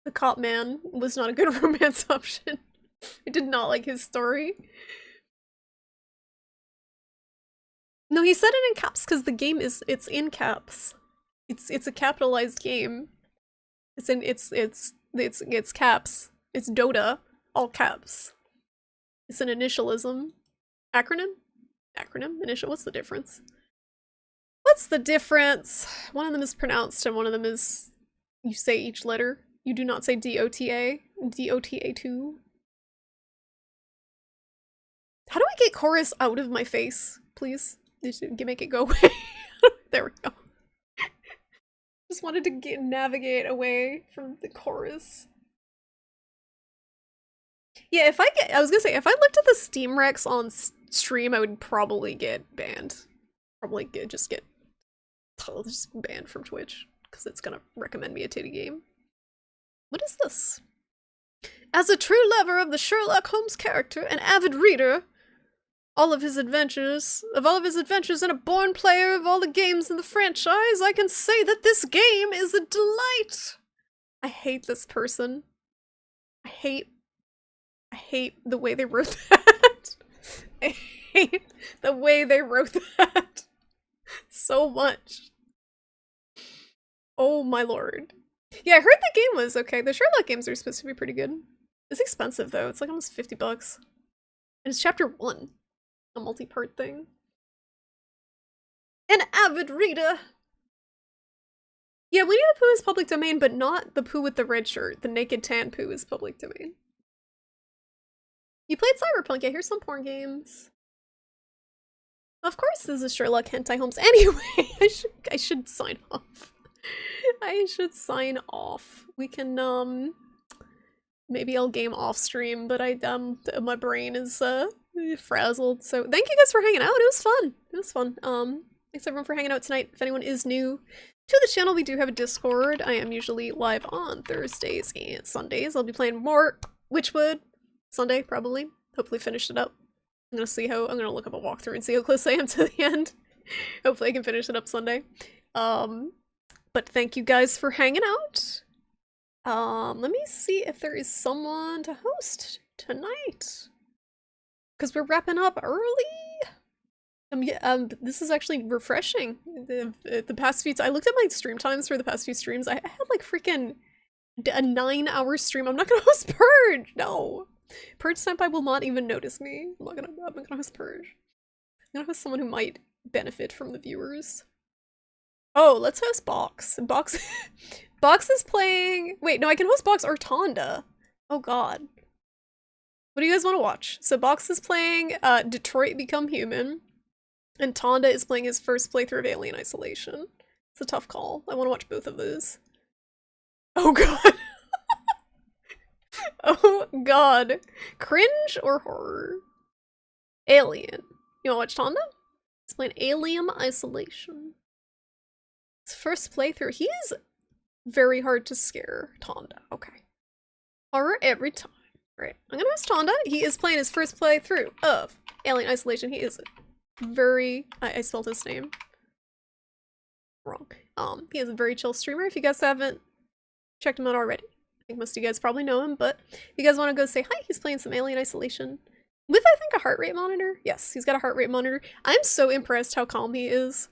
The cop man was not a good romance option. I did not like his story. No, he said it in caps because the game it's in caps. It's a capitalized game. It's caps. It's Dota, all caps. It's an initialism. Acronym? Acronym? Initial? What's the difference? What's the difference? One of them is pronounced and one of them is you say each letter. You do not say D-O-T-A. D-O-T-A-2. How do I get chorus out of my face, please? Just make it go away. There we go. Just wanted to navigate away from the chorus. Yeah, I was gonna say, if I looked at the Steam Recs on stream, I would probably get banned. Probably just banned from Twitch, because it's gonna recommend me a titty game. What is this? As a true lover of the Sherlock Holmes character, an avid reader of all of his adventures, and a born player of all the games in the franchise, I can say that this game is a delight! I hate this person. I hate the way they wrote that. I hate the way they wrote that so much. Oh my lord. Yeah, I heard the game was okay. The Sherlock games are supposed to be pretty good. It's expensive though. It's like almost $50. And it's chapter 1. A multi-part thing. An avid reader! Yeah, Winnie the Pooh is public domain, but not the Pooh with the red shirt. The naked tan Pooh is public domain. You played Cyberpunk, yeah, here's some porn games. Of course this is Sherlock Hentai Holmes. Anyway, I should sign off. I should sign off. We can, maybe I'll game off stream, but my brain is, frazzled. So thank you guys for hanging out. It was fun. It was fun. Thanks everyone for hanging out tonight. If anyone is new to the channel, we do have a Discord. I am usually live on Thursdays and Sundays. I'll be playing more Wytchwood Sunday, probably. Hopefully finish it up. I'm gonna look up a walkthrough and see how close I am to the end. Hopefully I can finish it up Sunday. But thank you guys for hanging out. Let me see if there is someone to host tonight. Because we're wrapping up early. This is actually refreshing. The past few, I looked at my stream times for the past few streams. I had like freaking a 9-hour stream. I'm not gonna host Purge. No, Purge Senpai will not even notice me. I'm not gonna host Purge. I'm gonna host someone who might benefit from the viewers. Oh, let's host Box. Box is playing. Wait, no, I can host Box or Tonda. Oh God. What do you guys want to watch? So Box is playing Detroit Become Human, and Tonda is playing his first playthrough of Alien Isolation. It's a tough call. I want to watch both of those. Oh God. Oh God. Cringe or horror? Alien. You want to watch Tonda? He's playing Alien Isolation. His first playthrough. He is very hard to scare, Tonda. Okay. Horror every time. Right, I'm gonna host Tonda. He is playing his first playthrough of Alien Isolation. He is very... I spelled his name wrong. He is a very chill streamer. If you guys haven't checked him out already, I think most of you guys probably know him, but if you guys want to go say hi, he's playing some Alien Isolation with, I think, a heart rate monitor. Yes, he's got a heart rate monitor. I'm so impressed how calm he is.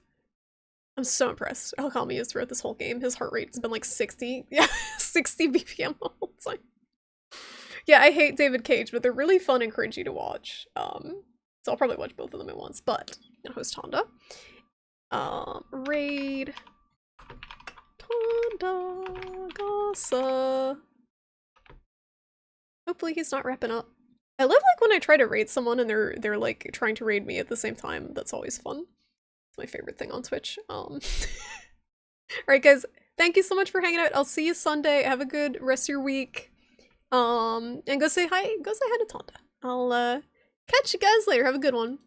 I'm so impressed how calm he is throughout this whole game. His heart rate's been like 60. Yeah, 60 BPM all the time. Yeah, I hate David Cage, but they're really fun and cringy to watch. So I'll probably watch both of them at once, but I'm gonna host Tonda. Raid. Tonda. Gossa. Hopefully he's not wrapping up. I love like when I try to raid someone and they're like trying to raid me at the same time. That's always fun. It's my favorite thing on Twitch. Alright guys, thank you so much for hanging out. I'll see you Sunday. Have a good rest of your week. And go say hi to Tonda. I'll catch you guys later. Have a good one.